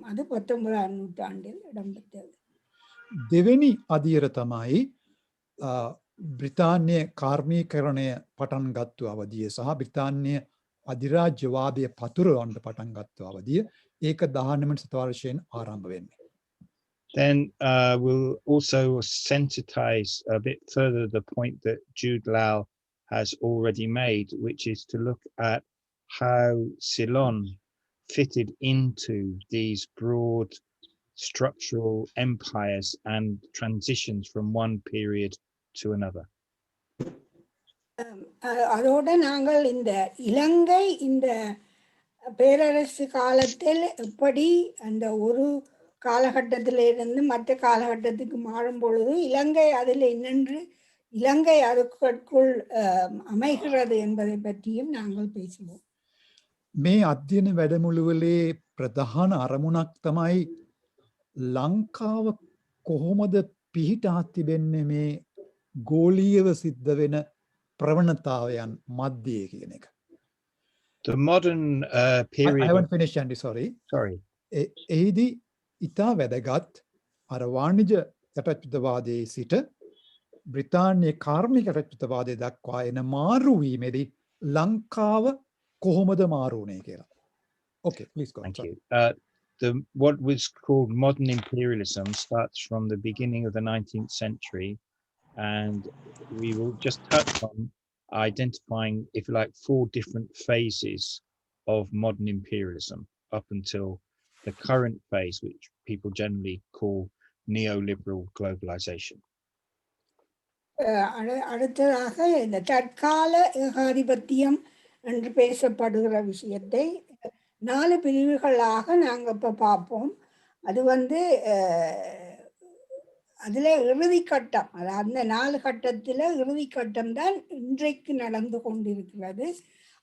அது 19ஆம் நூற்றாண்டில் இடம்பெற்றது. දෙවෙනි අදියර තමයි බ්‍රිතාන්‍ය කාර්මීකරණය පටන් ගත්තු අවධිය සහ බ්‍රිතාන්‍ය අධිරාජ්‍යවාදය පතුරවන්න පටන් ගත්තු අවධිය. ඒක 19 සතවර්ෂයෙන් ආරම්භ වෙන්නේ. Then we'll also sensitize a bit further the point that Jude Lau has already made, which is to look at how Ceylon fitted into these broad structural empires and transitions from one period to another. அதோட நாங்கள் இந்த இலங்கை இந்த பேரரசு காலத்தில் எப்படி அந்த ஒரு காலகட்டத்திலிருந்து மற்ற காலகட்டத்துக்கு மாறும் பொழுது இலங்கை அதில் என்னென்று இலங்கை அதுக்குள் அமைகிறது என்பதை பற்றியும் நாங்கள் பேசுவோம். මේ අධ්‍යයන වැඩමුළුවලේ ප්‍රධාන අරමුණක් තමයි ලංකාව කොහොමද පිහිටා තිබෙන්නේ මේ ගෝලීයව සිද්ධ වෙන ප්‍රවණතාවයන් මැද්දේ කියන එක. The modern period. I haven't finished, Andy, sorry. Sorry. එහිදී ඉතා වැදගත් අර වාණිජ යටත්විතවාදයේ සිට බ්‍රිතාන්‍ය කාර්මික යටත්විතවාදය දක්වා එන මාරුවීමේදී ලංකාව කොහොමද මාරු වුණේ කියලා. Okay, please go. Thank you. What was called modern imperialism starts from the beginning of the 19th century, and we will just touch on identifying, if you like, 4 different phases of modern imperialism up until the current phase, which people generally call neoliberal globalization. அடுத்ததாக இந்த தற்கால ஏகாதிபத்தியம் என்று பேசப்படுகிற விஷயத்தை 4 பிரிவுகளாக நாங்கள் இப்போ பார்ப்போம். அது அதில் இறுதி கட்டம், அதாவது அந்த 4 கட்டத்தில் இறுதி கட்டம் தான் இன்றைக்கு நடந்து கொண்டிருக்கிறது.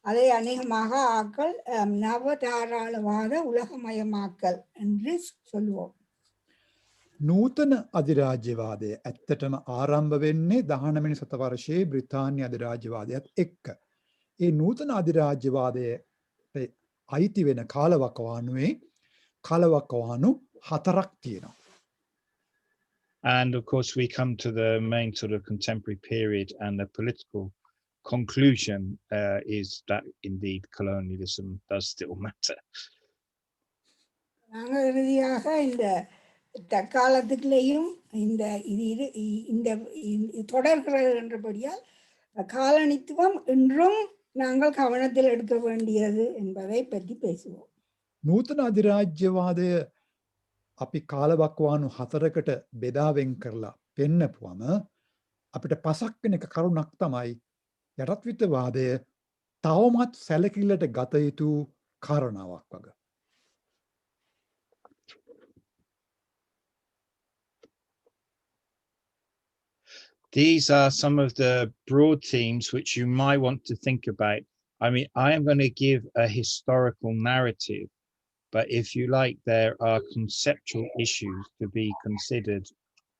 அதை அநேகமாக ஆக்கள் நவதாராளவாத உலகமயமாக்கல் என்று சொல்லுவோம். නූතන අධිරාජ්‍යවාදය ඇත්තටම ආරම්භ වෙන්නේ 19 වෙනි සතවර්ෂයේ බ්‍රිතාන්‍ය අධිරාජ්‍යවාදයත් එක්ක. ඒ නූතන අධිරාජ්‍යවාදයට අයිති වෙන කාලවකවානුවේ කාලවකවානු 4ක් තියෙනවා. And of course we come to the main sort of contemporary period, and the political conclusion is that indeed colonialism does still matter. நாங்கள் இறுதியாக இந்த தற்காலத்துக்குள்ளேயும் இந்த தொடர்கிறது என்றபடியால் காலனித்துவம் இன்றும் நாங்கள் கவனத்தில் எடுக்க வேண்டியது என்பதை பற்றி பேசுவோம். නූතන අධිරාජ්‍යවාදය අපි කාලවකවානු 4කට බෙදා වෙන් කරලා පෙන්නපුවම අපිට පසක් වෙන එක කරුණක් තමයි යටත්විතවාදය තවමත් සැලකිල්ලට ගත යුතු කාරණාවක් වගේ. These are some of the broad themes which you might want to think about. I mean, I am going to give a historical narrative, but if you like, there are conceptual issues to be considered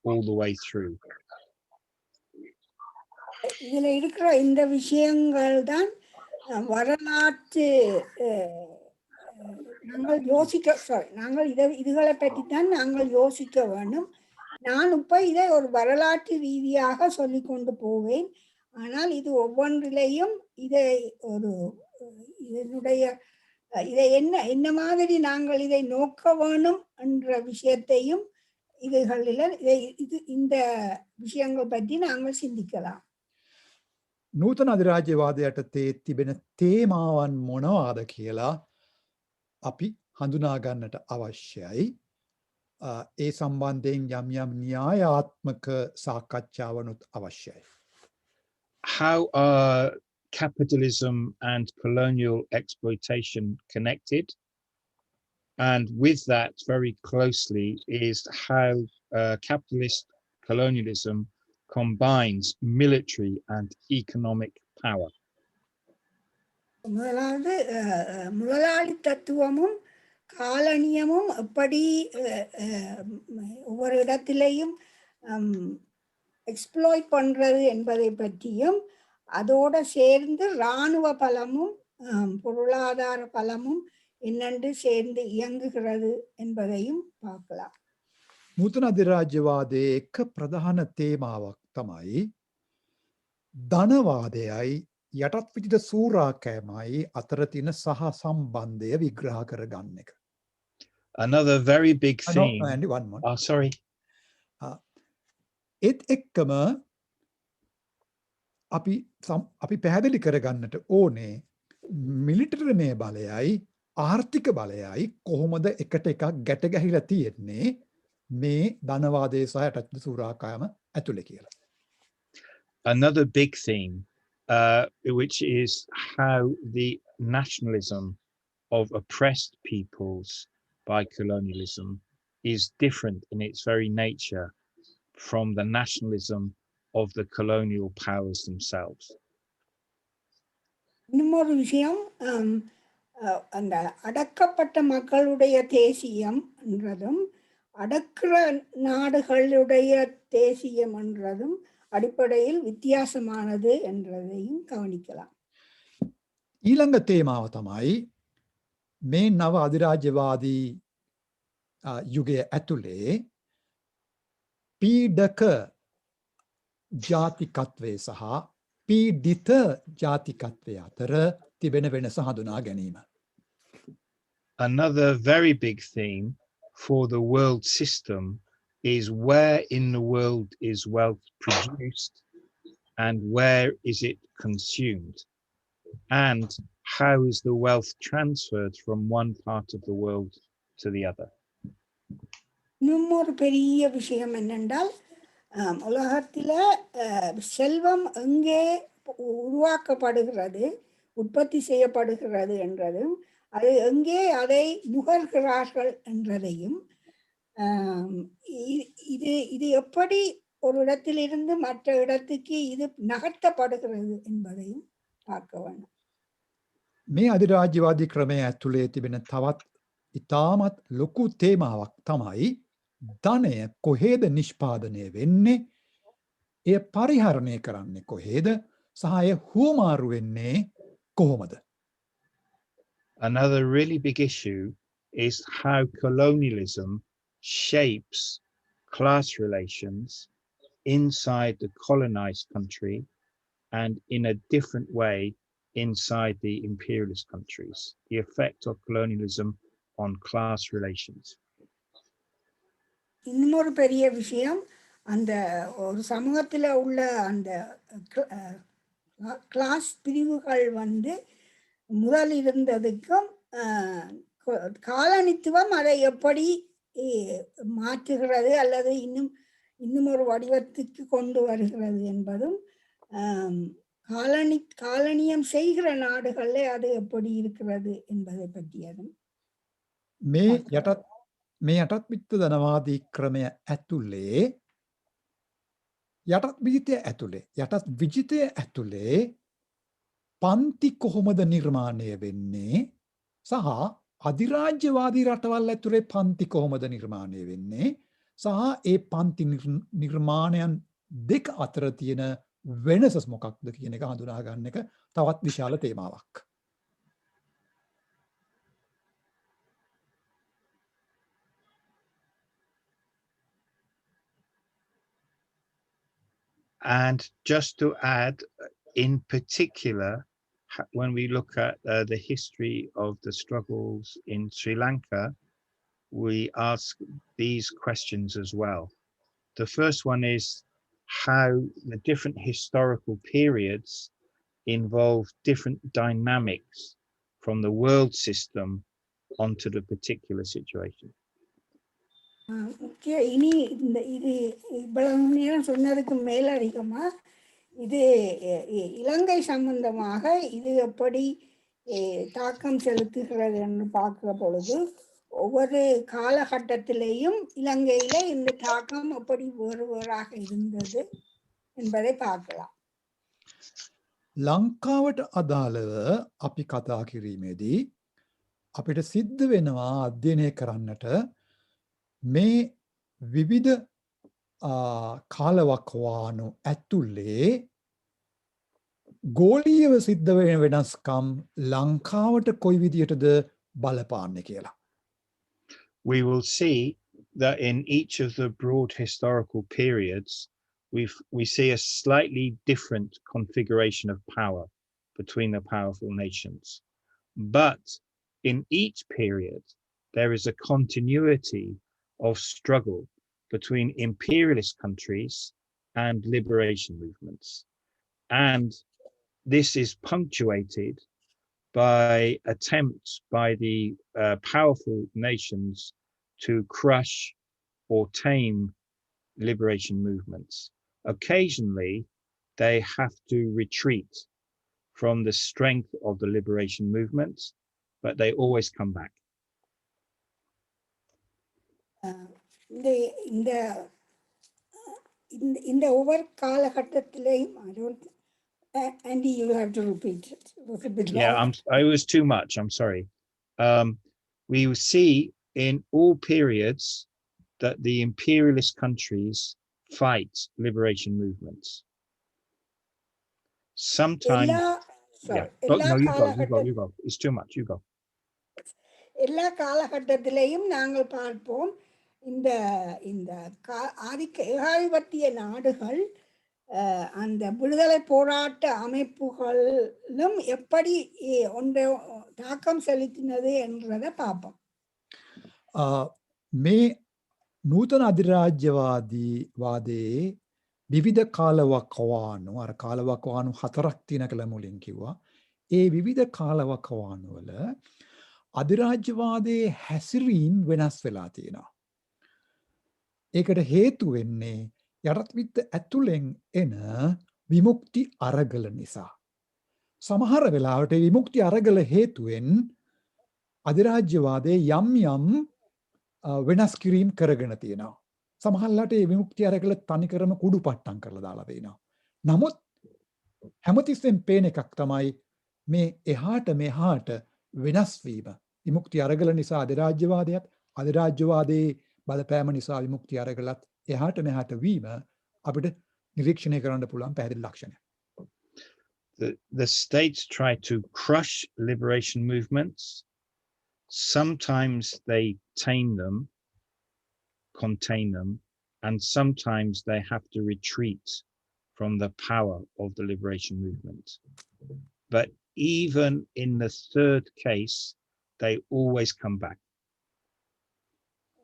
all the way through. இதில் இருக்கிற இந்த விஷயங்கள் தான் வரலாற்று நாங்கள் இதுகளை பற்றி தான் நாங்கள் யோசிக்க வேண்டும். நான் இப்போ இதை ஒரு வரலாற்று ரீதியாக சொல்லி கொண்டு போவேன். ஆனால் இது ஒவ்வொன்றிலையும் இதை இதை என்ன மாதிரி நாங்கள் இதை நோக்க வேணும் என்ற விஷயத்தையும் இந்த விஷயங்கள் பற்றி நாங்கள் சிந்திக்கலாம். නූතන අධිරාජ්‍යවාදයට තිබෙන තේමාවන් මොනවාද කියලා අපි හඳුනා ගන්නට අවශ්‍යයි. ඒ සම්බන්ධයෙන් යම් න්‍යායාත්මක සාකච්ඡාවනුත් අවශ්‍යයි. How are capitalism and colonial exploitation connected? And with that very closely is how capitalist colonialism combines military and economic power. முதலாவது முதலாளி தத்துவமும் காலனியமும் எப்படி ஒவ்வொரு இடத்திலேயும் எக்ஸ்ப்ளாய்ட் பண்றது என்பதை பற்றியும், அதோட சேர்ந்து இராணுவ பலமும் பொருளாதார பலமும் என்னென்று சேர்ந்து இயங்குகிறது என்பதையும் பார்க்கலாம். නූතන අධිරාජ්‍යවාදයේ එක ප්‍රධාන තේමාවක් තමයි ධනවාදයයි යටත් විජිත සූරාකෑමයි අතර තියෙන සහ සම්බන්ධය විග්‍රහ කරගන්න එක. Another very big No, theme. Andy, one more. Oh, sorry. ඒත් එක්කම අපි පැහැදිලි කරගන්නට ඕනේ මිලිටරිමය බලයයි ආර්ථික බලයයි කොහොමද එකට එකක් ගැට ගැහිලා තියෙන්නේ මේ ධනවාදයේ සහ යටත් සූරාකෑම ඇතුලේ කියලා. Another big theme, which is how the nationalism of oppressed peoples by colonialism is different in its very nature from the nationalism of the colonial powers themselves. இன்னொரு விஷயம், அந்த அடக்கப்பட்ட மக்களுடைய தேசியம் என்றதும் அடக்கிற நாடுகளுடைய தேசியம் என்றதும் அடிப்படையில் வித்தியாசமானது என்றதையும் கவனிக்கலாம். ඊළඟ තේමාව තමයි මේ නව අධිරාජ්‍යවාදී යුගය ඇතුලේ පීඩක ජාතිකත්වය සහ පීඩිත ජාතිකත්වය අතර තිබෙන වෙනස හඳුනා ගැනීම. Another very big theme for the world system is where in the world is wealth produced and where is it consumed, and how is the wealth transferred from one part of the world to the other. இன்னொரு பெரிய விஷயம் என்னென்றால், உலகத்தில் செல்வம் எங்கே உருவாக்கப்படுகிறது, உற்பத்தி செய்யப்படுகிறது என்றதும், அது எங்கே அதை நுகர்கிறார்கள் என்றதையும், இது எப்படி ஒரு இடத்திலிருந்து மற்ற இடத்துக்கு இது நகர்த்தப்படுகிறது என்பதையும் பார்க்க வேண்டும். මේ අධිරාජ්‍යවාදී ක්‍රමය ඇතුලේ තිබෙන තවත් ඉතාමත් ලොකු තේමාවක් තමයි ධනය කොහේද නිෂ්පාදනය වෙන්නේ, එය පරිහරණය කරන්නේ කොහේද, සහ එය හුවමාරු වෙන්නේ කොහොමද. Another really big issue is how colonialism shapes class relations inside the colonized country and in a different way inside the imperialist countries. The effect of colonialism on class relations. இன்னொரு பெரிய விஷயம், அந்த ஒரு சமூகத்தில் உள்ள அந்த கிளாஸ் பிரிவுகள் முதல் இருந்ததுக்கும் காலனித்துவம் அதை எப்படி மாற்றுகிறது அல்லது இன்னும் ஒரு வடிவத்துக்கு கொண்டு வருகிறது என்பதும், காலனியம் செய்கிற நாடுகளில் அது எப்படி இருக்கிறது என்பதை பற்றியதும். මේ යටත් විත්ත ධනවාදී ක්‍රමය ඇතුලේ යටත් විජිතය ඇතුලේ පන්ති කොහොමද නිර්මාණය වෙන්නේ සහ අධිරාජ්‍යවාදී රටවල් ඇතුලේ පන්ති කොහොමද නිර්මාණය වෙන්නේ සහ ඒ පන්ති නිර්මාණයන් දෙක අතර තියෙන වෙනස මොකක්ද කියන එක හඳුනා ගන්න එක තවත් විශාල තේමාවක්. And just to add, in particular, when we look at the history of the struggles in Sri Lanka, we ask these questions as well. The first one is how the different historical periods involve different dynamics from the world system onto the particular situation. இனி இது இவ்வளவு நேரம் சொன்னதுக்கு மேலதிகமா இது இலங்கை சம்பந்தமாக இது எப்படி தாக்கம் செலுத்துகிறது என்று பார்க்கிற பொழுது, ஒவ்வொரு காலகட்டத்திலேயும் இலங்கையில இந்த தாக்கம் எப்படி வேறாக இருந்தது என்பதை பார்க்கலாம். ලංකාවට අදාළව අපි කතා කිරීමේදී අපිට සිද්ධ වෙනවා අධ්‍යයනය කරන්නට මේ විවිධ කාලවකවානු ඇතුලේ ගෝලීයව සිද්ධ වෙන වෙනස්කම් ලංකාවට කොයි විදියටද බලපාන්නේ කියලා. We will see that in each of the broad historical periods, we see a slightly different configuration of power between the powerful nations. But in each period, there is a continuity of struggle between imperialist countries and liberation movements. And this is punctuated by attempts by the powerful nations to crush or tame liberation movements. Occasionally, they have to retreat from the strength of the liberation movements, but they always come back. இந்த இந்த இந்த ஒவ்வொரு காலகட்டத்திலையும் I don't Andy, you have to repeat it. It was a bit Yeah, long. I was too much. I'm sorry. We see in all periods that the imperialist countries fight liberation movements. Sometimes, எல்லா yeah. sorry, Oh, எல்லா no, you காலகட்ட go. It's too much. You go. எல்லா காலகட்டத்திலையும் நாங்கள் பார்ப்போம் இந்த இந்த ஆதிக்க ஏகாதிபத்திய நாடுகள் அந்த விடுதலை போராட்ட அமைப்புகளும் எப்படி ஒன்றை தாக்கம் செலுத்தினது என்றதை பார்ப்போம். මේ නූතන අධිරාජ්‍යවාදයේ විවිධ කාලවකවානු අර කාලවකවානු 4ක් තියෙන කියලා මුලින් කිව්වා. ඒ විවිධ කාලවකවානුවල අධිරාජ්‍යවාදයේ හැසිරීම් වෙනස් වෙලා තියෙනවා. ඒකට හේතු වෙන්නේ යටත් විත්ත ඇතුලෙන් එන විමුක්ති අරගල නිසා. සමහර වෙලාවට විමුක්ති අරගල හේතුවෙන් අධිරාජ්‍යවාදයේ යම් යම් වෙනස් කිරීම් කරගෙන තියෙනවා. සමහරලාට මේ විමුක්ති අරගල තනිකරම කුඩු පට්ටම් කරලා දාලා දෙනවා. නමුත් හැමතිස්සෙම පේන එකක් තමයි මේ එහාට මෙහාට වෙනස් වීම. විමුක්ති අරගල නිසා අධිරාජ්‍යවාදයත් අධිරාජ්‍යවාදයේ බලපෑම නිසා විමුක්ති අරගලත් එහාට මෙහාට වීම අපිට නිරීක්ෂණය කරන්න පුළුවන් පැහැදිලි ලක්ෂණයක්. The states try to crush liberation movements. Sometimes they tame them, contain them, and sometimes they have to retreat from the power of the liberation movement. But even in the third case, they always come back.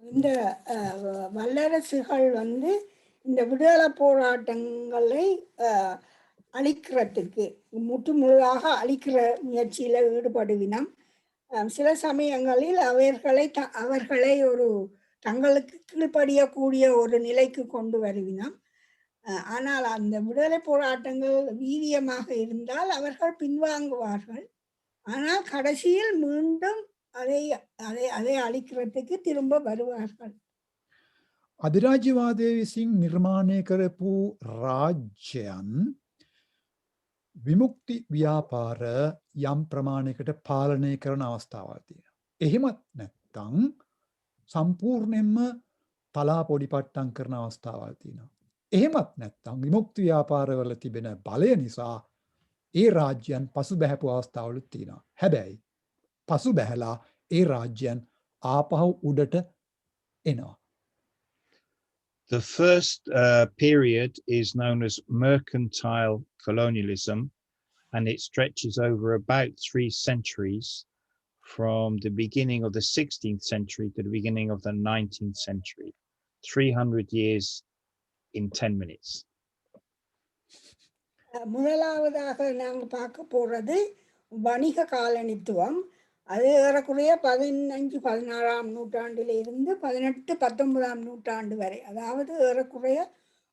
இந்த வல்லரசுகள் இந்த விடுதலை போராட்டங்களை அழிக்கிறதுக்கு முற்றுமுழுதாக அழிக்கிற முயற்சியில் ஈடுபடுவினம். சில சமயங்களில் அவர்களை ஒரு தங்களுக்கு கீழ்ப்படியக்கூடிய ஒரு நிலைக்கு கொண்டு வருவினம். ஆனால் அந்த விடுதலை போராட்டங்கள் வீரியமாக இருந்தால் அவர்கள் பின்வாங்குவார்கள். ஆனால் கடைசியில் மீண்டும் அதை අලිකරතක තිරුඹ வருவார்கள். අධිරාජ්‍යවාදය විසින් නිර්මාණය කරපු රාජ්‍යයන් විමුක්ති ව්‍යාපාර යම් ප්‍රමාණයකට පාලනය කරන අවස්ථාවල් තියෙනවා. එහෙමත් නැත්නම් සම්පූර්ණයෙන්ම තලා පොඩි පට්ටම් කරන අවස්ථාවල් තියෙනවා. එහෙමත් නැත්නම් විමුක්ති ව්‍යාපාරවල තිබෙන බලය නිසා ඒ රාජ්‍යයන් පසු බැහැපු අවස්ථාවලුත් තියෙනවා. හැබැයි පසු බැහැලා ඒ රාජ්‍යයන් ආපහු උඩට එනවා. The first period is known as mercantile colonialism, and it stretches over about 3 centuries, from the beginning of the 16th century to the beginning of the 19th century. 300 years in 10 minutes. முதலாவதாக நாங்கள் பார்க்க போறது வணிக காலனித்துவம். அது ஏறக்குறைய 15-16ஆம் நூற்றாண்டில் இருந்து 18-19ஆம் நூற்றாண்டு வரை, அதாவது ஏறக்குறைய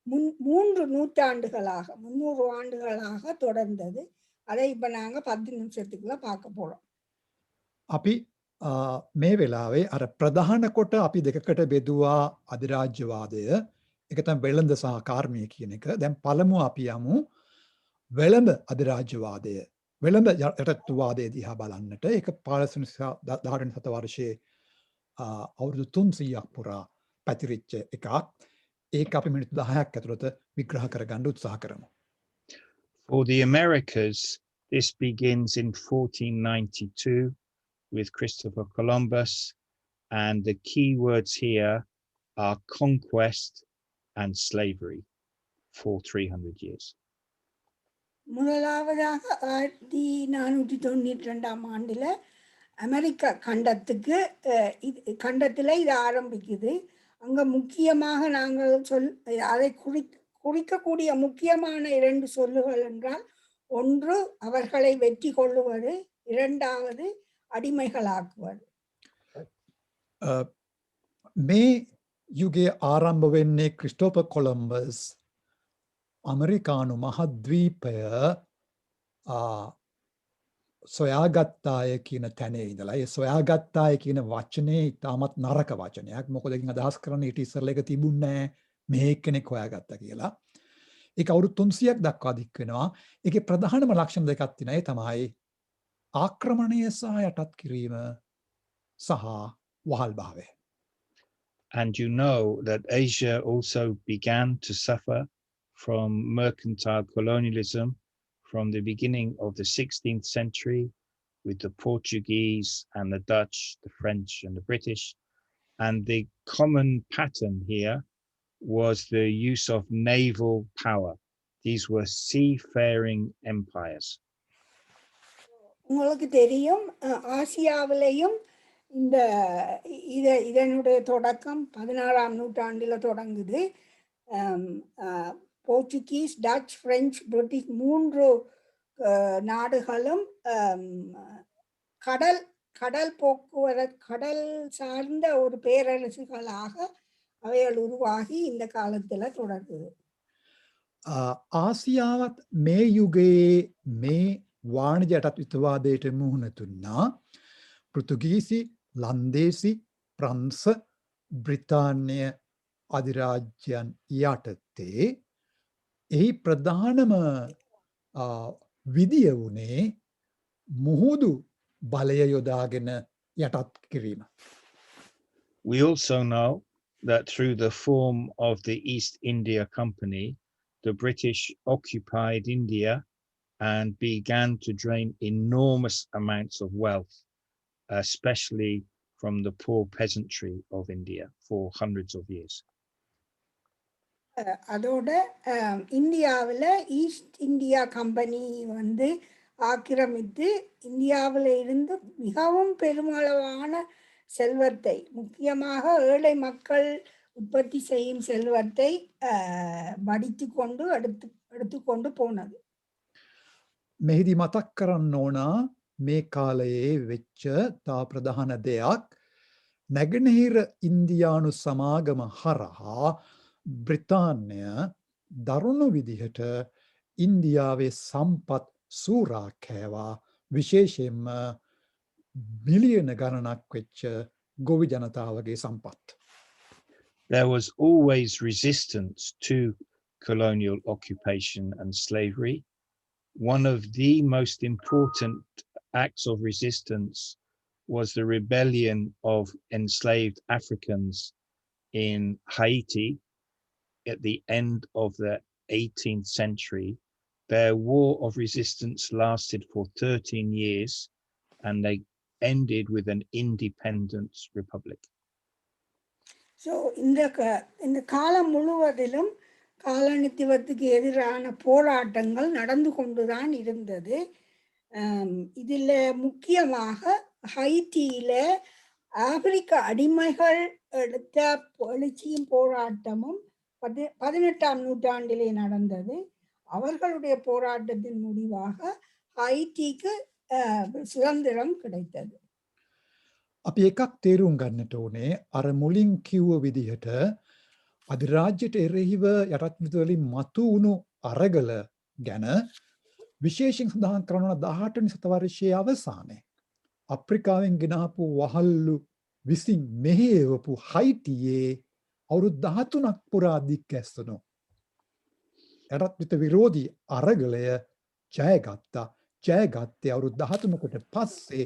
3 நூற்றாண்டுகளாக 300 ஆண்டுகளாக தொடர்ந்தது. அதை இப்ப நாங்க 10 நிமிஷத்துக்குள்ள பார்க்க போறோம். අපි මේ වෙලාවේ අර ප්‍රධාන කොට අපි දෙකකට බෙදුවා අධිරාජ්‍යවාදය. එක තමයි වෙළඳ සහ කාර්මික කියන එක. දැන් පළමුව අපි යමු වෙළඳ අධිරාජ්‍යවාදය. වෙළඳ යටත්වාදය දිහා බලන්නට. ඒක 15 සතවර්ෂයේ අවුරුදු 300ක් පුරා පැතිරිච්ච එකක්. ඒක අපි මිනිත්තු 10ක් ඇතුළත විග්‍රහ කරගන්න උත්සාහ කරමු. For the Americas, this begins in 1492 with Christopher Columbus, and the key words here are conquest and slavery for 300 years. முதலாவதாக 1492 ஆண்டுல அமெரிக்கா கண்டத்துக்கு கண்டத்தில் இது ஆரம்பிக்குது. அங்க முக்கியமாக நாங்கள் அதை குறிக்கக்கூடிய முக்கியமான 2 சொல்லுகள் என்றால், ஒன்று அவர்களை வெற்றி கொள்ளுவது, இரண்டாவது අඩිමයිහලාක්වද. මේ යුගේ ආරම්භ වෙන්නේ ක්‍රිස්ටෝපර් කොලම්බස් අමරිකානු මහද්වීපය සොයාගත්තාය කියන තැනේ ඉඳලා. ඒ සොයාගත්තාය කියන වචනේ ඉතාමත් නරක වචනයක්. මොකද ඒකෙන් අදහස් කරන්නේ ඊට ඉස්සෙල්ලා එක තිබුණේ නැහැ, මේ එක්කෙනෙක් හොයාගත්තා කියලා. ඒක අවුරුදු 300ක් දක්වා දික් වෙනවා. ඒකේ ප්‍රධානම ලක්ෂණ දෙකක් තියෙනවා. ඒ තමයි ආක්‍රමණය සහ යටත් කිරීම සහ වහල් භාවය. And you know that Asia also began to suffer from mercantile colonialism from the beginning of the 16th century with the Portuguese and the Dutch, the French and the British. And the common pattern here was the use of naval power. These were seafaring empires. உங்களுக்கு தெரியும், ஆசியாவிலேயும் இதனுடைய தொடக்கம் 16ஆம் நூற்றாண்டில் தொடங்குது. Portuguese, touch, French, British 3 நாடுகளும் கடல் போக்குவரத்து, கடல் சார்ந்த ஒரு பேரரசுகளாக அவைகள் உருவாகி இந்த காலத்துல தொடங்குது. ආසියාවත් මේ යුගයේ මේ වාණිජ යටත්විතවාදයට මුහුණ දුන්නා. පෘතුගීසි, ලන්දේසි, ප්‍රංස, බ්‍රිතාන්‍ය අධිරාජ්‍යයන් යටතේ එහි ප්‍රධානම විදිය වුණේ මුහුදු බලය යොදාගෙන යටත් කිරීම. We also know that through the form of the East India Company, the British occupied India and began to drain enormous amounts of wealth, especially from the poor peasantry of India for hundreds of years. அதோட இந்தியாவில் east India company ஆக்கிரமித்து இந்தியாவில் இருந்து மிகவும் பெருமளவான செல்வத்தை, முக்கியமாக ஏழை மக்கள் உற்பத்தி செய்யும் செல்வத்தை வடித்து கொண்டு எடுத்துக்கொண்டு போனது. මෙහිදී මතක් කරන්න ඕන මේ කාලයේ වෙච්ච තා ප්‍රධාන දෙයක්, නැගෙනහිර ඉන්දියානු සමාගම හරහා බ්‍රිතාන්‍ය දරුණු විදිහට ඉන්දියාවේ සම්පත් සූරා කෑවා, විශේෂයෙන්ම මිලියන ගණනක් වෙච්ච ගොවි ජනතාවගේ සම්පත්. There was always resistance to colonial occupation and slavery. One of the most important acts of resistance was the rebellion of enslaved Africans in Haiti at the end of the 18th century. Their war of resistance lasted for 13 years and they ended with an independent republic. So இந்த காலம் முழுவதிலும் காலனித்துவத்துக்கு எதிரான போராட்டங்கள் நடந்து கொண்டுதான் இருந்தது. இதில் முக்கியமாக ஹைட்டியில ஆப்பிரிக்க அடிமைகள் எடுத்த எழுச்சியும் போராட்டமும் 18ஆம் நூற்றாண்டிலே நடந்தது. அவர்களுடைய போராட்டத்தின் முடிவாக ஹைட்டிக்கு சுதந்திரம் கிடைத்தது. අපි එකක් තේරුම් ගන්නට ඕනේ, අර මුලින් කිව්ව විදිහට අධිරාජ්‍යයට එරෙහිව යටත්විතවලින් මතු වුණු අරගල ගැන විශේෂයෙන් සඳහන් කරනවා 18 වෙනි සතවර්ෂයේ අවසානයේ අප්‍රිකාවෙන් ගෙනහපු වහල්ලු විසින් මෙහෙයවපු හයිටියේ අවුරුදු 13ක් පුරා දික්කැස්සනෝ යටත්විත විරෝධී අරගලය ජයගත්තේ අවුරුදු 13කට පස්සේ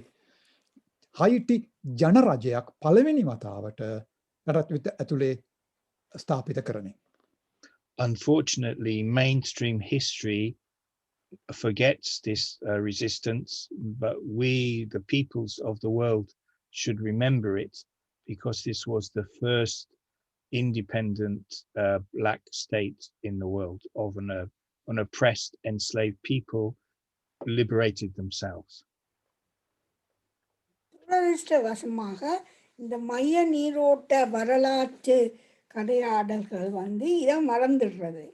හයිටි ජනරජයක් පළවෙනි වතාවට යටත්විත ඇතුලේ ස්ථාපිත කරන්නේ. Unfortunately, mainstream history forgets this resistance, but we, the peoples of the world, should remember it, because this was the first independent black state in the world of an oppressed, enslaved people liberated themselves. துரதிருஷ்டவசமாக இந்த மைய நீரோட்ட வரலாற்று கதையாடல்கள் இதை மறந்துடுறது.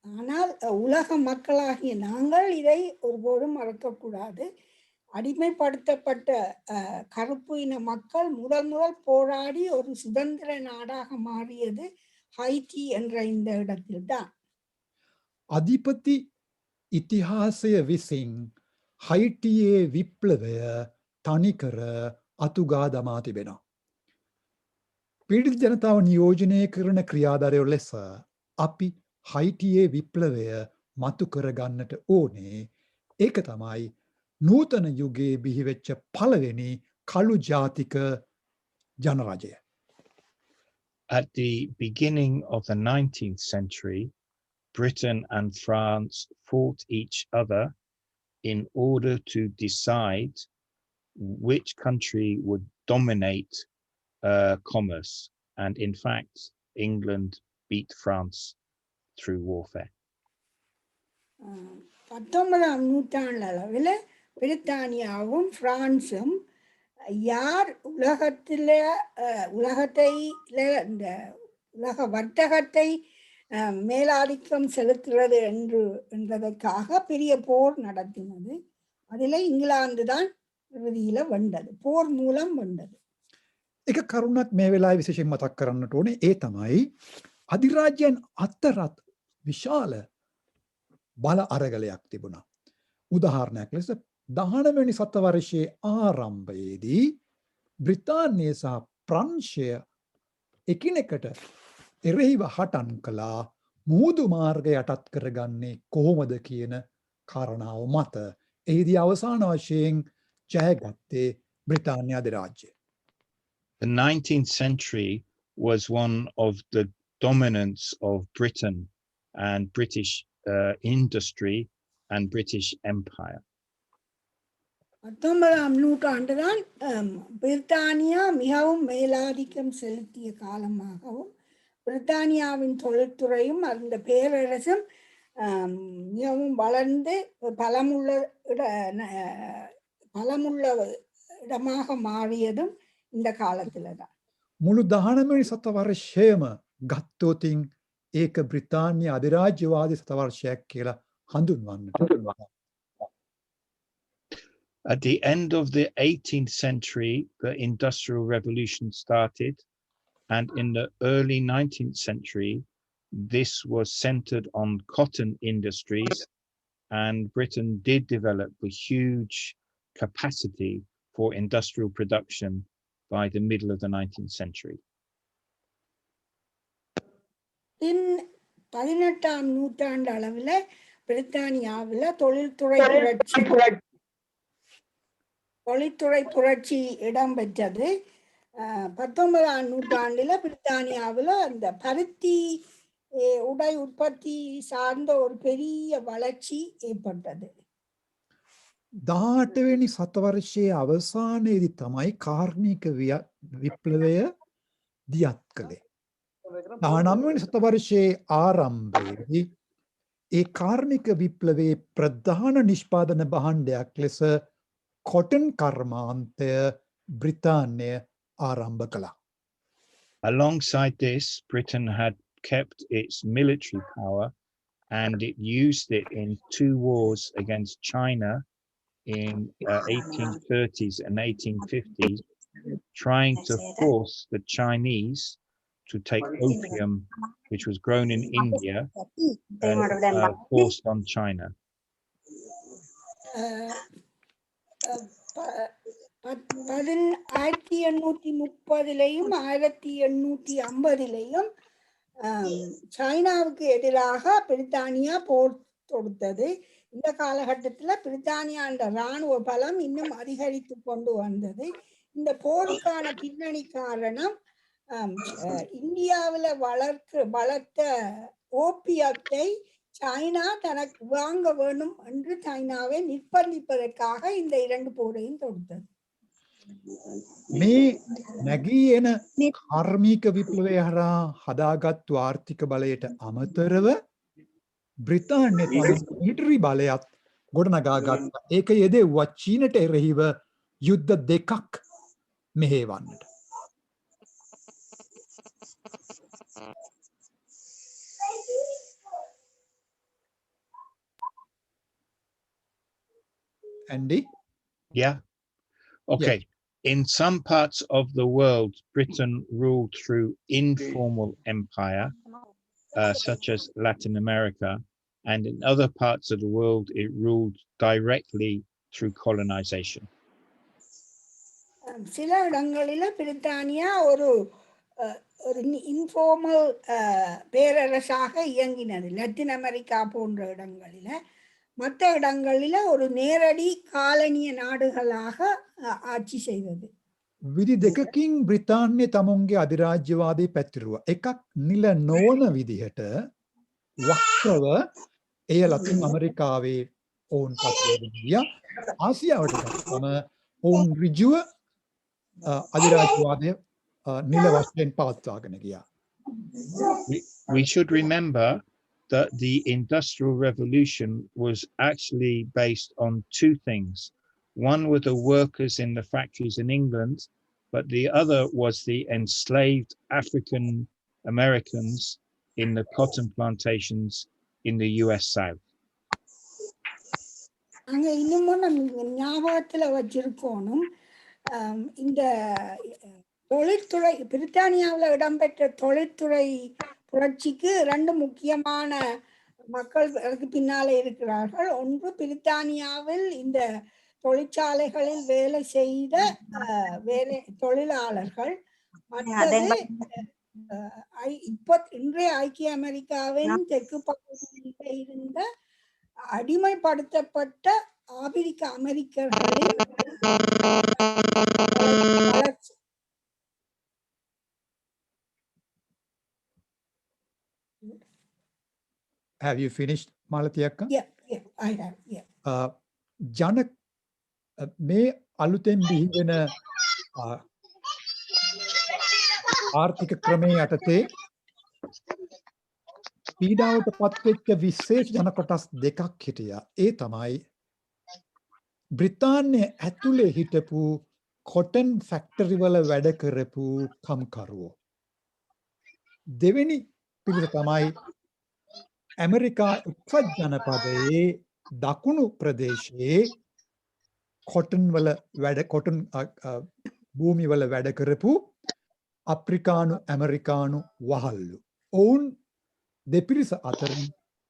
ஆனால் உலக மக்களாகிய நாங்கள் இதை ஒருபோதும் மறக்கக்கூடாது. அடிமைப்படுத்தப்பட்ட கருப்பு இன மக்கள் முதல் போராடி ஒரு சுதந்திர நாடாக மாறியது ஹைட்டி என்ற இந்த இடத்தில்தான். அதிபதி ඉතිහාසය විසින් හයිටියේ විප්ලවය තනිකර අතුගා දමා තිබෙනවා. පීඩිත ජනතාව නියෝජනය කරන ක්‍රියාදාරය ලෙස අපි හයිටියේ විප්ලවය මතු කරගන්නට ඕනේ. ඒක තමයි නූතන යුගයේ බිහිවෙච්ච පළවෙනි කළු ජාතික ජනරජය. At the beginning of the 19th century, Britain and France fought each other in order to decide which country would dominate commerce. And in fact, England beat France through warfare. 19ஆம் நூற்றாண்டு அளவில் பிரித்தானியாவும் பிரான்சும் யார் உலகத்தை இந்த உலக வர்த்தகத்தை மேலாதிக்கம் செலுத்துகிறது என்பதற்காக பெரிய போர் நடத்தினது. அதில் இங்கிலாந்து தான் இறுதியில வெண்டது, போர் மூலம் வெண்டது. එක කරුණක් මේ වෙලාවේ විශේෂයෙන් මතක් කරන්නට ඕනේ. ඒ තමයි අධිරාජ්‍යයන් අතරත් විශාල බල අරගලයක් තිබුණා. උදාහරණයක් ලෙස 19 වෙනි සතවර්ෂයේ ආරම්භයේදී බ්‍රිතාන්‍යය සහ ප්‍රංශය එකිනෙකට එරෙහිව හටන් කළා මුහුදු මාර්ගය යටත් කරගන්නේ කොහොමද කියන කාරණාව මත. එහිදී අවසාන වශයෙන් ජයගත්තේ බ්‍රිතාන්‍ය අධිරාජ්‍යය. The 19th century was one of the dominance of Britain and British industry and British Empire. 19ஆம் நூற்றாண்டு தான் பிரித்தானியா மிகவும் மேலாதிக்கம் செலுத்திய காலமாகவும் பிரித்தானியாவின் தொழில்துறையும் அந்த பேரரசும் மிகவும் வளர்ந்து பலமுள்ள இடமாக மாறியதும் இந்த காலத்துல தான். මුළු 19 වෙනි සතවර්ෂයම ගත්තොතින් ඒක බ්‍රිතාන්‍ය අධිරාජ්‍යවාදී සතවර්ෂයක් කියලා හඳුන්වන්නට. At the end of the 18th century, the Industrial Revolution started, and in the early 19th century, this was centered on cotton industries, and Britain did develop a huge capacity for industrial production by the middle of the 19th century. In 18ஆம் நூற்றாண்டு அளவில் பிரித்தானியாவில் தொழில்துறை புரட்சி இடம்பெற்றது. 19ஆம் நூற்றாண்டில் பிரித்தானியாவில் அந்த பருத்தி உடை உற்பத்தி சார்ந்த ஒரு பெரிய வளர்ச்சி ஏற்பட்டது. 18 වෙනි සතවර්ෂයේ අවසානයේදී තමයි කාර්මික විප්ලවය දියත් කළේ. 19 වෙනි සතවර්ෂයේ ආරම්භයේදී ඒ කාර්මික විප්ලවයේ ප්‍රධාන නිෂ්පාදන භාණ්ඩයක් ලෙස කොටන් කර්මාන්තය බ්‍රිතාන්‍යය ආරම්භ කළා. Alongside this, Britain had kept its military power, and it used it in 2 wars against China in 1830s and 1850s, trying to force the Chinese to take opium, which was grown in India, and forced on China. 1830லையும் 1850லையும் சைனாவுக்கு எதிராக பிரித்தானியா போர் தொடுத்தது. இந்த காலகட்டத்தில் பிரித்தானியா என்ற இராணுவ பலம் இன்னும் அதிகரித்து கொண்டு வந்தது. இந்த போருக்கான பின்னணி காரணம் இந்தியாவில் வளர்த்த ஓபியத்தை சைனா தனக்கு வாங்க வேணும் என்று சைனாவை நிர்பந்திப்பதற்காக இந்த 2 போரையும் தொடுத்தது. මේ නැගී එන කාර්මික විප්ලවය හරහා හදාගත්තු ආර්ථික බලයට අමතරව බ්‍රිතාන්‍ය තම මිලිටරි බලයත් ගොඩනගා ගත්තා. ඒක යෙදෙව්වා චීනට එරෙහිව යුද්ධ 2ක් මෙහෙවන්නට. Andy? Yeah. Okay. In some parts of the world, Britain ruled through informal empire, such as Latin America, and in other parts of the world, it ruled directly through colonization. சில இடங்களில பிரித்தானியா ஒரு informal பேரரசாக இயங்கினது Latin America போன்ற இடங்களில. மற்ற இடங்களில ஒரு நேரடி காலனிய நாடுகளாக ஆட்சி செய்தது. විදි දෙකකින් බ්‍රිතාන්‍ය තමුන්ගේ අධිරාජ්‍යවාදී පැතිරුව. එකක් නිල නොවන විදිහට වක්‍රව එය ලතින් අමරිකාවේ ඔවුන් පත්වගෙන ගියා. ආසියාවට ගත්තම ඔවුන් ඍජුව අධිරාජ්‍යවාදය නිල වශයෙන් පවත්වාගෙන ගියා. We should remember that the Industrial Revolution was actually based on two things. One were the workers in the factories in England, but the other was the enslaved African Americans in the cotton plantations in the US South. அங்க இன்னமும் நம்ம ஞாபகத்துல வச்சிருக்கோனும் இந்த தொழில்துறை பிரித்தானியாவில் இடம்பெற்ற தொழில்துறை புரட்சிக்கு 2 முக்கியமான மக்கள் அதுக்கு பின்னாலே இருக்கிறார்கள். ஒன்று பிரித்தானியாவில் இந்த தொழிற்சாலைகளில் வேலை செய்த தொழிலாளர்கள். மற்றது இன்றைய ஐக்கிய அமெரிக்காவின் தெற்கு பகுதியில் இருந்த அடிமைப்படுத்தப்பட்ட ஆப்பிரிக்க அமெரிக்கர்களின் வளர்ச்சி. Have you finished, Malati akka? Yeah, I have. Yeah. ජන මේ අලුතෙන් බිහිවෙන ආර්ථික ක්‍රමයේ යටතේ පීඩාවට පත්වෙච්ච විශේෂ ජන කොටස් 2ක් හිටියා. ඒ තමයි බ්‍රිතාන්‍ය ඇතුලේ හිටපු කොටන් ෆැක්ටරි වල වැඩ කරපු කම්කරුවෝ. දෙවෙනි පිළිවෙල තමයි ඇමරිකා එක්සත් ජනපදයේ දකුණු ප්‍රදේශයේ කොටන් වල වැඩ කොටන් භූමි වල වැඩ කරපු අප්‍රිකානු ඇමරිකානු වහල්ලු. ඔවුන් දෙපිරිස අතරින්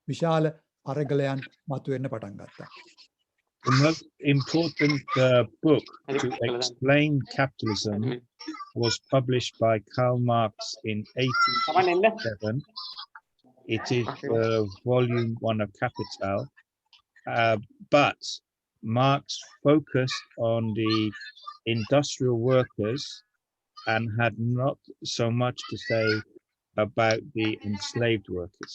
විශාල අරගලයන් මතුවෙන්න පටන් ගත්තා. The most important book to explain capitalism was published by Karl Marx in 1887. It is volume 1 of Capital. But Marx focused on the industrial workers and had not so much to say about the enslaved workers.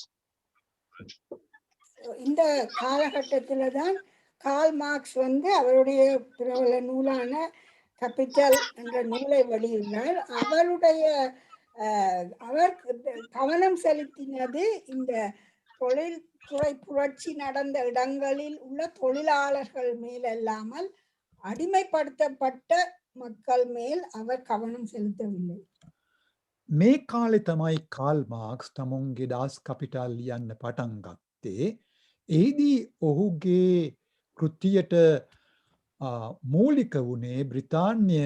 இந்த காலகட்டத்தில் தான் Karl Marx அவருடைய பிரபல நூலான capital என்ற நூலை வெளியிட்டார். அவர் கவனம் செலுத்தினது இந்த தொழில்துறை புரட்சி நடந்த இடங்களில் உள்ள தொழிலாளர்கள் மேல் அல்லாமல் அடிமைப்படுத்தப்பட்ட மக்கள் மேல் அவர் கவனம் செலுத்தவில்லை. මේ කාලේ තමයි කාල් මාක්ස් තමුන්ගේ ඩාස් කැපිටල් ලියන්න පටන් ගත්තේ. එහිදී ඔහුගේ කෘතියට මූලික වුණේ බ්‍රිතාන්‍ය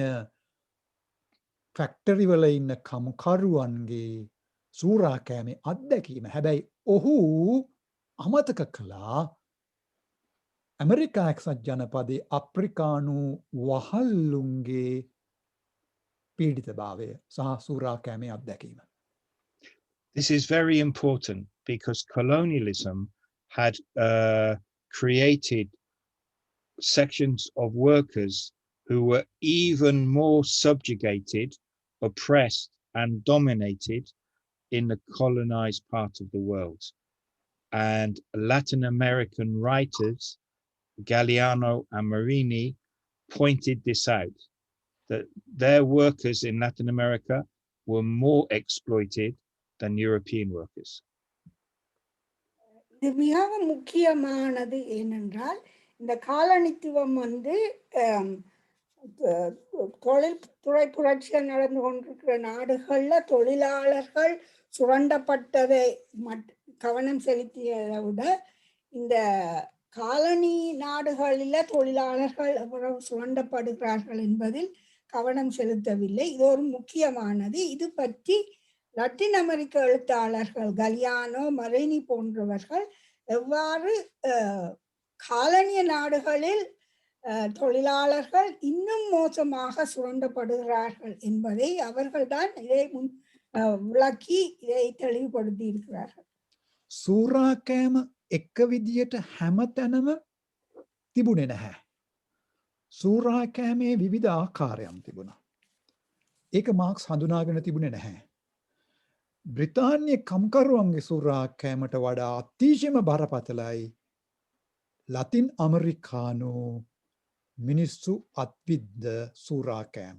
ෆැක්ටරි වල ඉන්න කම්කරුවන්ගේ සූරාකෑමේ අත්දැකීම. හැබැයි ඔහු අමතක කළා ඇමරිකා එක්සත් ජනපදයේ අප්‍රිකානු වහල්ලුන්ගේ පීඩිතභාවය සහ සූරාකෑමේ අත්දැකීම. This is very important because colonialism had created sections of workers who were even more subjugated, oppressed, and dominated in the colonized part of the world. and Latin American writers, Galeano and Marini, pointed this out, that their workers in Latin America were more exploited than European workers. இது மிகவும் முக்கியமானது ஏனென்றால் இந்த காலனித்துவம் வந்து தொழில்துறை புரட்சிகள் நடந்து கொண்டிருக்கிற நாடுகள்ல தொழிலாளர்கள் சுரண்டப்பட்டதை கவனம் செலுத்தியதை விட இந்த காலனி நாடுகளில தொழிலாளர்கள் எவ்வளவு சுரண்டப்படுகிறார்கள் என்பதில் கவனம் செலுத்தவில்லை. இது ஒரு முக்கியமானது. இது பற்றி லத்தீன் அமெரிக்க எழுத்தாளர்கள் கலியானோ மரினி போன்றவர்கள் எவ்வாறு காலனிய நாடுகளில் தொழிலாளர்கள் இன்னும் மோசமாக சுரண்டப்படுகிறார்கள் என்பதை அவர்கள்தான் இதை விளக்கி இதை தெளிவுபடுத்தி இருக்கிறார்கள். සූරාකෑම එක විදියට හැමතැනම තිබුණේ නැහැ. සූරාකෑමේ විවිධ ආකාරයන් තිබුණා. ඒක මාක්ස් හඳුනාගෙන තිබුණේ නැහැ. බ්‍රිතාන්‍ය කම්කරුවන්ගේ සූරාකෑමට වඩා අතිශයම බරපතලයි ලතින් අමරිකානු මිනිස්සු අත්විද්ද සූරාකෑම.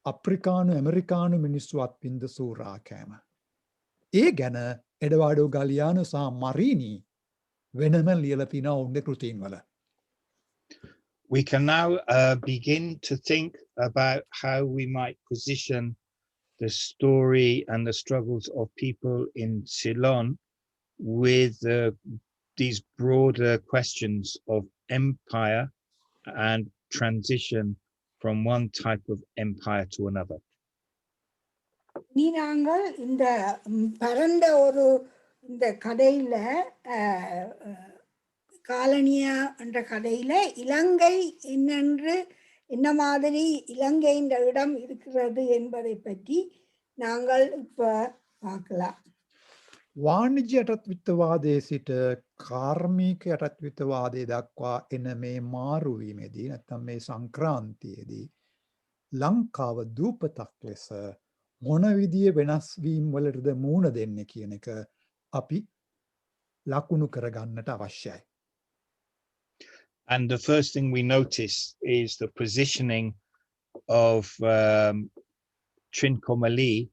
අප්‍රිකානු ඇමරිකානු මිනිස්සු අත්වින්ද සූරාකෑම. ඒ ගැන එඩවාඩෝ ගලියානු සහ මරීනි වෙනම ලියලා තිනා ඔවුන්ගේ කෘතීන් වල. We can now begin to think about how we might position the story and the struggles of people in Ceylon with these broader questions of empire and transition from one type of empire to another. நாங்கள் இந்த பரந்த ஒரு இந்த கதையில காலனியா என்ற கதையில இலங்கை என்னென்று என்ன மாதிரி இலங்கையின் இடம் இருக்கிறது என்பதை பற்றி நாங்கள் இப்ப பார்க்கலாம். වාණිජ්‍ය යටත්විත්තවාදයේ සිට කාර්මික යටත්විත්තවාදය දක්වා එන මේ මාරුවීමේදී නැත්නම් මේ සංක්‍රාන්තියේදී ලංකාව දූපතක් ලෙස මොන විදිය වෙනස් වීම් වලටද මූණ දෙන්නේ කියන එක අපි ලකුණු කරගන්නට අවශ්‍යයි. And the first thing we notice is the positioning of Trincomalee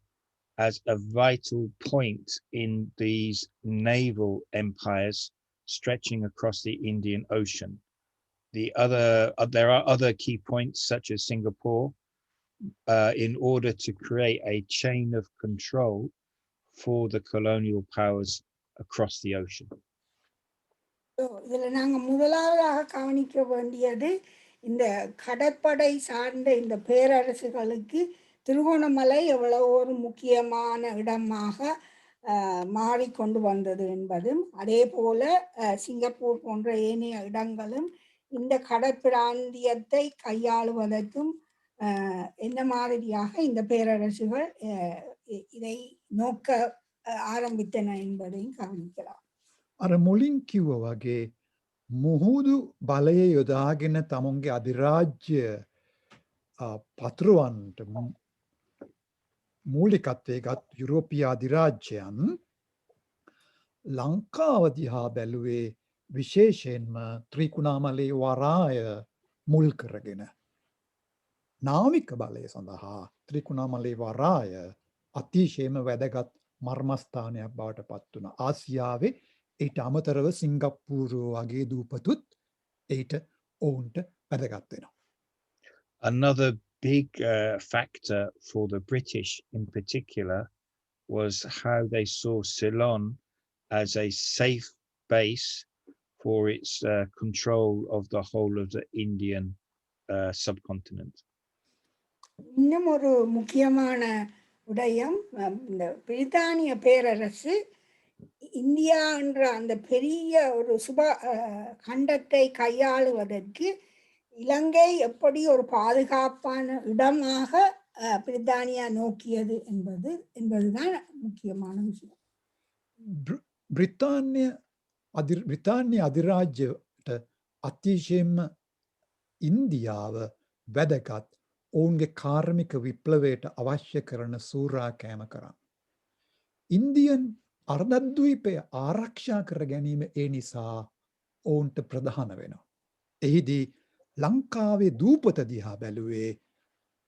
as a vital point in these naval empires stretching across the Indian Ocean. There are other key points such as Singapore in order to create a chain of control for the colonial powers across the ocean. இதுல நாங்க முதலாவதாக கவனிக்க வேண்டியது இந்த கடற்படை சார்ந்த இந்த பேரரசுகளுக்கு திருகோணமலை எவ்வளவு ஒரு முக்கியமான இடமாக மாறிக்கொண்டு வந்தது என்பதும், அதே போல சிங்கப்பூர் போன்ற ஏனைய இடங்களும் இந்த கடற்பிராந்தியத்தை கையாளுவதற்கும் என்ன மாதிரியாக இந்த பேரரசுகள் இதை நோக்க ආරම්භිතන என்பதையும் கவனிக்கலாம். අර මුලින් කිව්ව වගේ මුහුදු බලය යොදාගෙන තමුන්ගේ අධිරාජ්‍ය පතුරවන්නට මූලිකත්වයගත් යුරෝපීය අධිරාජ්‍යයන් ලංකාව දිහා බැලුවේ විශේෂයෙන්ම ත්‍රිකුණාමලේ වරාය මුල් කරගෙන. නාවික බලය සඳහා ත්‍රිකුණාමලේ වරාය අතිශයම වැදගත් මර්මස්ථානයක් බවට පත් වුණා. ආසියාවේ ඊට අමතරව සිංගප්පූරුව වගේ දූපතුත් ඊට ඔවුන්ට වැදගත් වෙනවා. Another big factor for the British in particular was how they saw Ceylon as a safe base for its control of the whole of the Indian subcontinent. இன்னும் ஒரு முக்கியமான விடயம், இந்த பிரித்தானிய பேரரசு இந்தியா என்ற அந்த பெரிய ஒரு கண்டத்தை கையாளுவதற்கு இலங்கை எப்படி ஒரு பாதுகாப்பான இடமாக பிரித்தானியா நோக்கியது என்பதுதான் முக்கியமான விஷயம். බ්‍රිතාන්‍ය අධිරාජ්‍යයට අතිශයම ඉන්දියාව වැදගත් ඔවුන්ගේ කාර්මික විප්ලවයට අවශ්‍ය කරන සූරාකෑම කරන්න. ඉන්දියන් අර්ධද්වීපය ආරක්ෂා කර ගැනීම ඒ නිසා ඔවුන්ට ප්‍රධාන වෙනවා. එහිදී ලංකාවේ දූපත දිහා බැලුවේ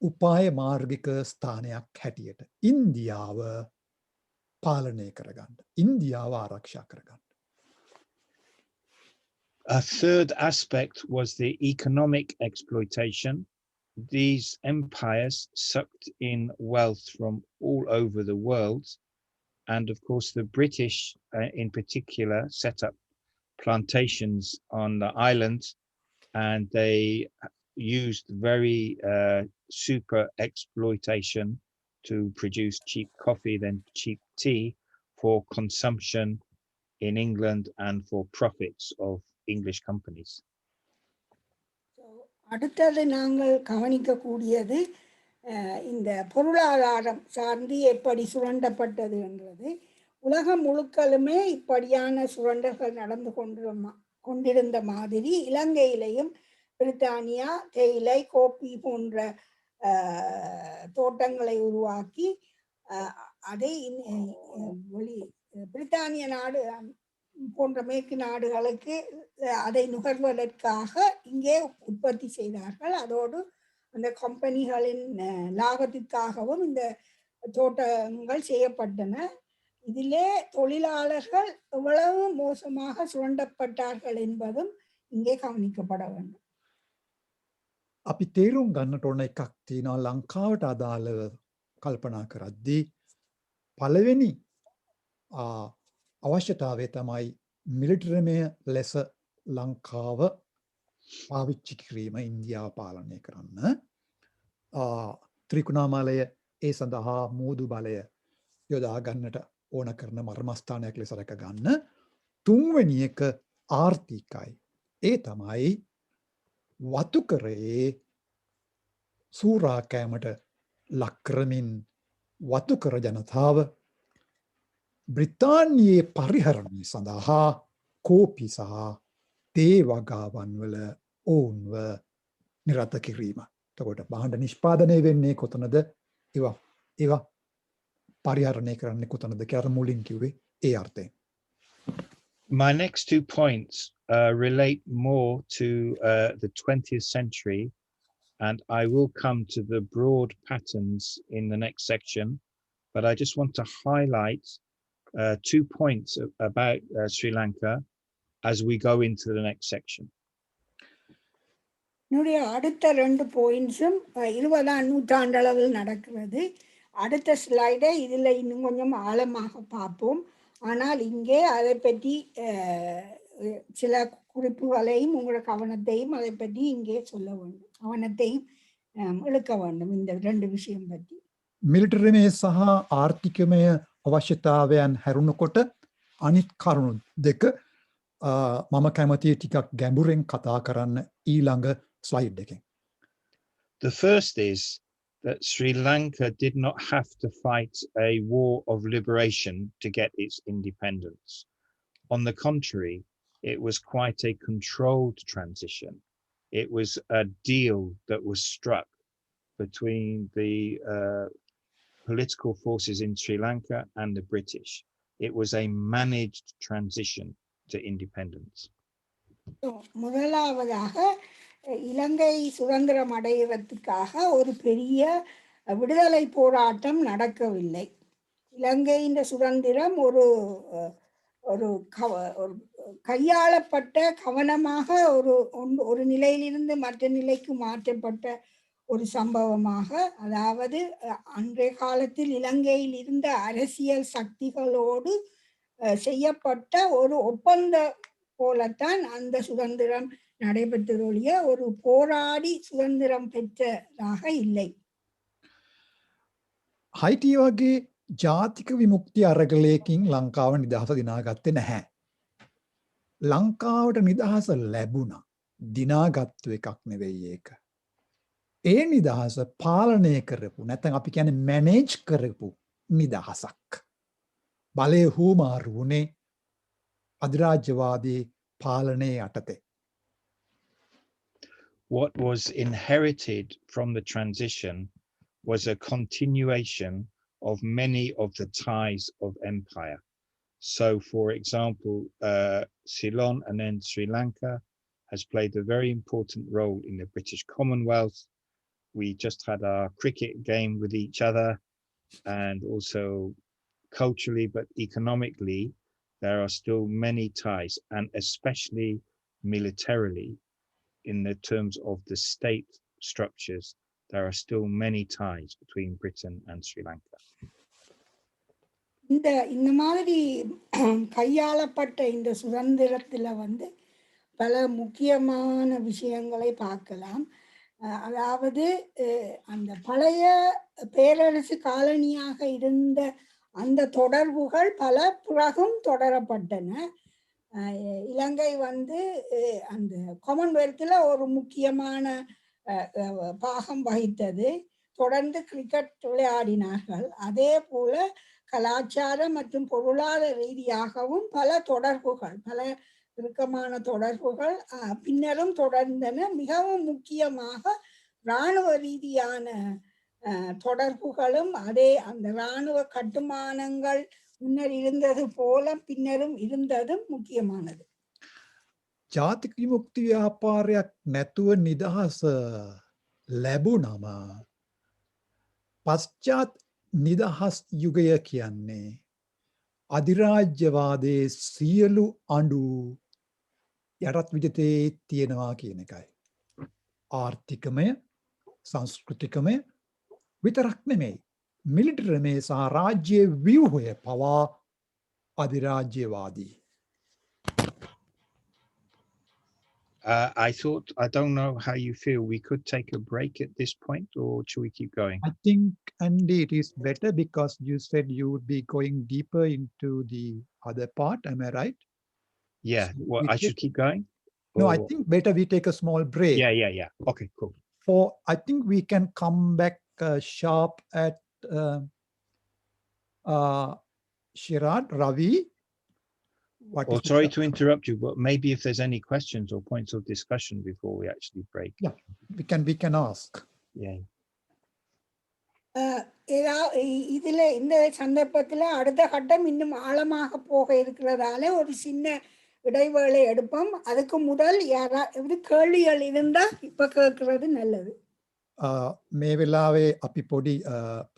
උපාය මාර්ගික ස්ථානයක් හැටියට. ඉන්දියාව පාලනය කරගන්න. ඉන්දියාව ආරක්ෂා කරගන්න. A third aspect was the economic exploitation. These empires sucked in wealth from all over the world. And of course, the British in particular set up plantations on the island, and they used very super exploitation to produce cheap coffee, then cheap tea for consumption in England and for profits of English companies. அடுத்தது நாங்கள் கவனிக்கக்கூடியது இந்த பொருளாதாரம் சார்ந்து எப்படி சுரண்டப்பட்டது என்றது. உலகம் முழுக்களுமே இப்படியான சுரண்டல்கள் நடந்து கொண்டிருந்த மாதிரி இலங்கையிலையும் பிரித்தானியா தேயிலை கோப்பி போன்ற தோட்டங்களை உருவாக்கி அதை பிரித்தானிய நாடு போன்ற மேற்கு நாடுகளுக்கு அதை நுகர்வதற்காக இங்கே உற்பத்தி செய்தார்கள். அதோடு அந்த கம்பெனிகளின் லாபத்திற்காகவும் இந்த தோட்டங்கள் செய்யப்பட்டன. இதிலே தொழிலாளர்கள் எவ்வளவு மோசமாக சுரண்டப்பட்டார்கள் என்பதும் இங்கே கவனிக்கப்பட வேண்டும். අපි තේරුම් ගන්නට ඕන එකක් තියෙනවා ලංකාවට අදාළව කල්පනා කරද්දී පළවෙනි අවශ්‍යතාවය තමයි මිලිටරිමය ලෙස ලංකාව පාවිච්චි කිරීම ඉන්දියාව පාලනය කරන්න. ත්‍රිකුණාමලය ඒ සඳහා මූදු බලය යොදා ගන්නට ඕන කරන මර්මස්ථානයක් ලෙස රැක ගන්න. තුන්වෙනි එක ආර්ථිකයි. ඒ තමයි වතුකරයේ සූරාකෑමට ලක්කරමින් වතුකර ජනතාව බ්‍රිතාන්‍යයේ පරිහරණය සඳහා කෝපි සහ තේ වගාවන් වල ඔවුන්ව නිරත කිරීම. එතකොට භාණ්ඩ නිෂ්පාදනය වෙන්නේ කොතනද? ඒවා පරිහරණය කරන්නේ කොතනද කියලා මුලින් කිව්වේ ඒ අර්ථයෙන්. My next 2 points relate more to the 20th century, and I will come to the broad patterns in the next section, but I just want to highlight 2 points about Sri Lanka as we go into the next section. என்னுடைய அடுத்த 2 பாயிண்ட்ஸும் 20ஆம் நூற்றாண்டளவில் நடக்கிறது. அடுத்த ஸ்லைடை இதில் இன்னும் கொஞ்சம் ஆழமாக பார்ப்போம். ஆனால் இங்கே அதை பற்றி சில குறிப்புகளையும் உங்களோட கவனத்தையும் அதை பற்றி இங்கே சொல்ல வேண்டும். கவனத்தையும் இழுக்க வேண்டும் இந்த 2 விஷயம் பற்றி. මිලිටරිමය සහ ආර්ථිකමය අවශ්‍යතාවයන් හැරුණකොට අනිත් කරුණු දෙක මම කැමතියි ටිකක් ගැඹුරෙන් කතා කරන්න ඊළඟ ස්ලයිඩ් එකෙන්. The first is that Sri Lanka did not have to fight a war of liberation to get its independence. On the contrary, it was quite a controlled transition. It was a deal that was struck between the political forces in Sri Lanka and the British. It was a managed transition to independence. முதலாவதாக இலங்கை சுதந்திரம் அடைவதற்காக ஒரு பெரிய விடுதலை போராட்டம் நடக்கவில்லை. இலங்கையின் சுதந்திரம் ஒரு கையாளப்பட்ட கவனமாக ஒரு நிலையிலிருந்து மற்ற நிலைக்கு மாற்றப்பட்ட ஒரு சம்பவமாக, அதாவது அன்றைய காலத்தில் இலங்கையில் இருந்த அரசியல் சக்திகளோடு செய்யப்பட்ட ஒரு ஒப்பந்த போலத்தான் அந்த சுதந்திரம் நடைபெற்றதொழிய ஒரு போராடி சுதந்திரம் பெற்றதாக இல்லை. හයිටිය වගේ ජාතික විමුක්ති අරගලයකින් ලංකාව නිදහස දිනාගත්තේ නැහැ. ලංකාවට නිදහස ලැබුණා. දිනාගත්තු එකක් නෙවෙයි ඒක. ඒ නිදහස පාලනය කරපු නැත්නම් අපි කියන්නේ මැනේජ් කරපු නිදහසක්. බලය හුමාරු වුණේ අධිරාජ්‍යවාදී පාලනයේ යටතේ. What was inherited from the transition was a continuation of many of the ties of empire. So, for example, Ceylon and then Sri Lanka has played a very important role in the British Commonwealth. We just had our cricket game with each other, and also culturally, but economically, there are still many ties, and especially militarily, in the terms of the state structures, there are still many ties between Britain and Sri Lanka. இந்த மாதிரி கையாளப்பட்ட இந்த சுதந்திரத்துல வந்து பல முக்கியமான விஷயங்களை பார்க்கலாம். அதாவது அந்த பழைய பேரரசு காலனியாக இருந்த அந்த தொடர்புகள் பல பிறகும் தொடரப்பட்டன. இலங்கை வந்து அந்த காமன்வெல்த்தில் ஒரு முக்கியமான பாகம் வகித்தது. தொடர்ந்து கிரிக்கெட் விளையாடினார்கள். அதே போல கலாச்சார மற்றும் பொருளாதார ரீதியாகவும் பல தொடர்புகள், பல இறுக்கமான தொடர்புகள் பின்னரும் தொடர்ந்தன. மிகவும் முக்கியமாக இராணுவ ரீதியான தொடர்புகளும் அதே அந்த இராணுவ கட்டுமானங்கள் முன்னர் இருந்தது போல பின்னரும் இருந்ததும் முக்கியமானது. ජාතික විමුක්ති ව්‍යාපාරයක් නැතුව නිදහස ලැබුණම පශ්චාත් නිදහස් යුගය කියන්නේ අධිරාජ්‍යවාදයේ සියලු අඬු යටත් විජිතේ තියෙනවා කියන එකයි. ආර්ථිකමය, සංස්කෘතිකමය විතරක් නෙමෙයි. මිලිටරිමය සහ රාජ්‍ය ව්‍යුහය පවා අධිරාජ්‍යවාදී. I thought, I don't know how you feel. We could take a break at this point, or should we keep going? I think, Andy, it is better because you said you would be going deeper into the other part. Am I right? Yeah. So Well, I should keep going? No, I Or- think better we take a small break. Yeah. Okay, cool. I think we can come back sharp at Shirad, Ravi. What Well, is sorry the- to interrupt you, but maybe if there's any questions or points of discussion before we actually break. Yeah. we can ask. Yeah. இதுல இந்த சந்தர்ப்பத்துல அடுத்த கட்டம் இன்னும் ஆழமாக போக இருக்கிறதால ஒரு சின்ன இடைவேளை எடுப்போம். அதுக்கு முதல் யாராவது கேள்விகள் இருந்தா இப்ப கேட்கறது நல்லது. මේ වෙලාවේ අපි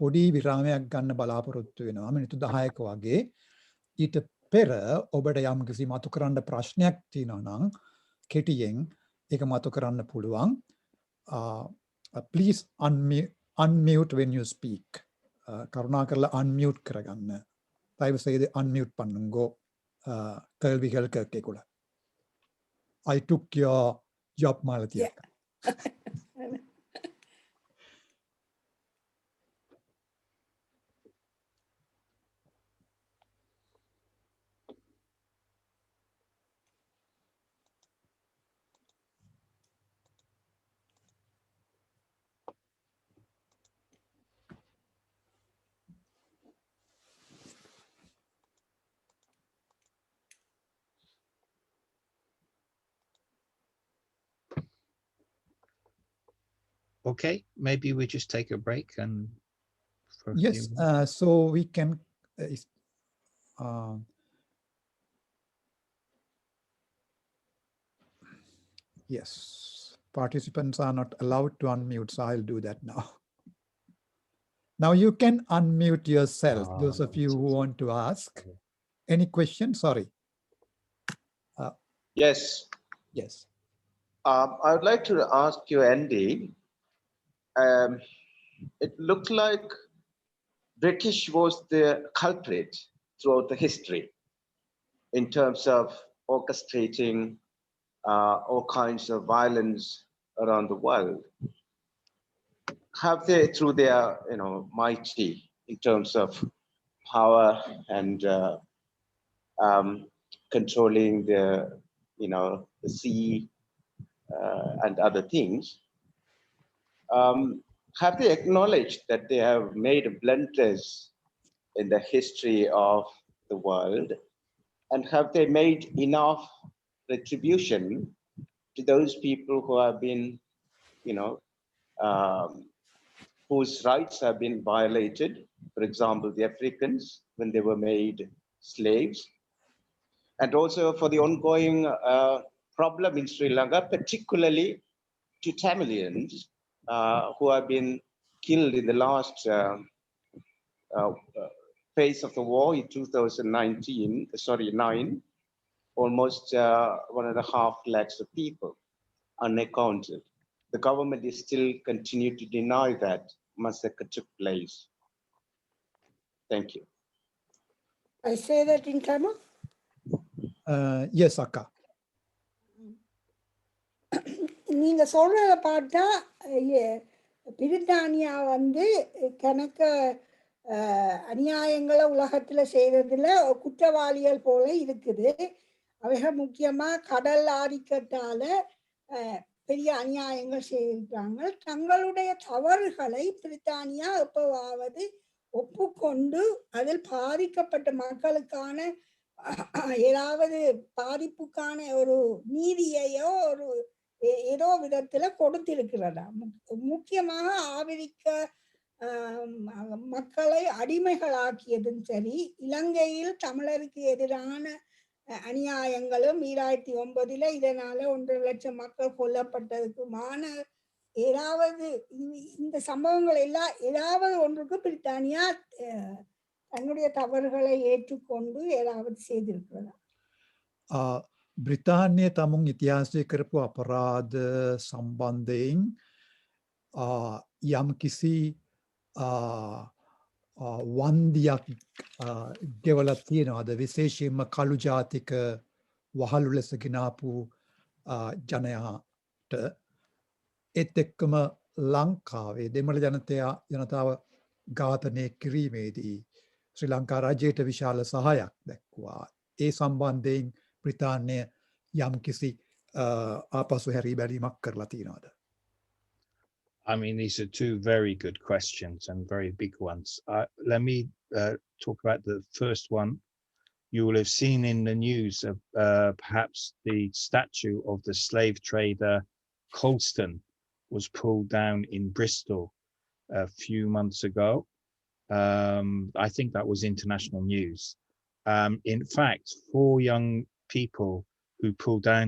පොඩි විරාමයක් ගන්න බලාපොරොත්තු වෙනවා මිනිත්තු 10ක වගේ. ඊට පෙර ඔබට යම් කිසි මතු කරන්න ප්‍රශ්නයක් තියෙනවා නම් කෙටියෙන් ඒක මතු කරන්න පුළුවන්. Please unmute when you speak. කරුණාකරලා unmute කරගන්න. தயவு செய்து unmute பண்ணுங்கோ கேள்விகள் கேட்கக்குள்ள. I took your job, Malathi. Okay, maybe we just take a break and for a few Yes, minutes. so we can yes, participants are not allowed to unmute, so I'll do that now. Now you can unmute yourself, those of you who want to ask. Any questions? Sorry. Yes. Yes. I would like to ask you, Andy. It looked like British was the culprit throughout the history in terms of orchestrating all kinds of violence around the world. Have they, through their mighty in terms of power and controlling the sea and other things, have they acknowledged that they have made blunders in the history of the world, and have they made enough retribution to those people who have been, whose rights have been violated? For example, the Africans, when they were made slaves, and also for the ongoing problem in Sri Lanka, particularly to Tamilians who have been killed in the last phase of the war in 2009, almost 1.5 lakhs of people unaccounted. The government is still continue to deny that massacre took place. Thank you. I say that in Tamil. Yes, Akka. நீங்க சொல்றத பார்த்தா பிரித்தானியா வந்து கணக்க அநியாயங்களை உலகத்துல செய்யறதுல குற்றவாளிகள் போல இருக்குது. அவைகள் முக்கியமா கடல் ஆதிக்கத்தால பெரிய அநியாயங்கள் செய்திருக்காங்க. தங்களுடைய தவறுகளை பிரித்தானியா எப்பவாவது ஒப்புக்கொண்டு அதில் பாதிக்கப்பட்ட மக்களுக்கான ஏதாவது பாதிப்புக்கான ஒரு நீதியையோ ஒரு ஏதோ விதத்துல கொடுத்திருக்கிறதா? முக்கியமாக ஆப்பிரிக்க மக்களை அடிமைகளாக்கியதும் சரி, இலங்கையில் தமிழருக்கு எதிரான அநியாயங்களும் 2009 இதனால 1.5 லட்சம் மக்கள் கொல்லப்பட்டதுக்குமான ஏதாவது இந்த சம்பவங்கள் எல்லாம் ஏதாவது ஒன்றுக்கு பிரித்தானியா தன்னுடைய தவறுகளை ஏற்றுக்கொண்டு ஏதாவது செய்திருக்கிறதா? බ්‍රිතාන්‍යය තමුන් ඉතිහාසය කරපු අපරාධ සම්බන්ධයෙන් යම් කිසි වන්දියක් ගෙවලත් තියෙනවාද විශේෂයෙන්ම කළු ජාතික වහලු ලෙස ගෙනාපු ජනයාට එත් එක්කම ලංකාවේ දෙමළ ජනතාව ඝාතනය කිරීමේදී ශ්‍රී ලංකා රජයට විශාල සහයක් දැක්වා. ඒ සම්බන්ධයෙන් බ්‍රිතාන්‍යය යම් කිසි ආපසු හැරී බැලීමක් කරලා තියෙනවාද? I mean, these are two very good questions and very big ones. Let me talk about the first one. You will have seen in the news of perhaps the statue of the slave trader Colston was pulled down in Bristol a few months ago. I think that was international news. In fact, 4 young people who pulled down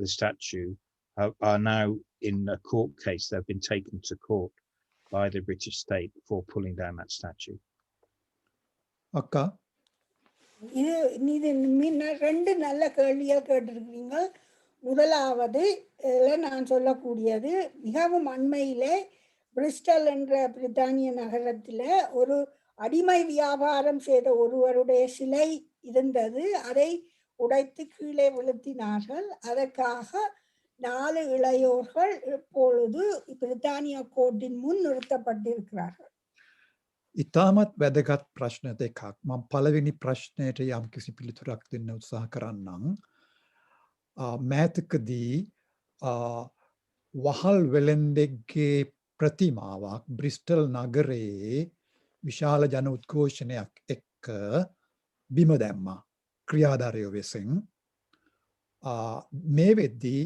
the statue are now in a court case. They've been taken to court by the British state for pulling down that statue. அக்கா, இது 2 நல்ல கேள்விகள் கேட்டிருக்கீங்க. முதலாவது நான் சொல்லக்கூடியது மிகவும் அண்மையிலே பிரிஸ்டல் என்ற பிரித்தானிய நகரத்தில் ஒரு அடிமை வியாபாரம் செய்த ஒருவருடைய சிலை இருந்தது. அதை உடைத்து கீழே விழுத்தினார்கள். அதற்காக 4 இளையோர்கள் இப்பொழுது பிரித்தானிய கோர்ட்டின் முன் நிறுத்தப்பட்டிருக்கிறார்கள். ඉතාමත් වැදගත් ප්‍රශ්න දෙකක්. මම පළවෙනි ප්‍රශ්නයට යම් කිසි පිළිතුරක් දෙන්න උත්සාහ කරන්නම්. මෑතකදී වහල් වෙළෙන්දෙක්ගේ ප්‍රතිමාවක් බ්‍රිස්ටල් නගරයේ විශාල ජන උද්ඝෝෂණයක් එක්ක බිම දැම්මා ක්‍රියාධාරයෝ විසින්. මේ වෙද්දී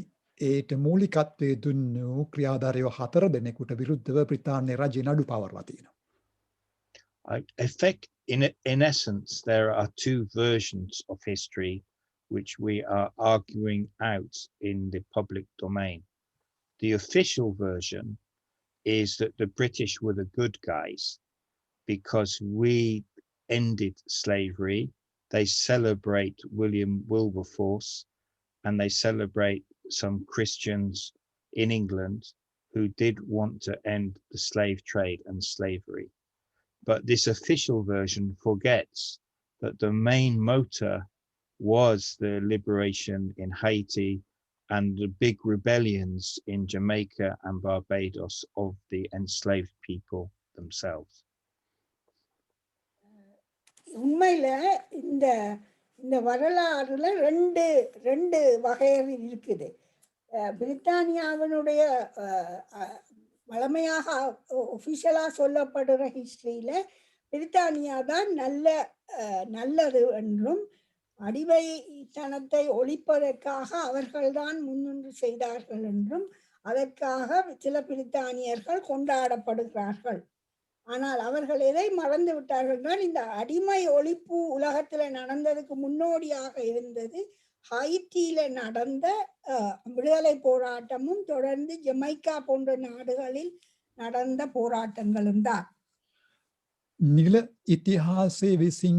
ඒට මූලිකත්වය දුන්නු ක්‍රියාධාරයෝ 4 දෙනෙකුට විරුද්ධව බ්‍රිතාන්‍ය රජය නඩු පවරලා තියෙනවා. In essence, there are 2 versions of history which we are arguing out in the public domain. The official version is that the British were the good guys because we ended slavery. They celebrate William Wilberforce and they celebrate some Christians in England who did want to end the slave trade and slavery. But this official version forgets that the main motor was the liberation in Haiti and the big rebellions in Jamaica and Barbados of the enslaved people themselves. உண்மையில இந்த இந்த வரலாறுல 2 வகைகள் இருக்குது. பிரித்தானியாவினுடைய வளமையாக ஒபிஷியலா சொல்லப்படுற ஹிஸ்டரியில பிரித்தானியா தான் நல்லது என்றும் அடிமைத்தனத்தை ஒழிப்பதற்காக அவர்கள்தான் முன்னின்று செய்தார்கள் என்றும் அதற்காக சில பிரித்தானியர்கள் கொண்டாடப்படுகிறார்கள் ஆனால் அவர்கள் எதை மறந்து விட்டார்கள் இந்த அடிமை ஒழிப்பு உலகத்துல நடந்ததுக்கு முன்னோடியாக இருந்தது ஹைட்டியில நடந்த விடுதலை போராட்டமும் தொடர்ந்து ஜமைக்கா போன்ற நாடுகளில் நடந்த போராட்டங்களும் தான். නිල ඉතිහාසය විසින්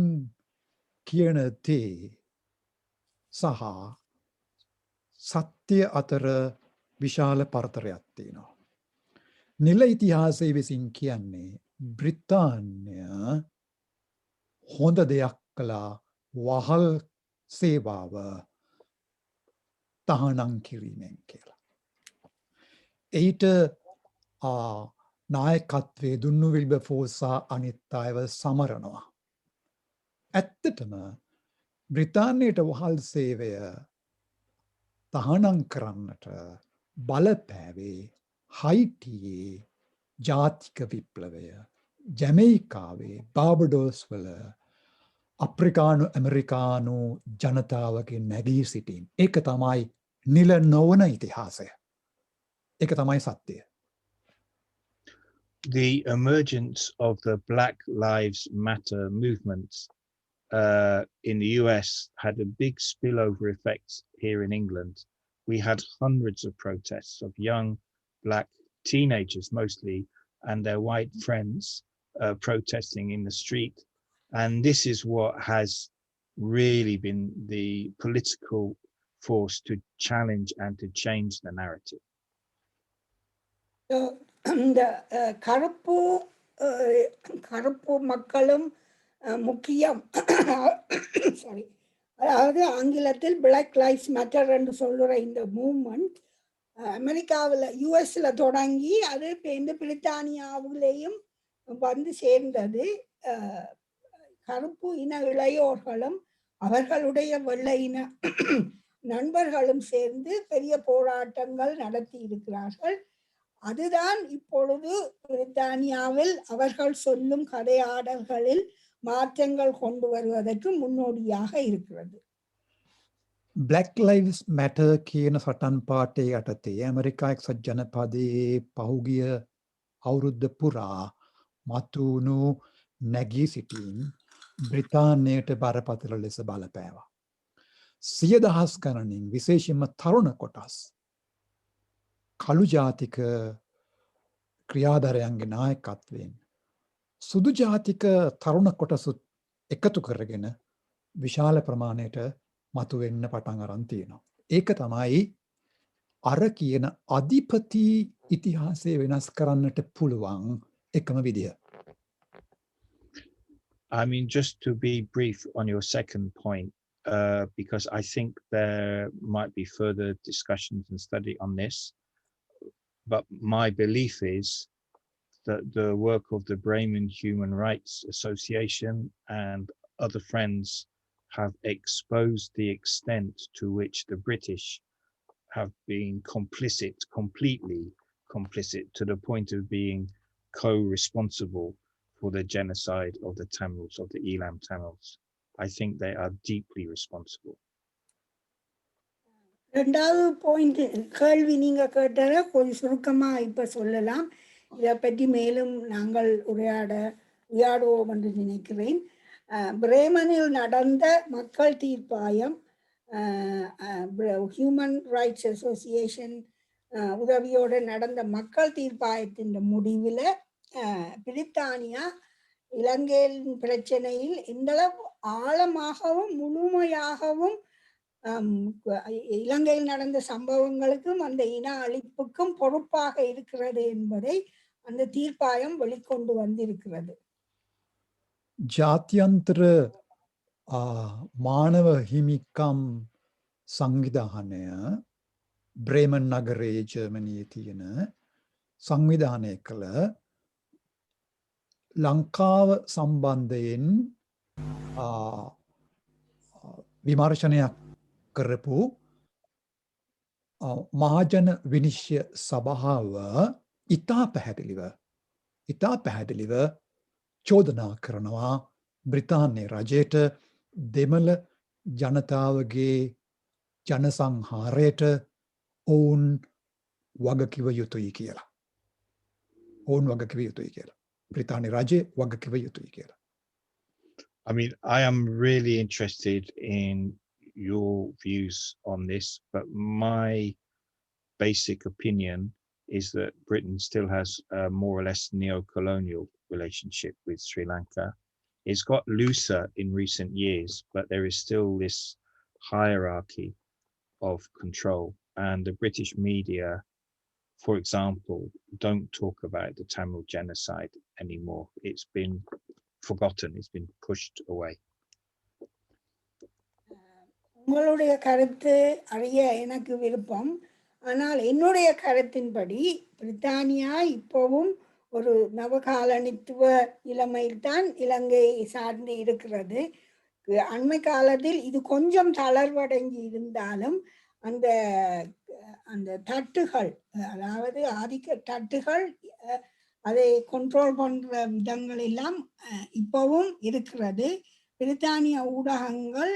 කියන තේ සහ සත්‍යය අතර විශාල පරතරයක් තියෙනවා. නිල ඉතිහාසය විසින් කියන්නේ බ්‍රිතාන්‍ය හොඳ දෙයක් කළා වහල් සේවාව තහනම් කිරීමෙන් කියලා. එයිට නායකත්වයේ දුන්නු විල්බෆෝසා අනිත් අයව සමරනවා. ඇත්තටම බ්‍රිතාන්‍යයට වහල් සේවය තහනම් කරන්නට බලපෑවේ හයිටියේ ජාතික විප්ලවය, ජමයිකාවේ බාබඩෝස් වල අප්‍රිකානු ඇමරිකානු ජනතාවගේ නැගී සිටීම. ඒක තමයි නිල නොවන ඉතිහාසය. ඒක තමයි සත්‍යය. The emergence of the Black Lives Matter movement in the US had a big spillover effect here in England. We had hundreds of protests of young Black teenagers mostly and their white friends protesting in the street. And this is what has really been the political force to challenge and to change the narrative. இந்த கருப்பு மக்களும் முக்கியம். Sorry, அதாவது ஆங்கிலத்தில் black lives matter என்று சொல்லுற இந்த movement அமெரிக்காவில் யூஎஸ்ல தொடங்கி அது இந்த பிரித்தானியாவிலேயும் வந்து சேர்ந்தது. கருப்பு இன இளையோர்களும் அவர்களுடைய வெள்ளை இன நண்பர்களும் சேர்ந்து பெரிய போராட்டங்கள் நடத்தி இருக்கிறார்கள். அதுதான் இப்பொழுது பிரித்தானியாவில் அவர்கள் சொல்லும் கதையாடல்களில் மாற்றங்கள் கொண்டு வருவதற்கு முன்னோடியாக இருக்கிறது. Black Lives Matter කියන සටන් පාඨය යටතේ ඇමරිකා එක්සත් ජනපදයේ පහුගිය අවුරුද්ද පුරා මතුවුණු නැගී සිටීම් බ්‍රිතාන්‍යයට බරපතල ලෙස බලපෑවා. 100,000 ගණනින් විශේෂයෙන්ම තරුණ කොටස් කළු ජාතික ක්‍රියාධරයන්ගේ නායකත්වයෙන් සුදු ජාතික තරුණ කොටසුත් එකතු කරගෙන විශාල ප්‍රමාණයට මතුවෙන්න පටන් අරන් තියෙනවා. ඒක තමයි අර කියන අධිපති ඉතිහාසය වෙනස් කරන්නට පුළුවන් එකම විදිය. I mean, just to be brief on your second point, because I think there might be further discussions and study on this. But my belief is that the work of the Bremen Human Rights Association and other friends have exposed the extent to which the British have been completely complicit to the point of being co-responsible for the genocide of the Tamils, of the Elam Tamils. I think they are deeply responsible. ரெண்டாவது point கேள்வி நீங்க கேட்டதை கொஞ்சம் சுருக்கமா இப்ப சொல்லலாம். இதை பற்றி மேலும் நாங்கள் உரையாடுவோம் என்று நினைக்கிறேன். பிரேமனில் நடந்த மக்கள் தீர்ப்பாயம் ஹியூமன் ரைட்ஸ் அசோசியேஷன் உதவியோடு நடந்த மக்கள் தீர்ப்பாயத்தின் முடிவில் பிரித்தானியா இலங்கையின் பிரச்சனையில் எந்தளவு ஆழமாகவும் முழுமையாகவும் இலங்கையில் நடந்த சம்பவங்களுக்கும் அந்த இன அழிப்புக்கும் பொறுப்பாக இருக்கிறது என்பதை அந்த தீர்ப்பாயம் வெளிக்கொண்டு வந்திருக்கிறது. ජාත්‍යන්තර මානව හිමිකම් සංවිධානය බ්‍රේමන් නගරයේ ජර්මනියේ තියෙන සංවිධානය කළ ලංකාව සම්බන්ධයෙන් විමර්ශනයක් කරපු මහජන විනිශ්චය සභාව ඉතා පැහැදිලිව චෝදනා කරනවා බ්‍රිතාන්‍ය රජයට දෙමළ ජනතාවගේ ජනසංහාරයට ඔවුන් වගකිව යුතුයි කියලා. බ්‍රිතාන්‍ය රජය වගකිව යුතුයි කියලා. I mean, I am really interested in your views on this, but my basic opinion is that Britain still has a more or less neo-colonial relationship with Sri Lanka. It's got looser in recent years, but there is still this hierarchy of control. And the British media, for example, don't talk about the Tamil genocide anymore. It's been forgotten, it's been pushed away. உங்களுடைய கருத்து அறிய எனக்கு விருப்பம். ஆனால் என்னுடைய கருத்தின்படி பிரித்தானியா இப்போவும் ஒரு நவகாலனித்துவ நிலைமையில்தான் இலங்கை சார்ந்து இருக்கிறது. அண்மை காலத்தில் இது கொஞ்சம் தளர்வடைஞ்சு இருந்தாலும் அந்த அந்த தட்டுகள், அதாவது ஆதிக்க தட்டுகள் அதை கண்ட்ரோல் பண்ற விதங்கள் எல்லாம் இப்பவும் இருக்கிறது. பிரித்தானிய ஊடகங்கள்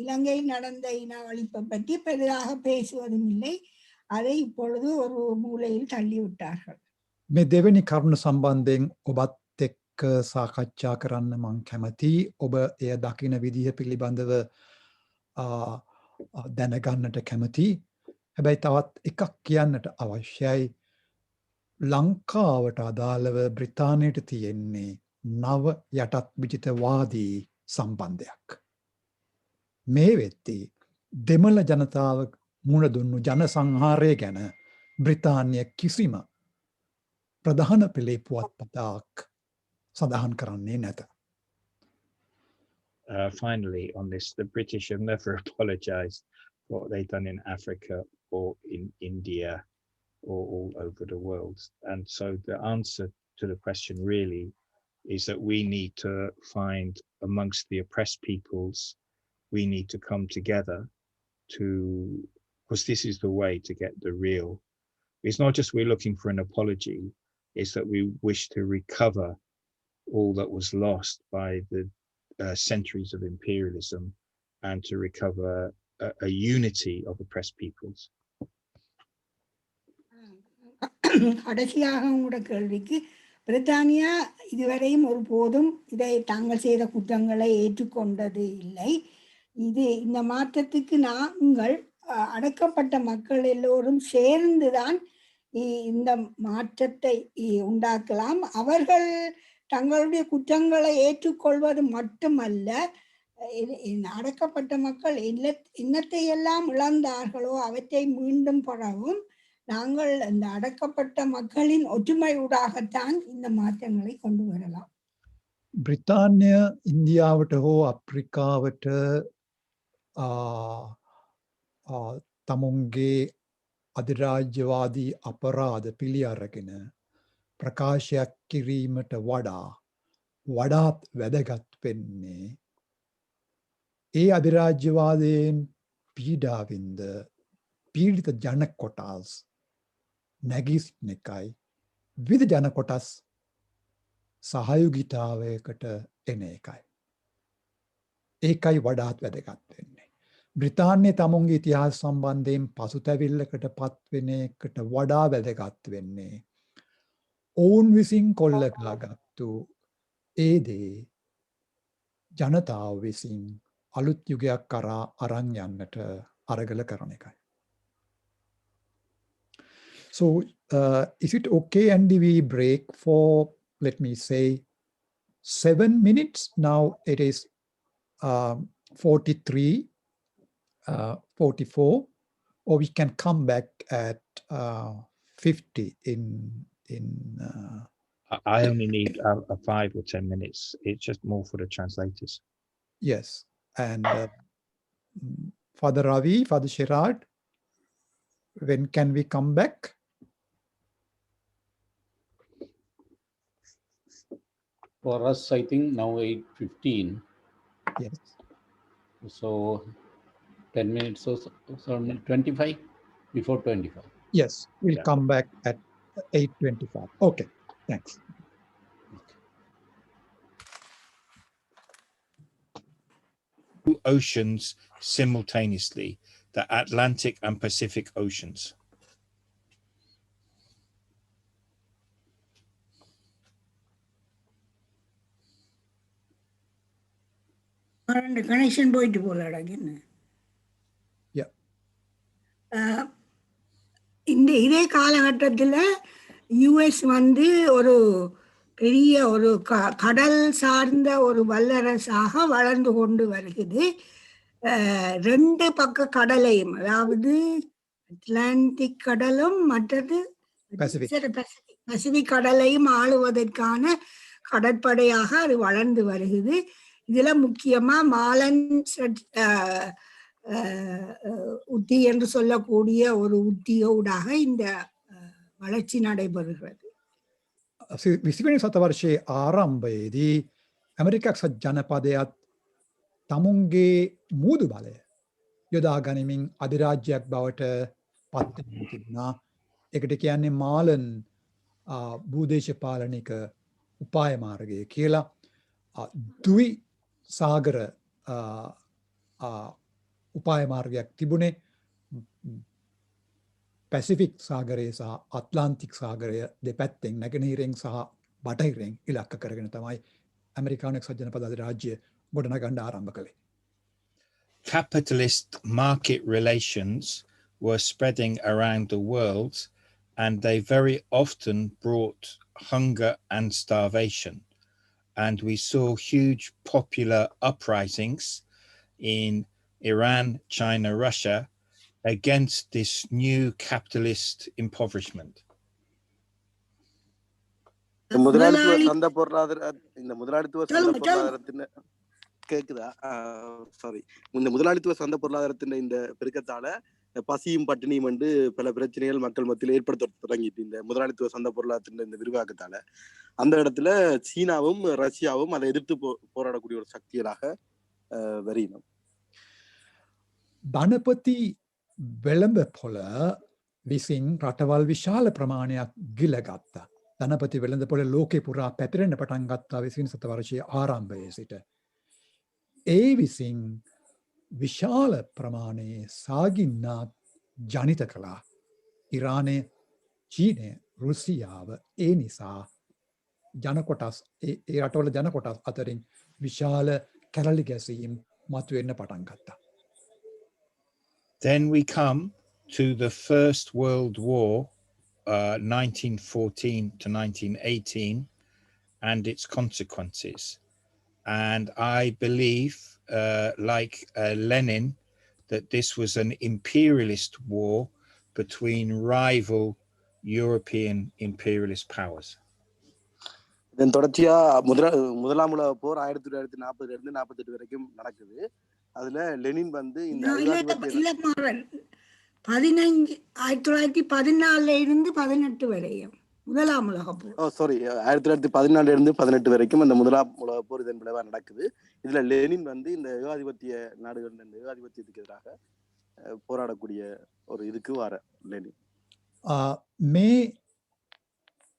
இலங்கையில் நடந்த இன அழிப்பை பற்றி பெரிதாக பேசுவதும் இல்லை. அதை இப்பொழுது ஒரு மூலையில் தள்ளிவிட்டார்கள். මේ දෙවැනි කරුණ සම්බන්ධයෙන් ඔබත් එක්ක සාකච්ඡා කරන්න මං කැමති. ඔබ එය දකින විදිහ පිළිබඳව දැනගන්නට කැමති. හැබැයි තවත් එකක් කියන්නට අවශ්‍යයි. ලංකාවට අදාළව බ්‍රිතාන්‍යයට තියෙන්නේ නව යටත් විජිතවාදී සම්බන්ධයක්. මේ වෙද්දී දෙමළ ජනතාව මුණ දුන්නු ජන සංහාරය ගැන බ්‍රිතාන්‍ය කිසිම ප්‍රධාන පෙළේ පුවත්පතක් සඳහන් කරන්නේ නැත. Finally, on this, the British have never apologized for what they've done in Africa or in India or all over the world. And so the answer to the question really is that we need to find amongst the oppressed peoples, we need to come together to, because this is the way to get the real. It's not just we're looking for an apology, it's that we wish to recover all that was lost by the centuries of imperialism and to recover a unity of oppressed peoples. கடைசியாக உங்களோட கேள்விக்கு, பிரித்தானியா இதுவரையும் ஒருபோதும் இதை தாங்கள் செய்த குற்றங்களை ஏற்றுக்கொண்டது இல்லை. இந்த மாற்றத்துக்கு நாங்கள் அடக்கப்பட்ட மக்கள் எல்லோரும் சேர்ந்துதான் இந்த மாற்றத்தை உண்டாக்கலாம். அவர்கள் தங்களுடைய குற்றங்களை ஏற்றுக்கொள்வது மட்டுமல்ல, அடக்கப்பட்ட மக்கள் என்னத்தை எல்லாம் இழந்தார்களோ அவற்றை மீண்டும் பெறவும் நாங்கள் இந்த அடக்கப்பட்ட மக்களின் ஒற்றுமையூடாகத்தான் இந்த மாற்றங்களை கொண்டு வரலாம். බ්‍රිතාන්‍ය ඉන්දියාවට හෝ අප්‍රිකාවට තමුන්ගේ අධිරාජ්‍යවාදී අපරාධ පිළි අරගෙන ප්‍රකාශයක් කිරීමට වඩාත් වැදගත් වෙන්නේ ඒ අධිරාජ්‍යවාදයෙන් පීඩාවින්ද පීඩිත ජන කොටස් නැගී සිටින එකයි විවිධ ජන කොටස් සහයෝගිතාවයකට එන එකයි. ඒකයි වඩාත් වැදගත් වෙන්නේ. බ්‍රිතාන්‍ය තමුන්ගේ ඉතිහාස සම්බන්ධයෙන් පසුතැවිල්ලකට පත්වෙන එකට වඩා වැදගත් වෙන්නේ ඔවුන් විසින් කොල්ලගාගත්තු ඒ දේ ජනතාව විසින් අලුත් යුගයක් කරා අරන් යන්නට අරගල කරන එකයි. So is it okay, Andy, we break for, let me say, 7 minutes? Now it is 43, 44, or we can come back at 50 in I only need 5 or 10 minutes. It's just more for the translators. Yes. And Father Ravi, Father Sherard, when can we come back? For us, I think now 8:15. Yes. So 10 minutes or so 25, before 25. Yes, we'll come back at 8:25. Okay, thanks. Two oceans simultaneously, the Atlantic and Pacific Oceans. Connection போயிட்டு போலடா என்ன Yeah. இதே காலகட்டத்தில் US வந்து ஒரு பெரிய ஒரு கடல் சார்ந்த ஒரு வல்லரசாக வளர்ந்து கொண்டு வருகிறது. ரெண்டு பக்க கடலையும், அதாவது அட்லாண்டிக் கடலும் மற்றது Pacific. பசிபிக் கடலையும் ஆளுவதற்கான கடற்படையாக அது வளர்ந்து வருகிறது. இதுல முக்கியமா மாலன் உத்தி என்று சொல்லக்கூடிய ஒரு உத்தியோடாக இந்த வளர்ச்சி நடைபெறுகிறது. 20වෙනි සතවර්ෂයේ ආරම්භයේදී ඇමරිකා එක්සත් ජනපදයත් තමුන්ගේ මූදු බලය යොදා ගනිමින් අධිරාජ්‍යයක් බවට පත් වෙමින් තිබුණා. ඒකට කියන්නේ මාලන් භූදේශපාලනික උපාය මාර්ගය කියලා. දුයි සාගර උපාය මාර්ගයක් තිබුණේ. පැසිෆික් සාගරයේ සහ අට්ලාන්ටික් සාගරය දෙපැත්තෙන් නැගෙනහිරෙන් සහ බටහිරෙන් ඉලක්ක කරගෙන තමයි ඇමරිකානු එක්සත් ජනපද අධිරාජ්‍ය ගොඩනගන්න ආරම්භ කළේ. Capitalist market relations were spreading around the world, and they very often brought hunger and starvation. And we saw huge popular uprisings in Iran, China, Russia against this new capitalist impoverishment. முதலாளித்துவ சந்தை பொருளாதாரத்தின் கேக்குதா? Sorry, இந்த முதலாளித்துவ சந்தை பொருளாதாரத்தின் இந்த பெருக்கத்தால பசியும் பட்டினியும் வந்து பல பிரச்சனைகள் மக்கள் மத்தியில் ஏற்படுத்த தொடங்கிட்டு இந்த முதலாளித்துவ சந்தை பொருளாதாரத்தின் இந்த விரிவாக்கத்தால அந்த இடத்துல சீனாவும் ரஷ்யாவும் அதை எதிர்த்து போராடக்கூடிய ஒரு சக்திகளாக வரையணும். ධනපති වෙළඹ පොළ විසින් රටවල් විශාල ප්‍රමාණයක් ගිලගත්තා. ධනපති වෙළඳ පොළ ලෝකෙ පුරා පැතිරෙන්න පටන් ගත්තා 20 සතවර්ෂයේ ආරම්භයේ සිට. ඒ විසින් විශාල ප්‍රමාණයේ සාගින්නක් ජනිත කළා. ඉරානය, චීනය, රුසියාව ඒ නිසා ජනකොටස් ඒ රටවල ජනකොටස් අතරින් විශාල කැරලි ගැසීම් මතුවෙන්න පටන් ගත්තා. Then we come to the First World War, 1914 to 1918, and its consequences. And I believe, like Lenin, that this was an imperialist war between rival European imperialist powers. இதன் தொடர்ச்சியா முதலாம் உலக போர் 1940 இருந்து 48 வரைக்கும் நடக்குது. அதுல லெனின் வந்து இந்த 1914 இருந்து 18 வரையும் முதலாம் உலக போர். சாரி, 1914 இருந்து 18 வரைக்கும் அந்த முதலாம் உலக போர் இதன் விளைவா நடக்குது. இதுல லெனின் வந்து இந்த ஏகாதிபத்திய நாடுகள் இந்த ஏகாதிபத்தியத்துக்கு எதிராக போராடக்கூடிய ஒரு இதுக்கு வர லெனின் මේ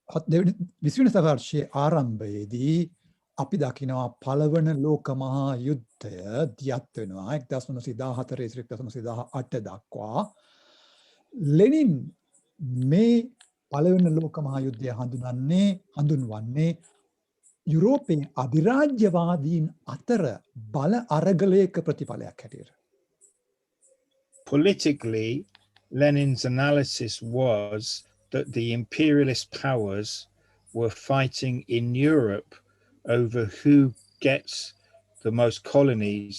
20 සතවර්ෂයේ ආරම්භයේදී අපි දකිනවා පළවන ලෝක මහා යුද්ධය දියත් වෙනවා 1914 1918 දක්වා. ලෙනින් මේ පළවන ලෝක මහා යුද්ධය හඳුන්වන්නේ යුරෝපයේ අධිරාජ්‍යවාදීන් අතර බල අරගලයක ප්‍රතිඵලයක් හැටියට. Politically, Lenin's analysis was that the imperialist powers were fighting in Europe over who gets the most colonies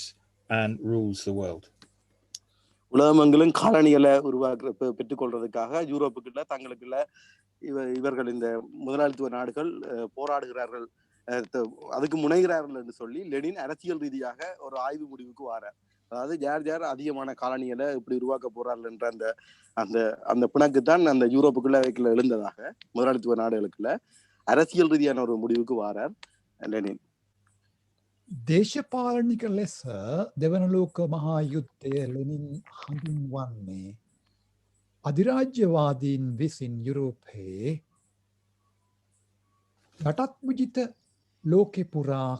and rules the world. உலகமெங்கிலும் காலனிகளை பெற்றுக்கொள்றதுக்காக யூரோப்புக்குள்ள தங்களுக்குள்ள இவர்கள் இந்த முதலாளித்துவ நாடுகள் போராடுகிறார்கள், அதுக்கு முனைகிறார்கள் என்று சொல்லி லெனின் அரசியல் ரீதியாக ஒரு ஆய்வு முடிவுக்கு வாரார். அதாவது யார் யார் அதிகமான காலனிகளை இப்படி உருவாக்க போறார்கள் என்ற அந்த அந்த அந்த பிணக்கு தான் அந்த யூரோப்புக்குள்ள எழுந்ததாக முதலாளித்துவ நாடுகளுக்குள்ள அரசியல் ரீதியான ஒரு முடிவுக்கு வாரார் ලෙනින්. දේශපාලනික ලෙස දෙවන ලෝක මහා යුද්ධය ලෙනින් හඳුන්වන්නේ අධිරාජ්‍යවාදීන් විසින් යුරෝපයේ යටත් විජිත ලෝකෙ පුරා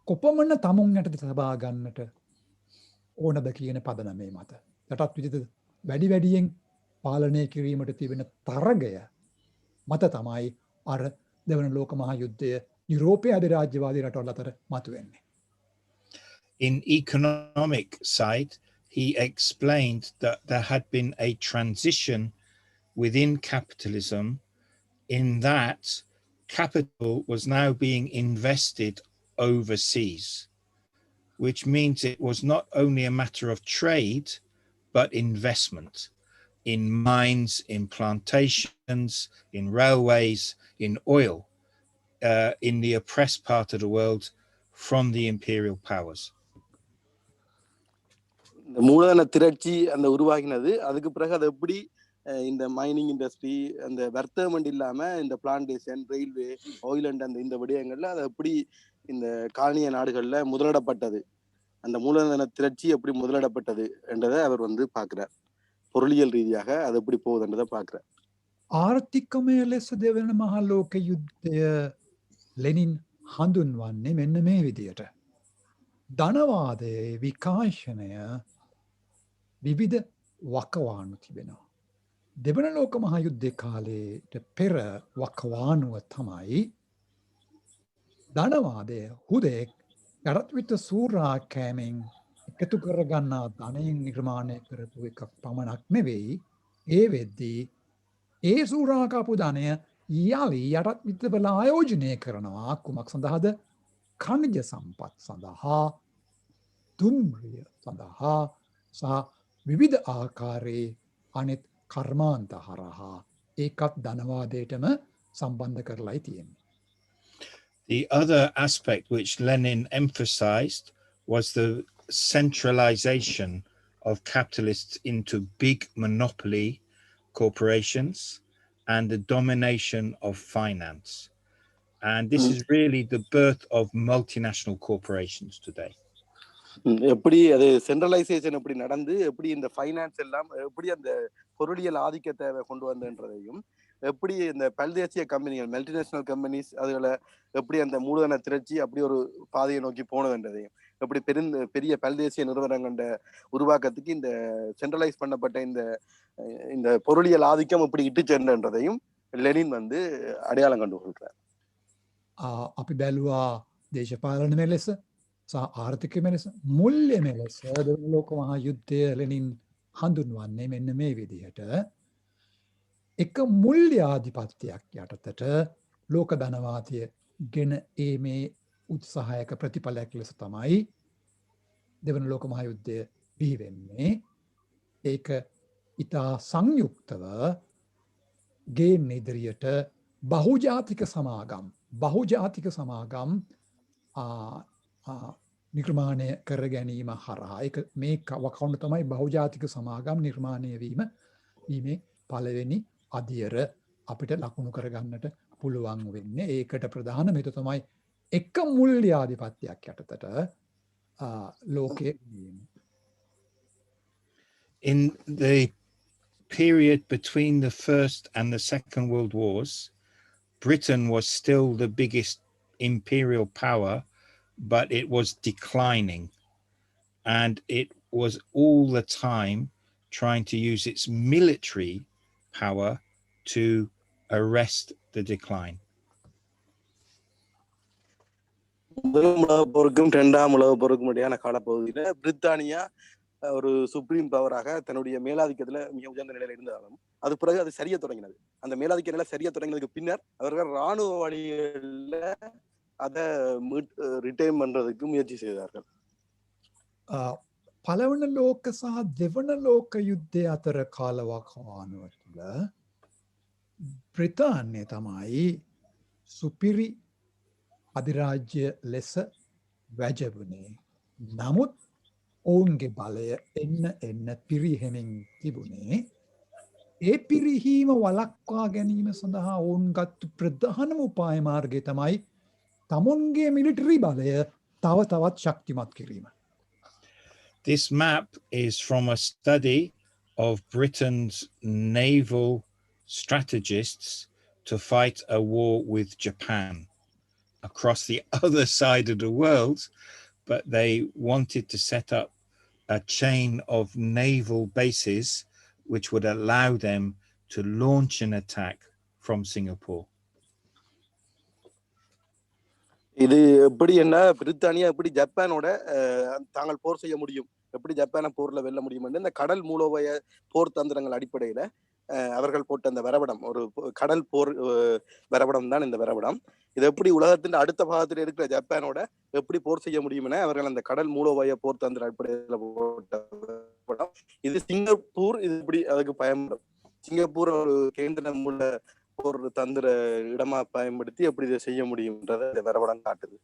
කොපමණ තමුන් යටතේ තබා ගන්නට ඕනද කියන පදනමේ මත. යටත් විජිත වැඩි වැඩියෙන් පාලනය කිරීමට තිබෙන තරගය මත තමයි අර දෙවන ලෝක මහා යුද්ධය යුරෝපයේ අධිරාජ්‍යවාදී රටවල් අතර මතුවෙන්නේ. In economic side, he explained that there had been a transition within capitalism in that capital was now being invested overseas, which means it was not only a matter of trade, but investment in mines, in plantations, in railways, in oil, in the oppressed part of the world from the imperial powers. இந்த மூலதன திரட்சி அந்த உருவாகினது. அதுக்கு பிறகு அது எப்படி இந்த mining industry, அந்த வர்த்தகம் இல்லாம இந்த பிளான்டேஷன், ரயில்வே, ஆயில் அண்ட் அந்த இந்த விடயங்கள்ல அது எப்படி இந்த காலனிய நாடுகள்ல முதலிடப்பட்டது, அந்த மூலதன திரட்சி எப்படி முதலிடப்பட்டது என்றதை அவர் பார்க்கிறார். பொருளியல் ரீதியாக அது எப்படி போகுதுன்றதை பார்க்கிறார். ආර්ථිකමය ලෙස දෙවන මහා ලෝක යුද්ධය ලෙනින් හඳුන්වන්නේ මෙන්න මේ විදියට. ධනවාදයේ විකාශනය විවිධ වකවානු තිබෙනවා. දෙවන ලෝක මහා යුද්ධ කාලයට පෙර වකවානුව තමයි ධනවාදය හුදෙක් යටත්විත සූරා කෑමෙන් එකතු කරගන්නා ධනයෙන් නිර්මාණය කරපු එකක් පමණක් නෙවෙයි. ඒ වෙද්දී ඒ සූරාකාපු ධනය යළි යටත්විතවල ආයෝජනය කරනවා කුමක් සඳහාද? ඛනිජ සම්පත් සඳහා, දුම්රිය සඳහා සහ විවිධ ආකාරයේ අනෙත් කර්මාන්ත හරහා ඒකත් ධනවාදයටම සම්බන්ධ කරලායි තියෙන්නේ. The other aspect which Lenin emphasized was the centralization of capitalists into big monopoly corporations and the domination of finance. And this is really the birth of multinational corporations today. எப்படி அது சென்ட்ரலைசேஷன் எப்படி நடந்து, எப்படி இந்த finance எல்லாம் எப்படி அந்த பொருளியல் ஆதிக்கத்தை கொண்டு வந்தன்றதையும், எப்படி இந்த பல்தேசிய கம்பெனிகள், மல்டிநேஷனல் கம்பெனிஸ் அதுகளை எப்படி அந்த மூலதன திரட்சி அப்படி ஒரு பாதையை நோக்கி போனதுன்றதையும், எப்படி பெரிய பல்தேசிய நிறுவனங்கள உருவாக்கத்துக்கு இந்த சென்ட்ரலைஸ் பண்ணப்பட்ட இந்த பொருளியல் ஆதிக்கம் எப்படி இட்டு சென்றதையும் லெனின் அடையாளம் கண்டு கொள்கிறார். අපි බැලුවා දේශපාලනමය ලෙස සහ ආර්ථිකමය ලෙස, මුල්‍යමය ලෙස දෙවන ලෝක මහා යුද්ධය ලෙනින් හඳුන්වන්නේ මෙන්න මේ විදිහට. එක මුල්‍යාධිපත්‍යයක් යටතට ලෝක ධනවාදය ගෙන ඒමේ උත්සාහයක ප්‍රතිඵලයක් ලෙස තමයි දෙවන ලෝක මහා යුද්ධය බිහි වෙන්නේ. ඒක ඉතා සංයුක්තව ගේන්න ඉදිරියට බහුජාතික සමාගම් නිර්මාණය කර ගැනීම හරහා, ඒක මේ වකවුන තමයි බහුජාතික සමාගම් නිර්මාණය වීමේ පළවෙනි අදියර අපිට ලකුණු කරගන්නට පුළුවන් වෙන්නේ. ඒකට ප්‍රධාන හේතුව තමයි එක මුල්‍යාධිපත්‍යයක් යටතට ලෝකයේ. In the period between the First and the Second World Wars, Britain was still the biggest imperial power, but it was declining, and it was all the time trying to use its military power to arrest the decline. முதலாம் உலகப் போருக்கும் இரண்டாம் உலகப் போருக்கும் இடையான காலப்பகுதியில பிரித்தானியா ஒரு supreme பவராக தன்னுடைய மேலாதிக்கத்துல மிக உயர்ந்த நிலையில இருந்தாலும் அது பிறகு அது சரிய தொடங்கினது. அந்த மேலாதிக்க நிலை சரிய தொடங்கினதுக்கு பின்னர் அவர்கள் இராணுவ வழிகள்ல அதை ரிட்டைன் பண்றதுக்கு முயற்சி செய்தார்கள். පළවන ලෝක සහ දෙවන ලෝක යුද්ධය අතර කාලවකවානුව තුළ බ්‍රිතාන්‍ය තමයි සුපිරි අධිරාජ්‍ය ලෙස වැජබුණේ. නමුත් ඔවුන්ගේ බලය එන්න පිරිහෙමින් තිබුණේ. ඒ පිරිහීම වළක්වා ගැනීම සඳහා ඔවුන් ගත්තු ප්‍රධානම උපාය මාර්ගය තමයි තමුන්ගේ මිලිටරි බලය තව තවත් ශක්තිමත් කිරීම. This map is from a study of Britain's naval strategists to fight a war with Japan across the other side of the world, but they wanted to set up a chain of naval bases which would allow them to launch an attack from Singapore. இது எப்படி என்ன பிரித்தானியா எப்படி ஜப்பானோட தாங்கள் போர் செய்ய முடியும், எப்படி ஜப்பானை போர்ல வெல்ல முடியும் என்று இந்த கடல் மூலோபாய போர் தந்திரங்கள் அடிப்படையில அவர்கள் போட்ட அந்த வரைபடம், ஒரு கடல் போர் வரைபடம் தான் இந்த வரைபடம். இது எப்படி உலகத்தின் அடுத்த பாகத்தில் இருக்கிற ஜப்பானோட எப்படி போர் செய்ய முடியும் என அவர்கள் அந்த கடல் மூலோபாய போர் தந்திர அடிப்படையில் போட்ட வரைபடம். இது சிங்கப்பூர், இது இப்படி அதுக்கு பயன்படும். சிங்கப்பூர் ஒரு கேந்திர மூல போர் தந்திர இடமா பயன்படுத்தி எப்படி இதை செய்ய முடியும்ன்றத இந்த வரைபடம் காட்டுது.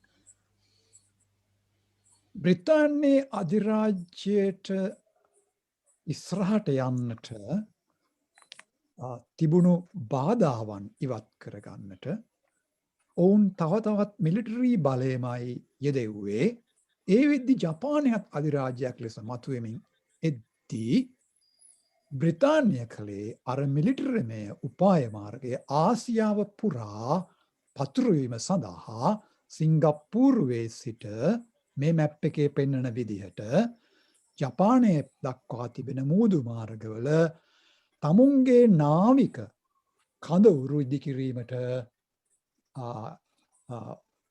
බ්‍රිතාන්‍යයේ අධිරාජ්‍යයට ඉස්රහට යන්නට තිබුණු බාධාවන් ඉවත් කරගන්නට ඔවුන් තවතවත් මිලිටරී බලයමයි යෙදෙව්වේ. ඒ වෙද්දි ජපානයත් අධිරාජ්‍යයක් ලෙස මතුවෙමින් එද්දී බ්‍රිතාන්‍ය කළේ අර මිලිටරමය උපාය මාර්ගය ආසියාව පුරා පතුරවීම සඳහා සිංගප්පූරුවේ සිට මේ මැප් එකේ පෙන්වන විදිහට ජපානයේ දක්වා තිබෙන මූදු මාර්ගවල තමුන්ගේ නාවික කඳවුරු ඉදිකිරීමට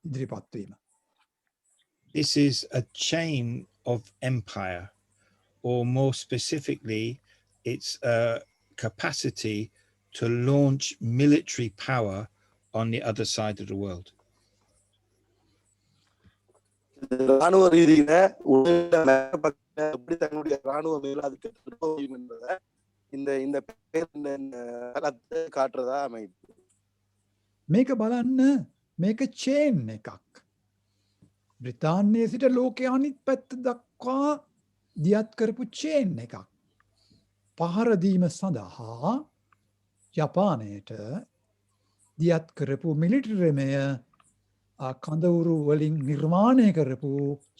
ඉදිරිපත් වීම. This is a chain of empire, or more specifically, it's a capacity to launch military power on the other side of the world. ராணுவ ரீதியில எப்படி தன்னுடைய ராணுவ மேலாதிக்கத்தை என்பதை இந்த காட்டுறதா அமைது. මේක බලන්න, මේක චේන් එකක්. බ්‍රිතාන්‍යයේ සිට ලෝකයේ අනිත් පැත්ත දක්වා දියත් කරපු චේන් එකක්. පහර දීම සඳහා ජපානයට දියත් කරපු මිලිටරිමය කඳවුරු වලින් නිර්මාණය කරපු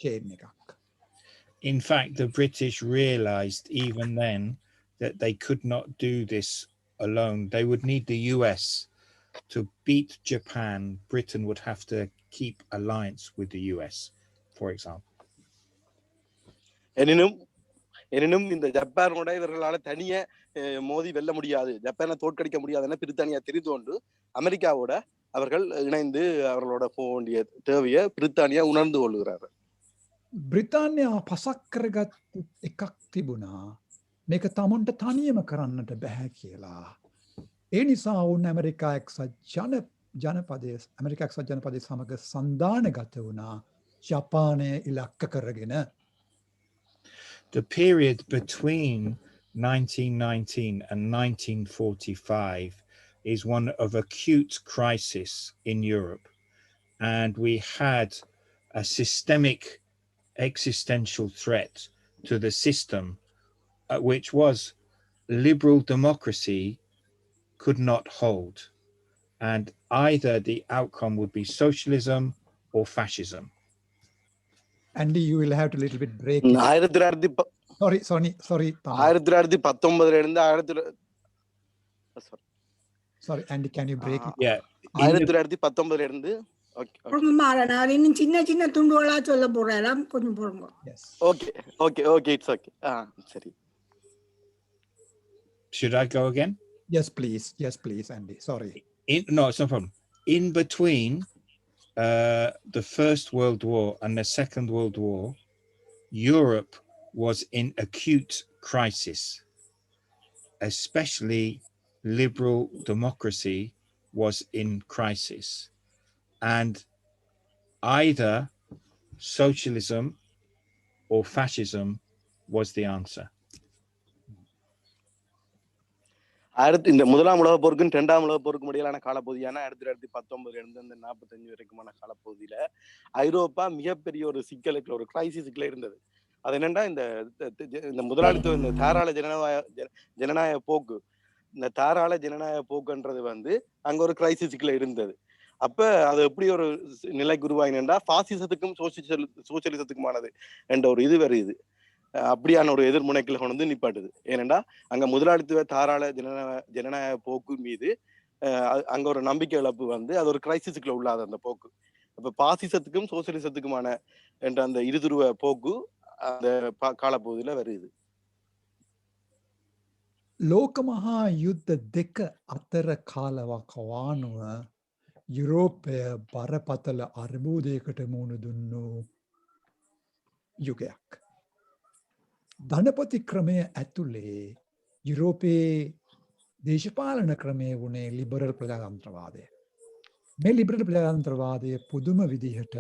චේන් එකක්. In fact, the British realized even then that they could not do this alone. They would need the US. To beat Japan, Britain would have to keep alliance with the US, for example. எனினும் இந்த ஜப்பானோட இவர்களால தனிய மோதி வெல்ல முடியாது, ஜப்பானை தோற்கடிக்க முடியாதுன்னு பிரித்தானியா தெரிந்து கொண்டு அமெரிக்காவோட அவர்கள் இணைந்து அவர்களோட போக வேண்டிய தேவையை பிரித்தானியா உணர்ந்து கொள்கிறார்கள். බ්‍රිතාන්‍යයා පසක් කරගත්තු එකක් තිබුණා, මේක තමුන්ට තනියම කරන්නට බැහැ කියලා. ඒ නිසා ඔවුන් ඇමරිකා එක්සත් ජනපදය සමග සන්ධානගත වුණා ජපානය ඉලක්ක කරගෙන. The period between 1919 and 1945 is one of acute crisis in Europe, and we had a systemic existential threat to the system, which was liberal democracy could not hold, and either the outcome would be socialism or fascism. Andy, you will have to little bit break. Sorry. 1919 இருந்து Sorry, Andy, can you break it? Yeah. 1919 இருந்து இன்னும் சின்ன சின்ன துண்டுகளா சொல்ல போறேன், கொஞ்சம் போடுங்க. Yes. Okay, it's okay. சரி. Should I go again? Yes, please, Andy. Sorry. No, it's no problem. In between the First World War and the Second World War, Europe was in acute crisis, especially liberal democracy was in crisis. And either socialism or fascism was the answer. இந்த முதலாம் உலக போருக்கும் இரண்டாம் உலக போருக்கும் இடையிலான காலப்பகுதியான 1919 இருந்து 45 வரைக்குமான காலப்பகுதியில ஐரோப்பா மிகப்பெரிய ஒரு சிக்கலுக்குள்ள, ஒரு கிரைசிஸ்க்குள்ள இருந்தது. அது என்னன்னா, இந்த முதலாளித்துவ இந்த தாராள ஜனநாயக போக்கு, இந்த தாராள ஜனநாயக போக்குன்றது அங்க ஒரு கிரைசிஸ்க்குள்ள இருந்தது. அப்ப அது எப்படி ஒரு நிலைக்கு உருவாயினா, பாசிசத்துக்கும் சோசியலிசத்துக்குமானது என்ற ஒரு இது வருது. அப்படியான ஒரு எதிர்முனைக்குள்ள கொண்டு நிப்பாட்டுது. ஏனென்றா அங்க முதலாளித்துவ தாராள ஜனநாயக போக்கு மீது அங்க ஒரு நம்பிக்கை இழப்பு அது ஒரு கிரைசிஸ்க்குள்ள உள்ளாத அந்த போக்கு. அப்ப பாசிசத்துக்கும் சோசியலிசத்துக்குமான என்ற அந்த இருதுருவ போக்கு அந்த காலப்பகுதியில வருது. ලෝක මහා යුද්ධ දෙක අතර කාලවකවානුව යුරෝපය බරපතල අර්බුදයකට මුහුණ දුන්නු යුගයක්. ධනපති ක්‍රමය ඇතුලේ යුරෝපයේ දේශපාලන ක්‍රමය වුණේ ලිබරල් ප්‍රජාතන්ත්‍රවාදය. මේ ලිබරල් ප්‍රජාතන්ත්‍රවාදය පුදුම විදිහට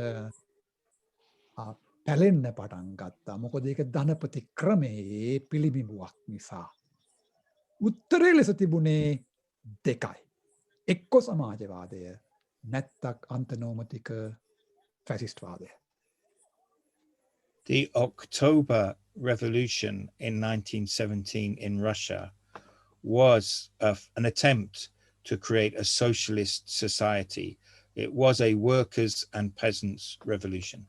පැලෙන්න පටන් ගත්තා. මොකද ඒක ධනපති ක්‍රමයේ පිළිබිඹුවක් නිසා. උත්තරේ ලෙස තිබුණේ දෙකයි. එක්ක සමාජවාදය නැත්තක් අන්තනෝමතික ෆැසිස්ට්වාදය. The October Revolution in 1917 in Russia was an attempt to create a socialist society. It was a workers' and peasants' revolution.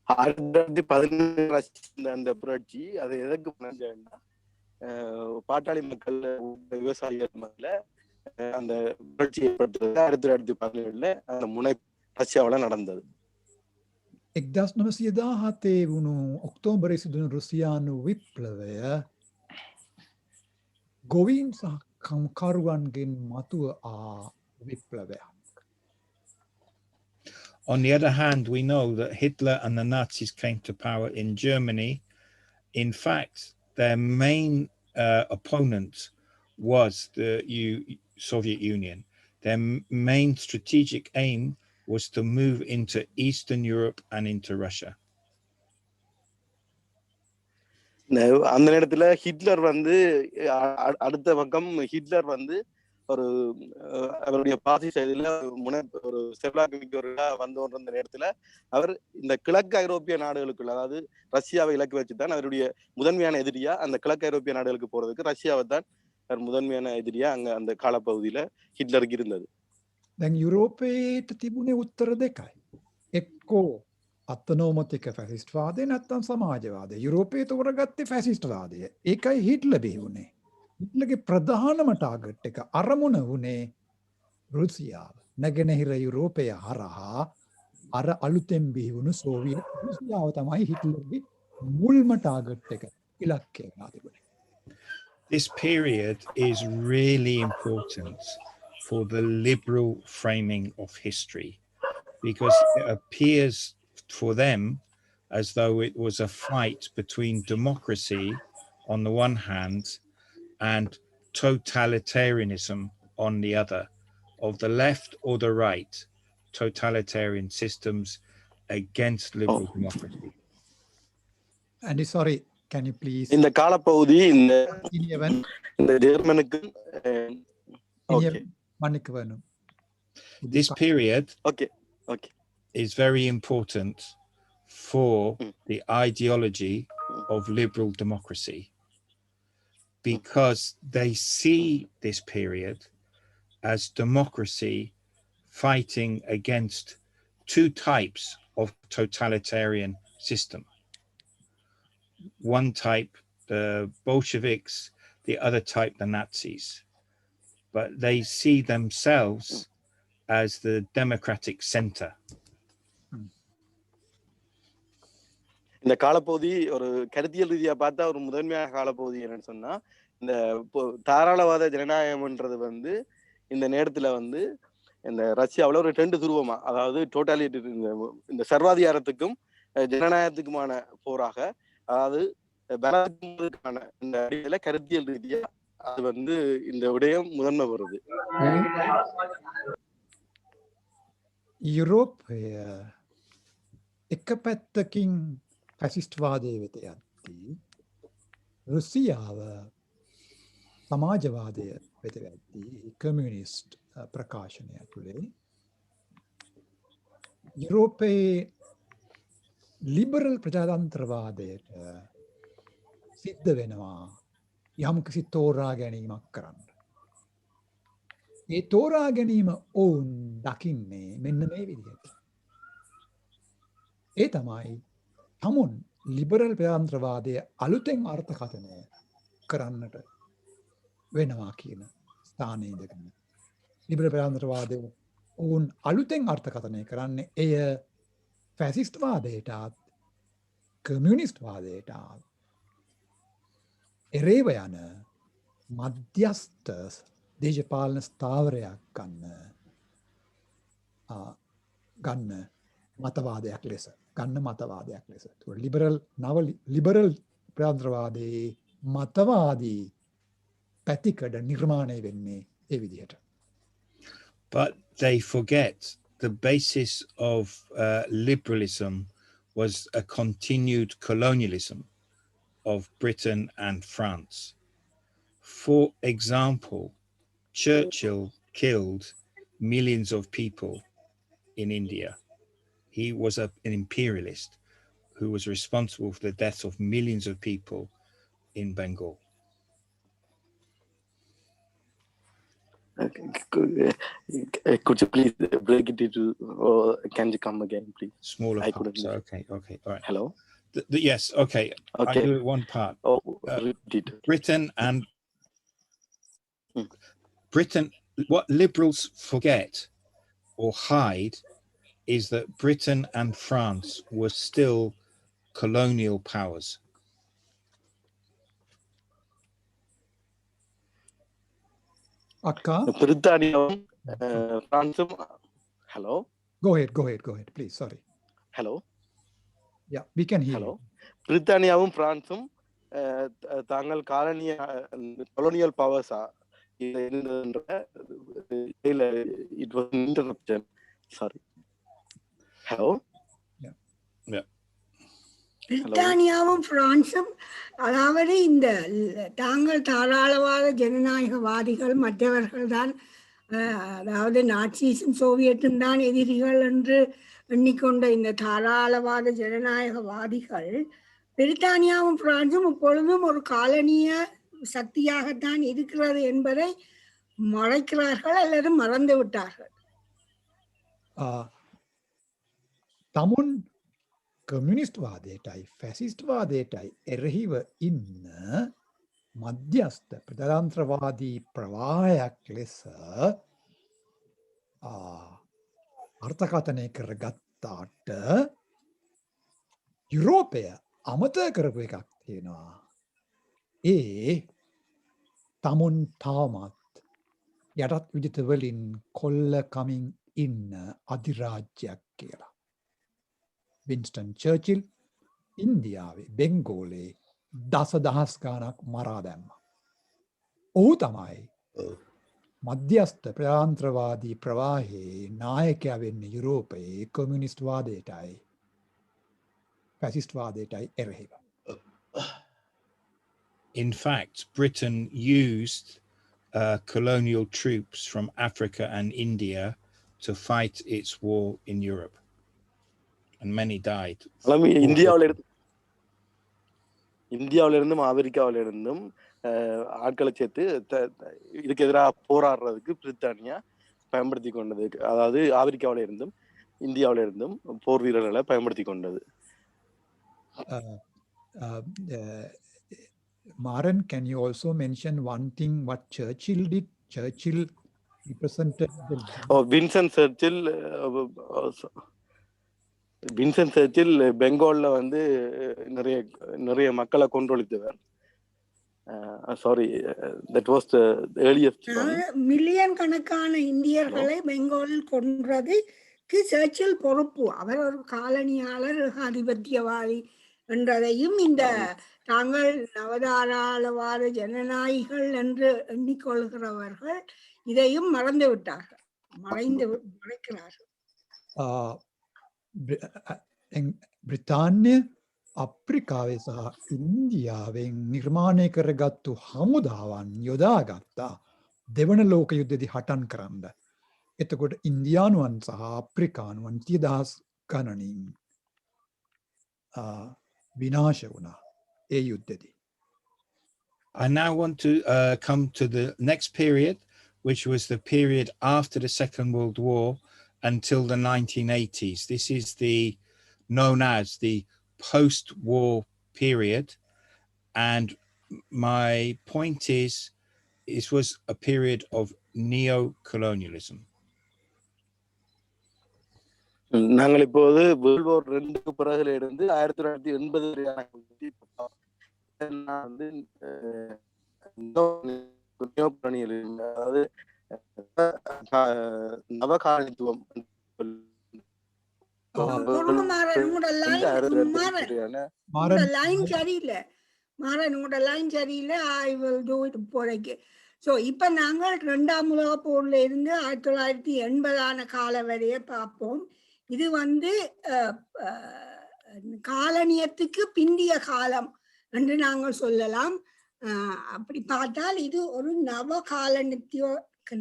1917 அந்த புரட்சி அது எதற்கு பண்ணாங்கன்னா பாட்டாளி மக்கள் விவசாயிகள் மக்கள் அந்த புரட்சி ஏற்படுத்துறது 1917 அந்த முனை ரஷ்யாவில் நடந்தது. 1917 වුණු ඔක්තෝබරේ සිදුවන රුසියානු විප්ලවය ගොවීන් සහ කම්කරුවන්ගෙන් මතුව විප්ලවයක්. On the other hand, we know that Hitler and the Nazis came to power in Germany. In fact, their main opponent was the Soviet Union. Their main strategic aim was to move into Eastern Europe and into Russia. அந்த நேரத்துல Hitler வந்து அடுத்த பக்கம் Hitler வந்து ஒரு அவருடைய பாசி செயலில் ஒரு செல்வாக்கு மிக்கவர்களா வந்து கொண்டிருந்த நேரத்துல அவர் இந்த கிழக்கு ஐரோப்பிய நாடுகளுக்குள்ள, அதாவது ரஷ்யாவை இலக்கு வச்சுதான் அவருடைய முதன்மையான எதிரியா அந்த கிழக்கு ஐரோப்பிய நாடுகளுக்கு போறதுக்கு ரஷ்யாவை தான் முதன்மையான எதிரியா அங்க அந்த காலப்பகுதியில ஹிட்லருக்கு இருந்தது. දැන් යුරෝපයට තිබුණේ උත්තර දෙකයි. එක්කෝ අත්තනෝමතික ෆැසිස්ට්වාදය නැත්තම් සමාජවාදය. යුරෝපයේ තෝරගත්තේ ෆැසිස්ට්වාදය. ඒකයි හිට්ලර් බිහි හිට්ලර්ගේ ප්‍රධානම ටාගට් එක අරමුණ වුණේ රුසියාව. නැගෙනහිර යුරෝපය හරහා අර අලුතෙන් බිහි වුණු සෝවියට් රුසියාව තමයි හිට්ලර්ගේ මුල්ම ටාගට් එක, ඉලක්කය වෙලා තිබුණේ. This period is really important for the liberal framing of history, because it appears for them as though it was a fight between democracy on the one hand and totalitarianism on the other, of the left or the right, totalitarian systems against liberal democracy. Andy, sorry, can you please? இந்த காலப்பகுதி இந்த ஜெர்மனுக்கு This period okay is very important for the ideology of liberal democracy, because they see this period as democracy fighting against two types of totalitarian system. One type, the Bolsheviks, the other type, the Nazis. But they see themselves as the democratic center. இந்த காலப்பகுதி ஒரு கருத்தியல் ரீதியா பார்த்தா ஒரு முதன்மையான காலப்பகுதி என்னன்னு சொன்னா, இந்த தாராளவாத ஜனநாயகம்ன்றது வந்து இந்த நேரத்துல வந்து இந்த ரஷ்யாவில் ஒரு ரெண்டு துருவமா, அதாவது டோட்டாலிட்டி, இந்த சர்வாதிகாரத்துக்கும் ஜனநாயகத்துக்குமான போராக, அதாவது பலத்துக்கான இந்த அடிப்படையில கருத்தியல் ரீதியா அது வந்து இந்த விடயம் முதன்மை வருது. යුරෝපය එක පැත්තකින් ෆැසිස්ට්වාදය වෙත යද්දී රුසියාව සමාජවාදය වෙත යද්දී කමියුනිස්ට් ප්‍රකාශනය තුළේ යුරෝපයේ ලිබරල් ප්‍රජාතන්ත්‍රවාදයට සිද්ධ වෙනවා යම්කිසි තෝරා ගැනීමක් කරන්න. ඒ තෝරා ගැනීම ඔවුන් දකින්නේ මෙන්න මේ විදිහට. ඒ තමයි තමුන් ලිබරල් ප්‍රජාතන්ත්‍රවාදය අලුතෙන් අර්ථකථනය කරන්නට වෙනවා කියන ස්ථානයේ ඉඳගෙන. ලිබරල් ප්‍රජාතන්ත්‍රවාදය ඔවුන් අලුතෙන් අර්ථකථනය කරන්නේ එය ෆැසිස්ට්වාදයටත් කමියුනිස්ට්වාදයටත් එරේව යන මධ්‍යස්ථ දේශපාලන ස්ථාවරයක් ගන්න මතවාදයක් ලෙස ලිබරල් ප්‍රාන්ත්‍රවාදයේ මතවාදී පැතිකඩ නිර්මාණය වෙන්නේ ඒ විදිහට. But they forget the basis of liberalism was a continued colonialism of Britain and France. For example, Churchill killed millions of people in India. He was an imperialist who was responsible for the deaths of millions of people in Bengal. Could you please break it into, or can you come again, please? Smaller I parts. couldn't listen. Okay, all right. Hello? Yes, okay. Okay. I'll do it one part. Oh, repeat it. Britain, what liberals forget or hide is that Britain and France were still colonial powers. Akka, பிரித்தானியாவும் பிரான்சும் hello? go ahead, please. Sorry. Hello? Yeah, we can hear Hello? you. பிரித்தானியாவும் பிரான்சும் தாங்கள் colonial powers இருந்ததுன்ற it was an interruption. Sorry. Hello? Yeah. பிரித்தானியாவும் பிரான்சும் அதாவது இந்த தாங்கள் தாராளவாத ஜனநாயகவாதிகள் மற்றவர்கள் தான் அதாவது நாட்சிஸும் சோவியட்டும் தான் எதிரிகள் என்று எண்ணிக்கொண்ட இந்த தாராளவாத ஜனநாயகவாதிகள் பிரித்தானியாவும் பிரான்சும் இப்பொழுதும் ஒரு காலனிய சக்தியாகத்தான் இருக்கிறது என்பதை மறைக்கிறார்கள் அல்லது மறந்து விட்டார்கள். තමුන් කමියුනිස්ට් වාදයටයි ෆැසිස්ට් වාදයටයි එරෙහිව ඉන්න මධ්‍යස්ථ ප්‍රජාතන්ත්‍රවාදී ප්‍රවාහයක් ලෙස අර්ථකථනය කරගත්තාට යුරෝපය අමතක කරපු එකක් තියෙනවා. ඒ තමුන් තාමත් යටත් විජිතවලින් කොල්ල කමින් ඉන්න අධිරාජ්‍යයක් කියලා. වින්ස්ටන් චර්චිල් ඉන්දියාවේ බෙංගෝලේ දසදහස් ගානක් මරා දැම්ම. ඔහු තමයි මධ්‍යස්ථ ප්‍රජාතන්ත්‍රවාදී ප්‍රවාහයේ නායකයා වෙන්නේ යුරෝපයේ කොමියුනිස්ට් වාදයටයි ෆැසිස්ට් වාදයටයි එරෙහිව. In fact, Britain used colonial troops from Africa and India to fight its war in Europe. And many died. இந்தியாவிலிருந்தும் ஆப்பிரிக்காவிலிருந்தும் ஆட்களை சேர்த்து இதுக்கு எதிராக போராடுறதுக்கு பிரித்தானியா பயன்படுத்தி கொண்டது. அதாவது ஆப்பிரிக்காவில இருந்தும் இந்தியாவில இருந்தும் போர் வீரர்களை பயன்படுத்தி கொண்டது. Maren, can you also mention one thing what Churchill did? Churchill represented Vincent Churchill பெங்கால்ல வந்து நிறைய மக்களை கொன்றொழித்தவர். Sorry, that was the earliest. Million கணக்கான இந்தியர்களை பெங்காலில் கொன்றதுக்கு சர்ச்சில் பொறுப்பு. அவர் ஒரு காலனியாளர், ஆதிபத்தியவாதி என்றதையும் இந்த தாங்கள் நவதாராளவாத ஜனநாயகிகள் என்று எண்ணிக்கொள்கிறவர்கள் இதையும் மறந்து விட்டார்கள், மறைக்கிறார்கள். බ්‍රිතාන්‍ය අප්‍රිකාවේ සහ ඉන්දියාවෙන් නිර්මාණය කරගත්තු හමුදාවන් යොදාගත්තා දෙවන ලෝක යුද්ධෙදි හටන් කරන්න. එතකොට ඉන්දියානුවන් සහ අප්‍රිකානුවන් 30,000 ගණනින් විනාශ වුණා ඒ යුද්ධෙදි. I now want to come to the next period, which was the period after the Second World War until the 1980s. This is known as the post-war period. And my point is, it was a period of neo-colonialism. நாங்கள் இப்போது world war 2க்கு பிறகுல இருந்து 1980 வரையான நியோபிரனியலிசம், அதாவது நவகாலனித்துவம் பொறுமை மாறன் உங்களோட line சரியில்லை. மாறன் உங்களோட லைன் சரியில்லை. ஐ வில் டூ இட் இப்போதைக்கு. ஸோ இப்போ நாங்கள் 2ஆம் உலகப் போரில் இருந்து 1980 கால வரையை பார்ப்போம். இது காலனியத்துக்கு பிந்திய காலம் என்று நாங்கள் சொல்லலாம். அப்படி பார்த்தால் இது ஒரு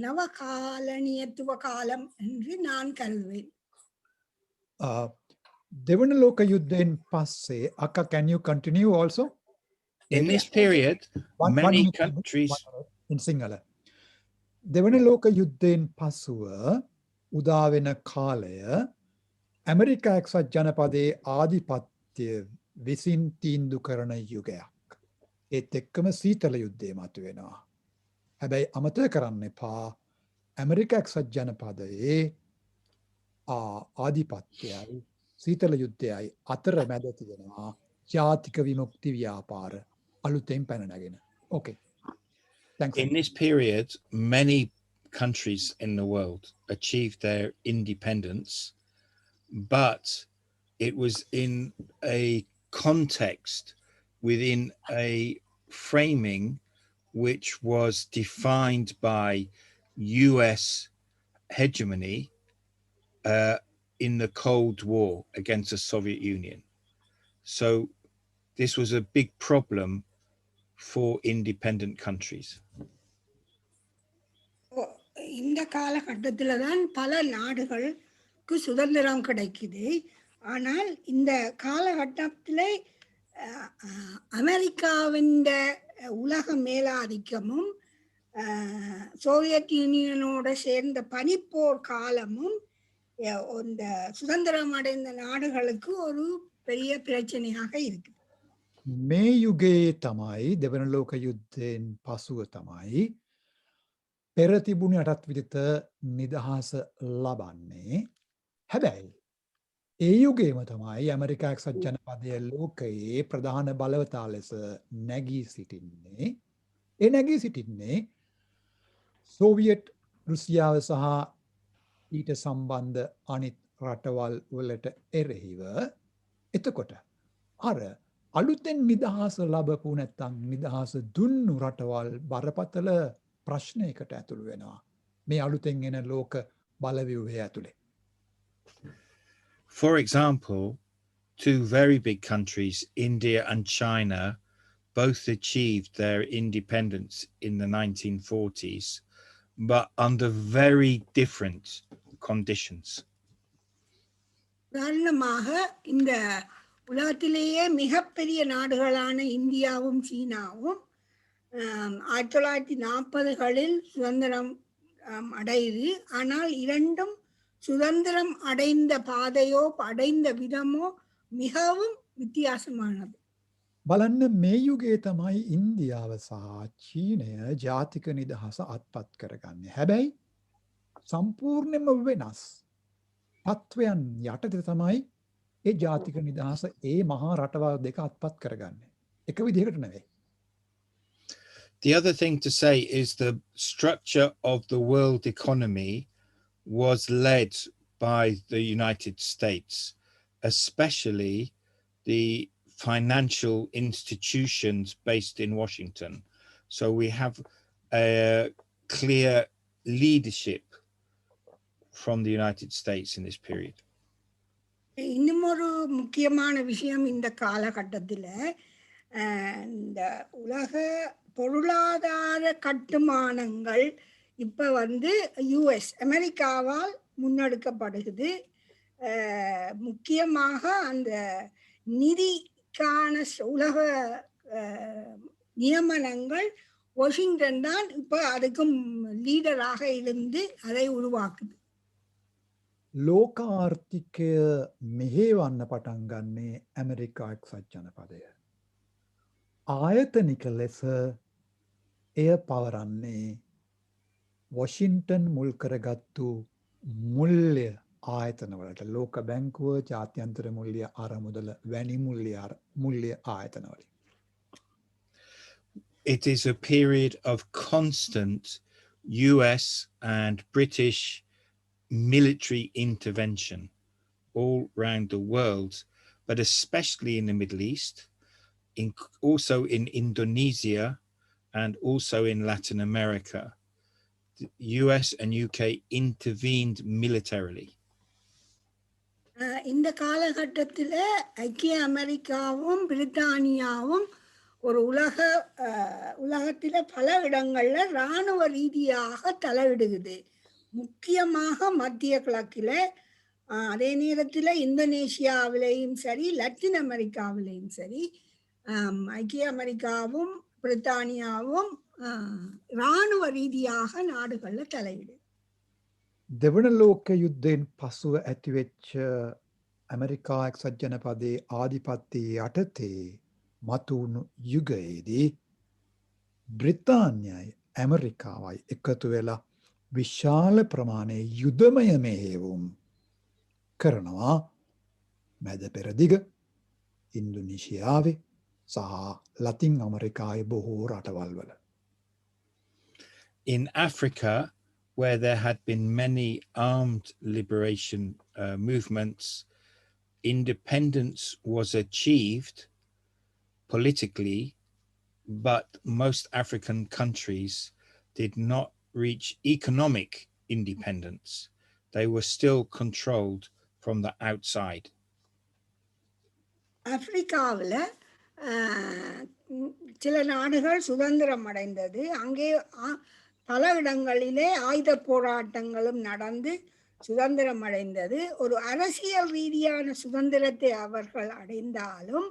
நவகாலனியத்துவ காலம் என்று நான் கருதுவேன். දෙවන ලෝක යුද්ධයෙන් පස්සේ අක්කා, can you continue also? In this period, many minute, countries. in Sinhala. දෙවන ලෝක යුද්ධයෙන් පසුව උදා වෙන කාලය ඇමරිකා එක්සත් ජනපදයේ ආධිපත්‍ය විසින් තීන්දුව කරන යුගයක්. ඒත් එක්කම සීතල යුද්ධය මතුවෙනවා. හැබැයි අමතක කරන්න එපා, ඇමරිකා එක්සත් ජනපදයේ ආධිපත්‍යයයි සීතල යුද්ධයයි අතර මැද තියෙනවා ජාතික විමුක්ති ව්‍යාපාර අලුතෙන් පැන නැගෙන. Okay. Thanks. In this period, many countries in the world achieved their independence, but it was in a context within a framing which was defined by US hegemony in the Cold War against the Soviet Union. So this was a big problem for independent countries. இந்த காலகட்டத்தில் தான் பல நாடுகளுக்கு சுதந்திரம் கிடைக்குது. ஆனால் இந்த காலகட்டத்தில் அமெரிக்காவின் உலக மேலாதிக்கமும் சோவியத் யூனியனோட சேர்ந்த பனிப்போர் காலமும் இந்த சுதந்திரம் அடைந்த நாடுகளுக்கு ஒரு பெரிய பிரச்சனையாக இருக்கு. මේ යුගයේ තමයි දෙවන ලෝක යුද්ධයෙන් පසුව තමයි පෙර තිබුණු යටත් විදිහට නිදහස ලබන්නේ. හැබැයි ඒ යුගයේම තමයි ඇමරිකා එක්සත් ජනපදය ලෝකයේ ප්‍රධාන බලවතා ලෙස නැගී සිටින්නේ. ඒ නැගී සිටින්නේ සෝවියට් රුසියාව සහ ඊට සම්බන්ධ අනිත් රටවල් වලට එරෙහිව. එතකොට අර අලුතෙන් නිදහස ලැබපු නැත්නම් නිදහස දුන්නු රටවල් බරපතල ප්‍රශ්නයකට ඇතුළු වෙනවා මේ අලුතෙන් එන ලෝක බලව්‍යුහය ඇතුලේ. For example, two very big countries, India and China, both achieved their independence in the 1940s, but under very different conditions. உதாரணமாக இந்த உலகத்திலேயே மிகப்பெரிய நாடுகளான இந்தியாவும் சீனாவும் 1940களில் சுதந்திரம் அடையுது. ஆனால் இரண்டும் சுதந்திரம் அடைந்த பாதையோ அடைந்த விதமோ மிகவும் வித்தியாசமானது. බලන්න මේ යුගයේ තමයි ඉන්දියාව සහ චීනය ජාතික නිදහස අත්පත් කරගන්නේ. හැබැයි සම්පූර්ණයෙන්ම වෙනස් තත්වයන් යටතේ තමයි ඒ ජාතික නිදහස ඒ මහා රටවල් දෙක අත්පත් කරගන්නේ. එක විදිහකට නෙවෙයි. The other thing to say is the structure of the world economy was led by the United States, especially the financial institutions based in Washington. So we have a clear leadership from the United States in this period. இன்னும் ஒரு முக்கியமான விஷயம் இந்த காலகட்டத்தில் இந்த உலக பொருளாதார கட்டுமானங்கள் இப்போ யுஎஸ் அமெரிக்காவால் முன்னெடுக்கப்படுகிறது. முக்கியமாக அந்த நிதிக்கான உலக நியமனங்கள் வாஷிங்டன் தான் இப்போ அதுக்கும் லீடராக இருந்து அதை உருவாக்குது. ලෝක ආර්ථිකය මෙහෙවන්න පටන් ගන්නේ ඇමරිකා එක්සත් ජනපදය. ආයතනික ලෙස එය පවරන්නේ වොෂින්ටන් මුල් කරගත්තු මුල්්‍ය ආයතනවලට. ලෝක බැංකුව, ජාත්‍යන්තර මුල්්‍ය අරමුදල වැනි මුල්්‍ය ආයතනවලින්. it is a period of constant US and British military intervention all around the world, but especially in the Middle East, also in Indonesia, and also in Latin America. The US and UK intervened militarily. இந்த காலகட்டத்தில் ஐக்கிய அமெரிக்காவும் பிரித்தானியாவும் ஒரு உலகத்தில் பல இடங்கள்ல இராணுவ ரீதியாக தலையிடுகிறது. முக்கியமாக மத்திய கிழக்கில், அதே நேரத்தில் இந்தோனேஷியாவிலையும் சரி, லத்தீன் அமெரிக்காவிலையும் சரி, ஐக்கிய அமெரிக்காவும் பிரித்தானியாவும் இராணுவ ரீதியாக நாடுகளில் தலையிடு. දෙවන ලෝක යුද්ධයෙන් පසුව ඇතිවෙච්ච ඇමරිකා එක්සත් ජනපදයේ ආධිපත්‍යයේ යටතේ මතුවුණු යුගයේදී බ්‍රිතාන්‍යයි ඇමරිකාවයි එකතු වෙලා විශාල ප්‍රමාණයේ යුදමය මෙහෙයුම් කරනවා මැද පෙරදිග ඉන්දුනීසියාවේ සහ ලතින් ඇමරිකාවේ බොහෝ රටවල් වල. In Africa, where there had been many armed liberation movements, independence was achieved politically, but most African countries did not reach economic independence. They were still controlled from the outside. ஆப்பிரிக்காவில் சில நாடுகள் சுதந்திரம் அடைந்தது. அங்கே பல இடங்களிலே ஆயுத போராட்டங்களும் நடந்து சுதந்திரம் அடைந்தது. ஒரு அரசியல் ரீதியான சுதந்திரத்தை அவர்கள் அடைந்தாலும்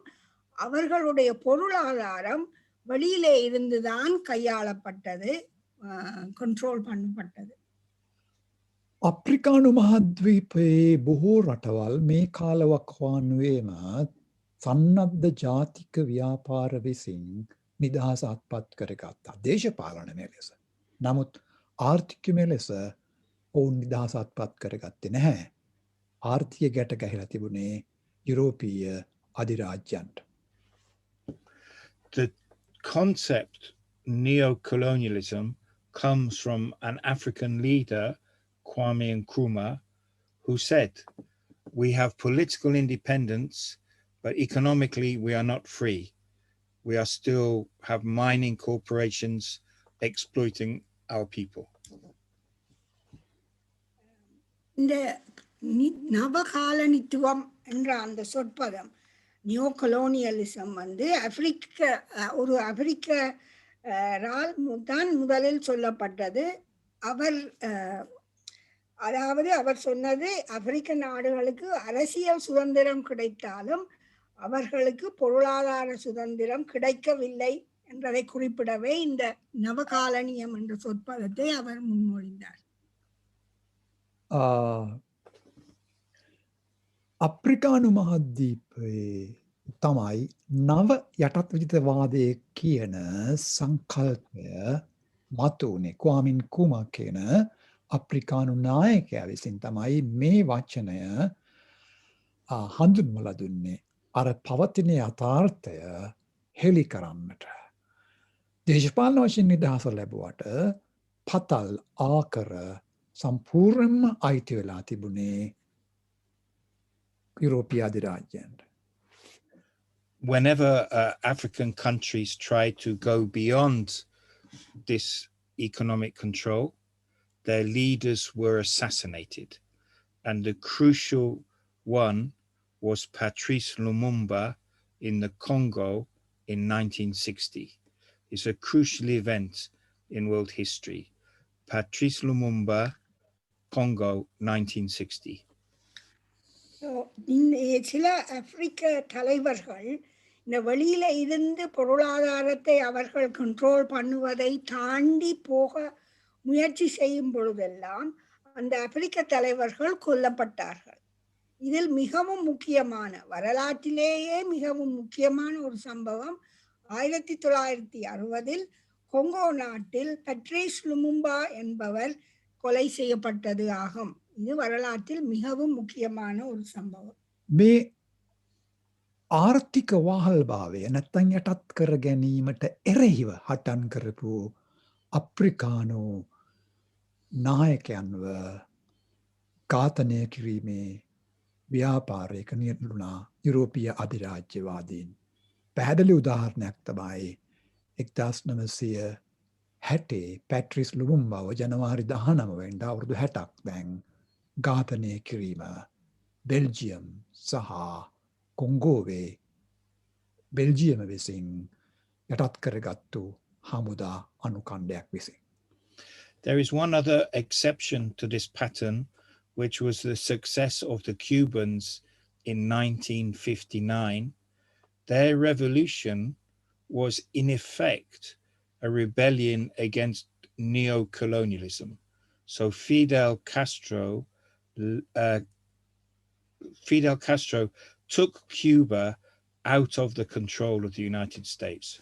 அவர்களுடைய பொருளாதாரம் வெளியிலே இருந்துதான் கையாளப்பட்டது, கண்ட்ரோல் பண்ணப்பட்டது. අප්‍රිකානු මහද්වීපයේ බොහෝ රටවල් මේ කාලවකවානුවේම සන්නද්ධ ජාතික ව්‍යාපාර විසින් නිදහස අත්පත් කරගත්තා දේශපාලනමය ලෙස. නමුත් ආර්ථිකමය ලෙස ඔවුන් නිදහස අත්පත් කරගත්තේ නැහැ. ආර්ථික ගැට ගැහිලා තිබුණේ යුරෝපීය අධිරාජ්‍යයන්ට. The concept neo-colonialism comes from an African leader, Kwame Nkrumah, who said, "We have political independence, but economically we are not free. We are still have mining corporations exploiting our people." இந்த நவகாலனித்துவம் என்ற அந்த சொற்பதம், neo colonialism ஒரு ஆப்பிரிக்கரால் தான் முதலில் சொல்லப்பட்டது. அவர் சொன்னது, ஆப்பிரிக்க நாடுகளுக்கு அரசியல் சுதந்திரம் கிடைத்தாலும் அவர்களுக்கு பொருளாதார சுதந்திரம் கிடைக்கவில்லை என்றதை குறிப்பிடவே இந்த நவகாலனியம் என்ற சொற்பதத்தை அவர் முன்மொழிந்தார். අප්‍රිකානු මහද්වීපයේ තමයි නව යටත් විජිතවාදය කියන සංකල්පය මතුවනේ. ක්වාමින් කුමා කියන අප්‍රිකානු නායකයා විසින් තමයි මේ වචනය හඳුන්වලා දුන්නේ. අර පවතින යථාර්ථය හෙළි කරන්නට. දේශපාලන වශයෙන් නිදහස ලැබුවට පතල් ආකර සම්පූර්ණයෙන්ම අයිති වෙලා තිබුණේ යුරෝපීය අධිරාජ්‍යයන්ට. Whenever African countries try to go beyond this economic control, their leaders were assassinated. And the crucial one was Patrice Lumumba in the Congo in 1960. It's a crucial event in world history. Patrice Lumumba, Congo, 1960. சில ஆப்பிரிக்க தலைவர்கள் இந்த வெளியில இருந்து பொருளாதாரத்தை அவர்கள் control பண்ணுவதை தாண்டி போக முயற்சி செய்யும் பொழுதெல்லாம் அந்த ஆப்பிரிக்க தலைவர்கள் கொல்லப்பட்டார்கள். இதில் மிகவும் முக்கியமான, வரலாற்றிலேயே மிகவும் முக்கியமான ஒரு சம்பவம் 1960 கொங்கோ நாட்டில் பட்ரிஸ் லுமும்பா என்பவர் கொலை செய்யப்பட்டது ஆகும். இது வரலாற்றில் மிகவும் முக்கியமான ஒரு சம்பவம். මේ ආර්ථික වාහල්භාවය නැත්තං යටත් කර ගැනීමට එරෙහිව හටන් කරපු අප්‍රිකානු නායකයන්ව ඝාතනය කිරීමේ ව්‍යාපාරයක නියටලුණා යුරෝපීය අධිරාජ්‍යවාදීන්. පැහැදිලි උදාහරණයක් තමයි 1960 පැට්‍රිස් ලුමුම්බව ජනවාරි 19 වෙනිදා අවුරුදු 60ක් දැන් ඝාතනය කිරීම බෙල්ජියම් සහ කොංගෝවේ බෙල්ජියම විසින් යටත් කරගත්තු හමුදා අනුකණ්ඩයක් විසින්. There is one other exception to this pattern, which was the success of the Cubans in 1959. Their revolution was in effect a rebellion against neo-colonialism. So Fidel Castro took Cuba out of the control of the United States.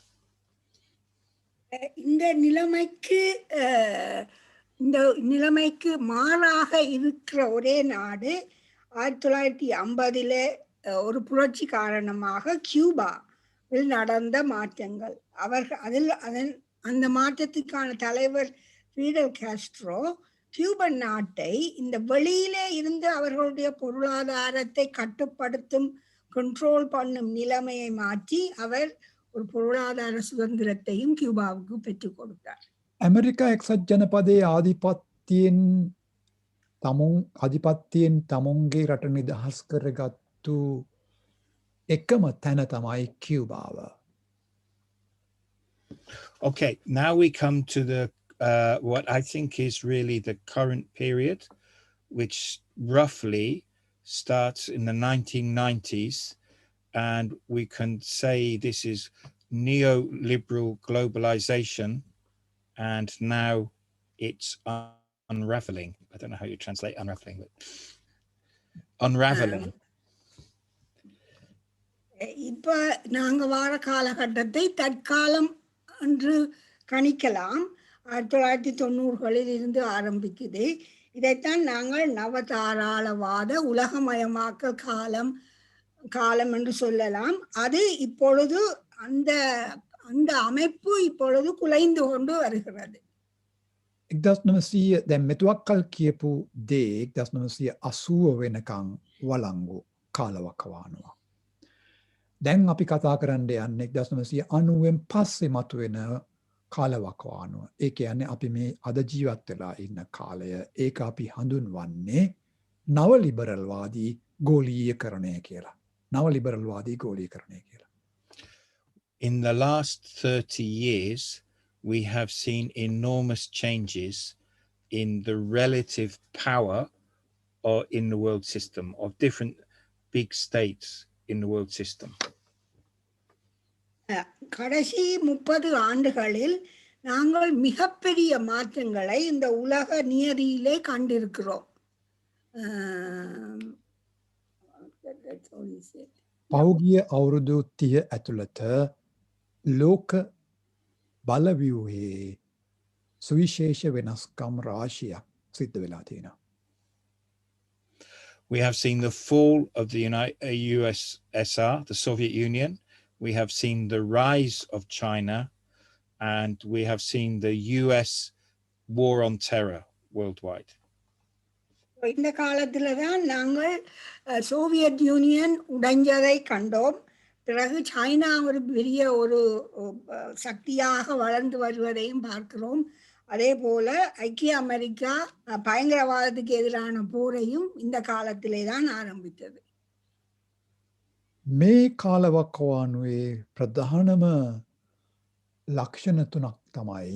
இந்த நிலைமைக்கு மாறாக இருக்கிற ஒரே நாடு 1950 ஒரு புரட்சி காரணமாக கியூபாவில் நடந்த மாற்றங்கள். அந்த மாற்றத்துக்கான தலைவர் ஃபீடல் காஸ்ட்ரோ கியூபன் நாட்டை இந்த வெளியிலே இருந்து அவர்களுடைய பொருளாதாரத்தை கட்டுப்படுத்தும் கண்ட்ரோல் பண்ணும் நிலைமையை மாற்றி அவர் ஒரு பொருளாதார சுதந்திரத்தையும் கியூபாவுக்கு பெற்றுக் கொடுத்தார். ඇමරිකා එක්සත් ජනපදයේ ආධිපත්‍යයෙන් තමුන්ගේ රට නිදහස් කරගත්තු එකම තැන තමයි කියුබාව. Okay, now we come to the what I think is really the current period, which roughly starts in the 1990s, and we can say this is neoliberal globalization, and now it's unraveling. I don't know how you translate unraveling, but unraveling. இப்ப நாங்க வார காலகட்டத்தை தற்காலம் என்று கணிக்கலாம். 1990களில் இருந்து ஆரம்பிக்குது. இதைத்தான் நாங்கள் நவதாராளவாத உலகமயமாக்கல் காலம் என்று சொல்லலாம். அது இப்பொழுது அந்த அமைப்பு இப்பொழுது குலைந்து கொண்டு வருகிறது. 1900 දැන් මෙතුවක්කල් කියපු දේ 1980 වෙනකං වලංගු කාලවකවානුව. දැන් අපි කතා කරන්න යන්නේ 1990න් පස්සේ මතුවෙන කාලවකවානුව. ඒ කියන්නේ අපි මේ අද ජීවත් වෙලා ඉන්න කාලය. ඒක අපි හඳුන්වන්නේ නව ලිබරල්වාදී ගෝලීයකරණය කියලා. නව ලිබරල්වාදී ගෝලීකරණය කියලා. In the last 30 years, we have seen enormous changes in the relative power or in the world system of different big states in the world system. கடைசி 30 ஆண்டுகளில் நாங்கள் மிகப்பெரிய மாற்றங்களை இந்த உலக நியதியிலே கண்டிருக்கிறோம். පෞගිය අවුරුදු 30 ඇතුළත ලෝක බලව්‍යුහේ සුවිශේෂ වෙනස්කම් රාශියක් සිද්ධ වෙලා තියෙනවා. We have seen the fall of the USSR, the Soviet Union. We have seen the rise of China, and we have seen the US war on terror worldwide. இந்த காலத்துல தான் நாங்கள் சோவியத் யூனியன் உடைஞ்சதை கண்டோம். பிறகு சைனா ஒரு பெரிய ஒரு சக்தியாக வளர்ந்து வருவதையும் பார்க்கிறோம். அதே போல ஐக்கிய அமெரிக்கா பயங்கரவாதத்துக்கு எதிரான போரையும் இந்த காலத்திலே தான் ஆரம்பித்தது. මේ කාලවකවානුවේ ප්‍රධානම ලක්ෂණ තුනක් තමයි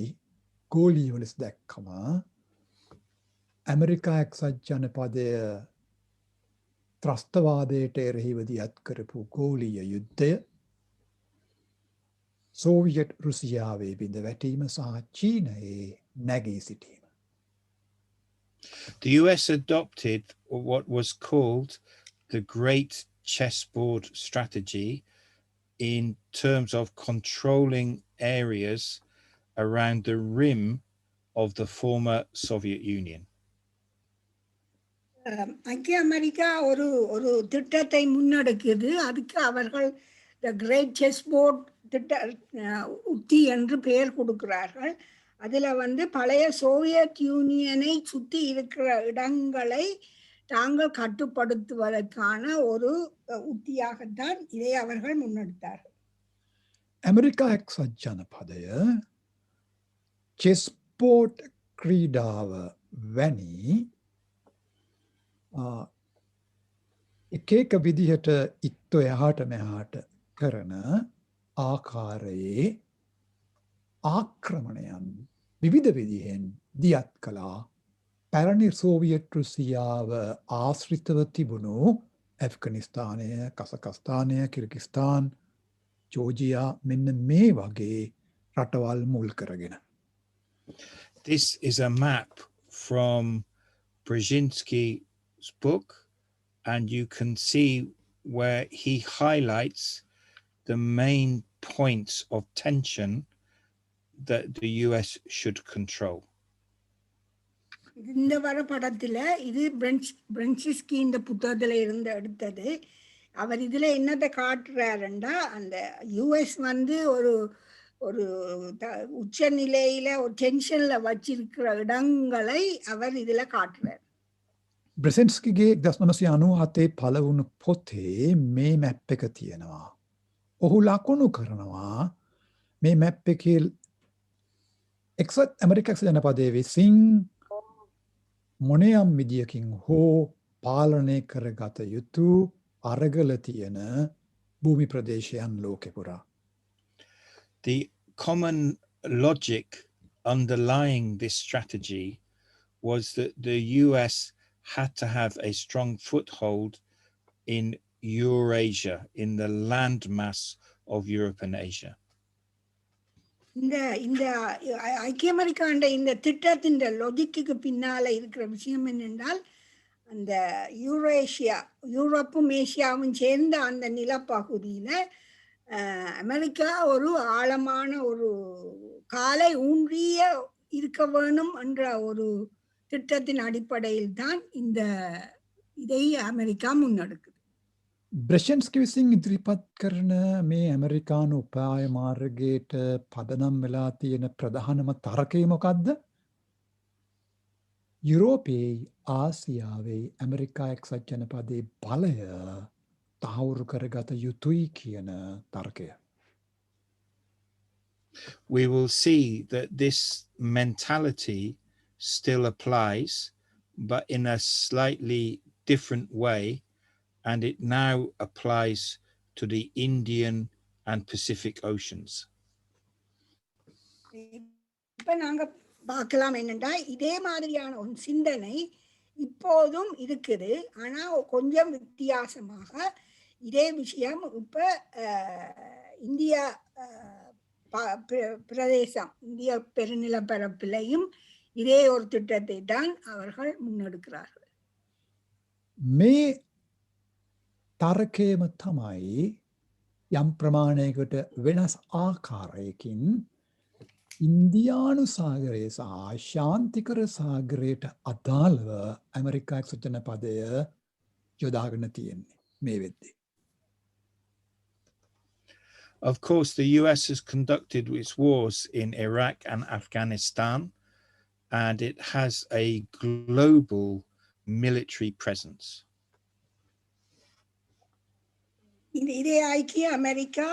ගෝලීය ලෙස දැක්කම ඇමරිකා එක්සත් ජනපදය ත්‍රස්තවාදයට එරෙහිව දියත් කරපු ගෝලීය යුද්ධය, සෝවියට් රුසියාවේ බිඳ වැටීම සහ චීනයේ නැගී සිටීම. The US adopted what was called the Great Chessboard Strategy in terms of controlling areas around the rim of the former Soviet Union. ஐக்கிய அமெரிக்கா ஒரு ஒரு திட்டத்தை முன்னெடுக்குது. அதுக்கு அவர்கள் த கிரேட் செஸ் போர்ட் திட்ட உத்தி என்று பெயர் கொடுக்கிறார்கள். அதில் வந்து பழைய சோவியத் யூனியனை சுற்றி இருக்கிற இடங்களை தாங்கள் கட்டுப்படுத்துவதற்கான ஒரு உத்தியாகத்தான் இதை அவர்கள் முன்னெடுத்தார்கள். ඇමරිකා එක්සත් ජනපදය චෙස්පෝට් ක්‍රීඩාව වැනි එක එක විදිහට ඉත්තු එහාට මෙහාට කරන ආකාරයේ ආක්‍රමණයන් විවිධ විදිහෙන් දියත් කළා පැරණි සෝවියට් රුසියාව ආශ්‍රිතව තිබුණු ඇෆ්ගනිස්තානය, කසකස්ථානය, කිර්ගිස්තාන්, ජෝර්ජියා මෙන්න මේ වගේ රටවල් මුල් කරගෙන. This is a map from Brzezinski's book, and you can see where he highlights the main points of tension that the US should control. இந்த வர படத்துல இது பிரென்சிஸ்கி இந்த புத்தகத்துல இருந்து எடுத்தது. அவர் இதுல என்னத்தை காட்டுறாருண்டா, அந்த யுஎஸ் வந்து ஒரு ஒரு உச்ச நிலையில ஒரு டென்ஷன்ல வச்சிருக்கிற இடங்களை அவர் இதுல காட்டுறார். බ්‍රසෙන්ස්කිගේ 1997 පළවුණු පොතේ මේ මැප් එක තියෙනවා. ඔහු ලකුණු කරනවා මේ මැප් එකේ එක්සත් ඇමරිකා ජනපදයේ විසින් මොනියම් විදියකින් හෝ පාලනය කරගත යුතු අරගල තියෙන භූමි ප්‍රදේශයන් ලෝකෙ පුරා. The common logic underlying this strategy was that the US had to have a strong foothold in Eurasia, in the landmass of Europe and Asia. இந்த இந்த ஐக்கிய அமெரிக்காண்ட இந்த திட்டத்தின் லாஜிக்கு பின்னால இருக்கிற விஷயம் என்னென்றால், அந்த யூரேஷியா, யூரோப்பும் ஏசியாவும் சேர்ந்த அந்த நிலப்பகுதியில அமெரிக்கா ஒரு ஆழமான ஒரு காலை ஊன்றிய இருக்க வேணும் என்ற ஒரு திட்டத்தின் அடிப்படையில் தான் இந்த இதை அமெரிக்கா முன்னெடுக்குது. බ්‍රෂන්ස්කි විසින් ඉදිරිපත් කරන මේ ඇමරිකානු උපාය මාර්ගයට පදනම් වෙලා තියෙන ප්‍රධානම තර්කය මොකක්ද? යුරෝපයේ ආසියාවේ ඇමරිකා එක්සත් ජනපදයේ බලය තහවුරු කරගත යුතුයි කියන තර්කය. We will see that this mentality still applies, but in a slightly different way, and it now applies to the Indian and Pacific Oceans. இப்ப நாங்க பார்க்கலாம் என்னன்னா, இதே மாதிரியான ஒரு சிந்தனை இப்போதும் இருக்குது. ஆனா கொஞ்சம் வித்தியாசமாக இதே விஷயம் இப்ப இந்தியா பிரதேசம், இந்திய பெருநிலப்பரப்பிலையும் இதே ஒரு திட்டத்தை தான் அவர்கள் முன்னெடுக்கிறார்கள். මේ තර්කයම තමයි යම් ප්‍රමාණයකට වෙනස් ආකාරයකින් ඉන්දියානු සාගරය සහ ශාන්තිකර සාගරයට අදාළව ඇමරිකා එක්සත් ජනපදය යොදාගෙන තියෙන්නේ මේ වෙද්දී. Of course, the US has conducted its wars in Iraq and Afghanistan, and it has a global military presence. இதே ஐக்கிய America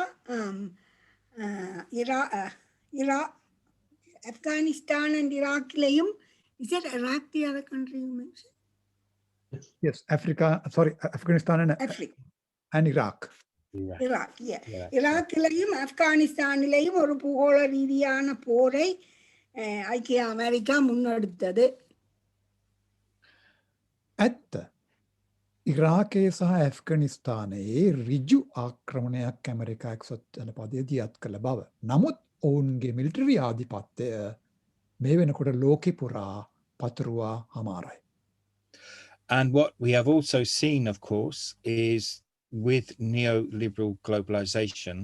Afghanistan and Iraq-லையும், is it Iraq the other country you mentioned? Yes, Afghanistan and Iraq. Iraq, yeah. Iraq-லையும் ஆப்கானிஸ்தானிலையும் ஒரு பூகோள ரீதியான போரை ஐக்கிய America முன்னெடுத்தது. ඇත්ත. ඉරාකයේ සහ ඇෆ්ගනිස්ථානයේ ඍජු ආක්‍රමණයක් ඇමරිකා එක්සත් ජනපදයේ දියත් කළ බව. නමුත් ඔවුන්ගේ මිලිටරි ආධිපත්‍යය මේ වෙනකොට ලෝකෙ පුරා පතුරුවා හමාරයි. And what we have also seen, of course, is with neoliberal globalization,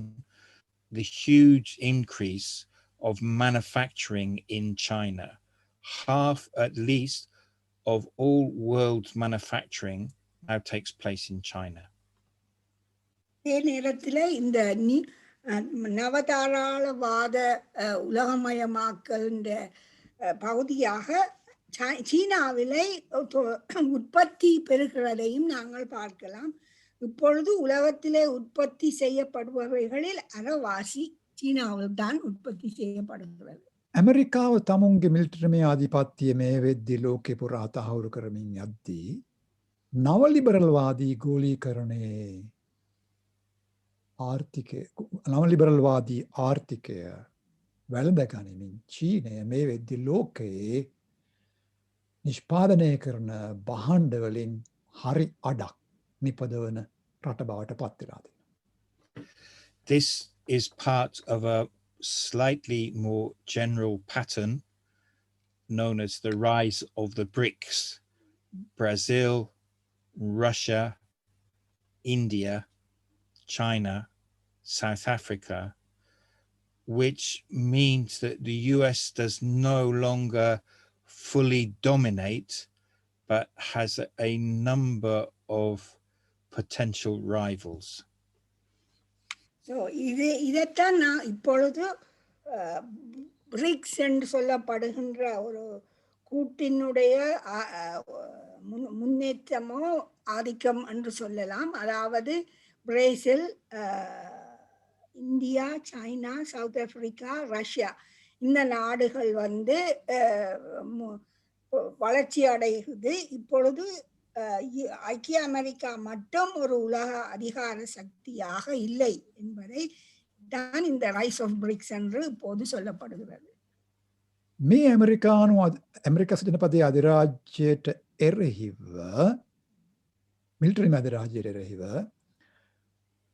the huge increase of manufacturing in China. Half, at least, of all world manufacturing now takes place in China. அதே நேரத்தில் இந்த நவதாராளவாத உலகமயமாக்கல்ன்ற பகுதியாக சீனாவிலே உற்பத்தி பெறுகிறதையும் நாங்கள் பார்க்கலாம். இப்பொழுது உலகத்திலே உற்பத்தி செய்யப்படுபவைகளில் அரைவாசி சீனாவில் தான் உற்பத்தி செய்யப்படுகிறது. ඇමරිකාව තමුන්ගේ මිලිටරිමය ආධිපත්තිය මේ වෙද්දි ලෝකෙ පුරා තහවුරු කරමින් යද්දී නවලිබරල්වාදී ගෝලීකරණයේ නවලිබරල්වාදී ආර්ථිකය වැළඳගනිමින් චීනය මේ වෙද්දි ලෝකයේ නිෂ්පාදනය කරන භාණ්ඩ වලින් හරි අඩක් නිපදවන රට බවට පත් වෙලා තියෙනවා. This is part of a slightly more general pattern known as the rise of the BRICS: Brazil, Russia, India, China, South Africa, which means that the US does no longer fully dominate, but has a number of potential rivals. So இதைத்தான் நான் இப்பொழுது BRICS என்று சொல்லப்படுகின்ற ஒரு கூட்டினுடைய முன்னேற்றமோ ஆதிக்கம் என்று சொல்லலாம். அதாவது Brazil, India, China, south Africa, Russia இந்த நாடுகள் வளர்ச்சி அடைகிறது. இப்பொழுது ஐக்கிய அமெரிக்கா மட்டும் ஒரு உலக அதிகார சக்தியாக இல்லை என்பதை தான் இந்த ரைஸ் ஆஃப் பிரிக்ஸ் என்று இப்போது சொல்லப்படுகிறது. මේ ඇමරිකා ජනපදයේ අධිරාජ්‍යයට එරෙහිව මිලිටරි අධිරාජ්‍යයට එරෙහිව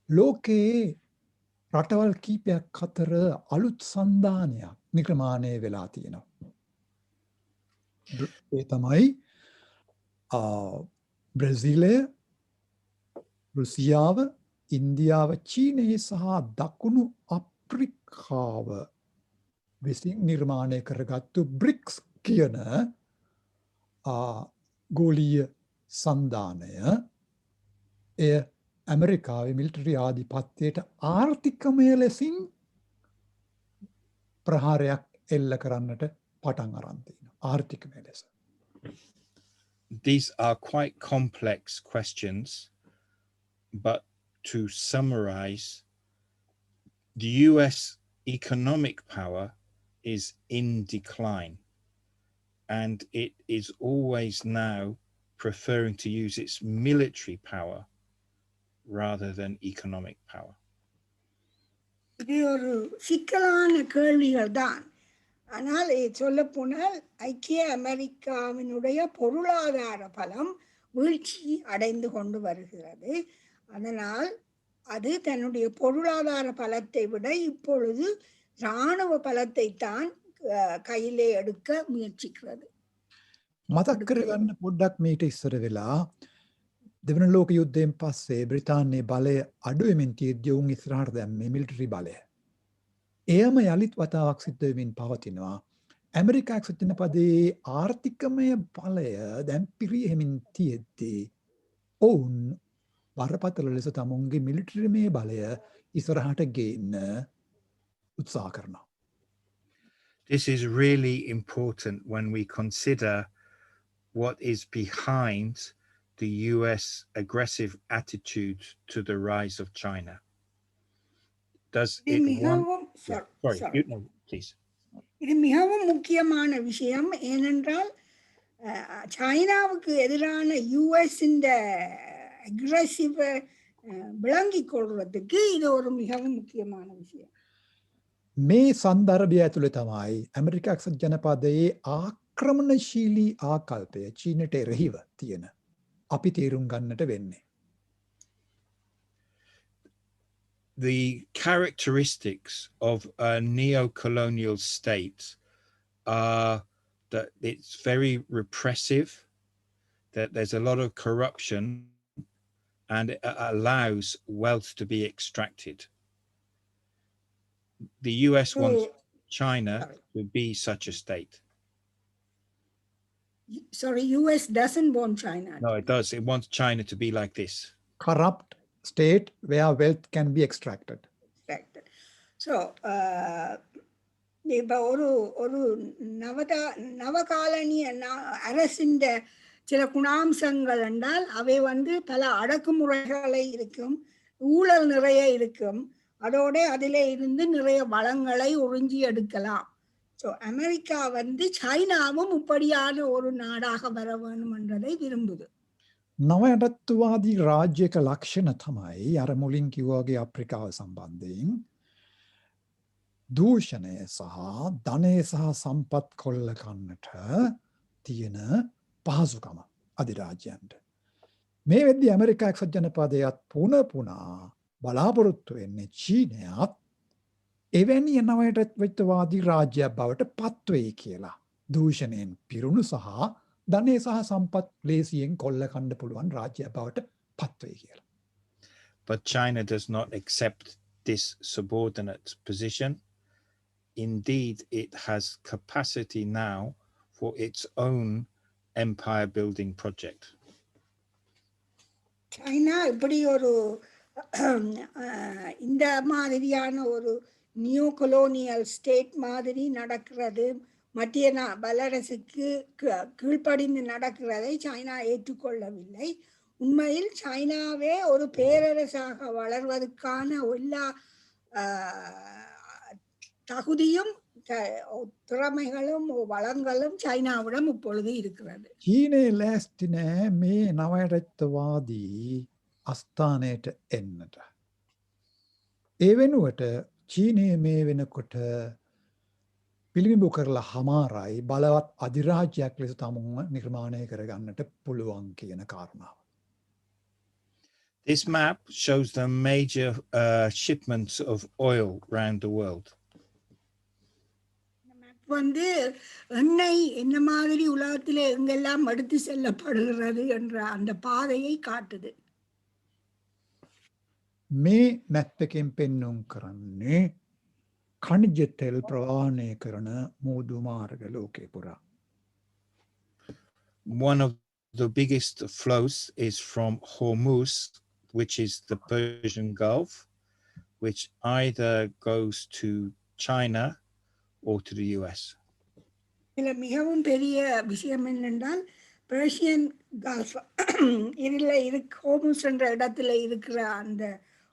ලෝකයේ රටවල් කීපයක් අතර අලුත් සන්ධානයක් නිර්මාණය වෙලා තියෙනවා. ඒ තමයි බ්‍රසීලය, රුසියාව, ඉන්දියාව, චීනය සහ දකුණු අප්‍රිකාව විසින් නිර්මාණය කරගත්තු බ්‍රික්ස් කියන ගෝලීය සන්ධානය එය ඇමරිකාවේ මිලිටරි ආධිපත්‍යයට ආර්ථිකමය ලෙසින් ප්‍රහාරයක් එල්ල කරන්නට පටන් අරන් තියෙනවා. ආර්ථිකමය ලෙස. These are quite complex questions, but to summarize, the US economic power is in decline, and it is always now preferring to use its military power rather than economic power. இது ஒரு சிக்கலான கேள்விகள் தான். ஆனால் சொல்ல போனால் ஐக்கிய அமெரிக்காவினுடைய பொருளாதார பலம் வீழ்ச்சி அடைந்து கொண்டு வருகிறது. அதனால் அது தன்னுடைய பொருளாதார பலத்தை விட இப்பொழுது இராணுவ பலத்தை தான் கையிலே எடுக்க முயற்சிக்கிறது. මතක් කරගන්න පොඩ්ඩක් මීට ඉස්සර වෙලා දෙවන ලෝක යුද්ධයෙන් පස්සේ බ්‍රිතාන්‍යයේ බලය අඩුවෙමින් තියෙද්දී උන් ඉස්සරහට දැම්මේ මිලිටරි බලය. එයම යලිත් වතාවක් සිද්ධ වෙමින් පවතිනවා. ඇමරිකා එක්සත් ජනපදයේ ආර්ථිකමය බලය දැන් පිරිහෙමින් තියෙද්දී ඔවුන් බරපතල ලෙස තමුන්ගේ මිලිටරිමය බලය ඉස්සරහට ගේන්න උත්සාහ කරනවා. This is really important when we consider what is behind the US aggressive attitude to the rise of China. Does it want... Sorry. No, please. இது மிகவும் முக்கியமான விஷயம். ஏனென்றால் சைனாவுக்கு எதிரான யுஎஸ் இந்த அக்ரெசிவ் விளங்கிக் கொள்வதற்கு இது ஒரு மிகவும் முக்கியமான விஷயம். මේ සන්දර්භය ඇතුළේ තමයි ඇමරිකා එක්සත් ජනපදයේ ආක්‍රමණශීලී ආකල්පය චීනට එරෙහිව තියෙන අපි තේරුම් ගන්නට වෙන්නේ. The characteristics of a neo-colonial state are that it's very repressive, that there's a lot of corruption, and it allows wealth to be extracted. The US wants China to be such a state. Sorry, US doesn't want China. No, it does. It wants China to be like this. Corrupt state where wealth can be extracted. Correct. So, இப்போ ஒரு நவகாலனிய அரசின் சில குணாம்சங்கள் என்றால் அவை பல அடக்குமுறைகளை இருக்கும், ஊழல் நிறைய இருக்கும், அதோட அதிலே இருந்து நிறைய வளங்களை உறிஞ்சி எடுக்கலாம். ஸோ அமெரிக்கா சைனாவும் இப்படியான ஒரு நாடாக வர வேணும் என்றதை விரும்புது. නවයටත්තුවාදී රාජ්‍යක ලක්ෂණ තමයි අර මුලින් කිව්වාගේ අප්‍රිකාව සම්බන්ධයෙන් දූෂණය සහ ධනය සහ සම්පත් කොල්ල කන්නට තියෙන පහසුකම අධිරාජ්‍යයන්ට. මේ වෙද්දි ඇමරිකා එක්සත් ජනපදයත් පුනා බලාපොරොත්තු වෙන්නේ චීනයත් එවැනි නවයටත්වවාදී රාජ්‍යයක් බවට පත්වෙයි කියලා. දූෂණයෙන් පිරුණු සහ ධනය සහ සම්පත් ලේසියෙන් කොල්ල කණ්ඩ පුළුවන් රාජ්‍යයක් බවට පත්වෙයි කියලා. But China does not accept this subordinate position. Indeed, it has capacity now for its own empire building project. China இப்படி ஒரு இந்த மாதிரியான ஒரு நியூ கொலோனியல் ஸ்டேட் மாதிரி நடக்கிறது, மத்திய வல்லரசுக்கு கீழ்ப்படிந்து நடக்கிறதை சைனா ஏற்றுக்கொள்ளவில்லை. உண்மையில் சைனாவே ஒரு பேரரசாக வளர்வதற்கான எல்லா தகுதியும் திறமைகளும் வளங்களும் சைனாவிடம் இப்பொழுது இருக்கிறது. චීනය ලෑස්ති නෑ මේ නවයටත්වවාදී අස්ථානයට එන්නට. ඒ වෙනුවට චීනය මේ වෙනකොට පිළිබිඹු කරලා හමාරයි බලවත් අධිරාජ්‍යයක් ලෙස තමුන්ව නිර්මාණය කරගන්නට පුළුවන් කියන කාරණාව. This map shows the major shipments of oil around the world. எண்ணெய் என்ன மாதிரி உலகத்திலே எங்கெல்லாம் எடுத்து செல்லப்படுகிறது என்ற அந்த பாதையை காட்டுது. මේ මැප් එකෙන් පෙන්නුම් කරන්නේ khanijo තෙල් ප්‍රවාහනය කරන මූදු මාර්ග ලෝකේ පුරා. One of the biggest flows is from Hormuz, which is the Persian Gulf, which either goes to China or to the US. இதுல மிகவும் பெரிய விஷயம் என்னென்றால் பெர்ஷியன் கல்ஃப் இதில் ஹோர்முஸ் என்ற இடத்துல இருக்கிற அந்த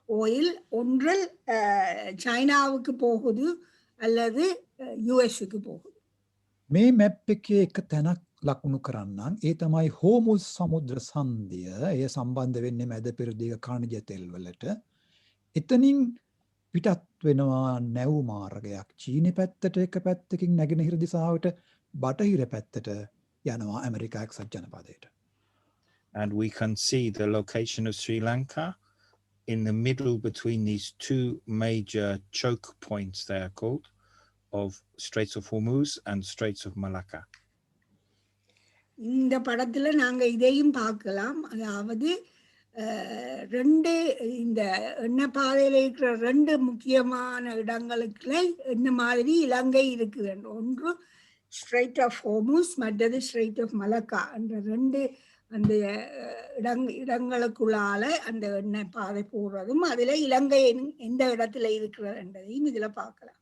oil ஒன்றில் சைனாவுக்கு போகுது அல்லது யுஎஸ்க்கு போகுது. මේ මැප් එකේ එක තැනක් ලකුණු කරන්නම්. ඒ තමයි හෝමුස් සමුද්‍ර සන්ධිය. එය සම්බන්ධ වෙන්නේ මැද පෙරදිග khanijo තෙල් වලට. එතනින් පිටත් වෙනවා නැව් මාර්ගයක්. චීන පැත්තට එක පැත්තකින් නැගෙනහිර දිශාවට බටහිර පැත්තට යනවා ඇමරිකා එක්සත් ජනපදයට. And we can see the location of Sri Lanka in the middle between these two major choke points, they are called, of Straits of Hormuz and Straits of Malacca. இந்த படத்துல நாங்க இதையும் பார்க்கலாம். அதாவது ரெண்டு இந்த எண்ணெய் பாதையில இருக்கிற ரெண்டு முக்கியமான இடங்களுக்குள்ள என்ன மாதிரி இலங்கை இருக்குது. ஒன்று ஸ்ட்ரெயிட் ஆஃப் ஹோர்முஸ், மற்றது ஸ்ட்ரெயிட் ஆஃப் மலக்கா என்ற ரெண்டு அந்த இடங்களுக்குள்ளால அந்த எண்ணெய் பாதை போடுறதும் அதுல இலங்கை எந்த இடத்துல இருக்கிறதுன்றதையும் இதுல பார்க்கலாம்.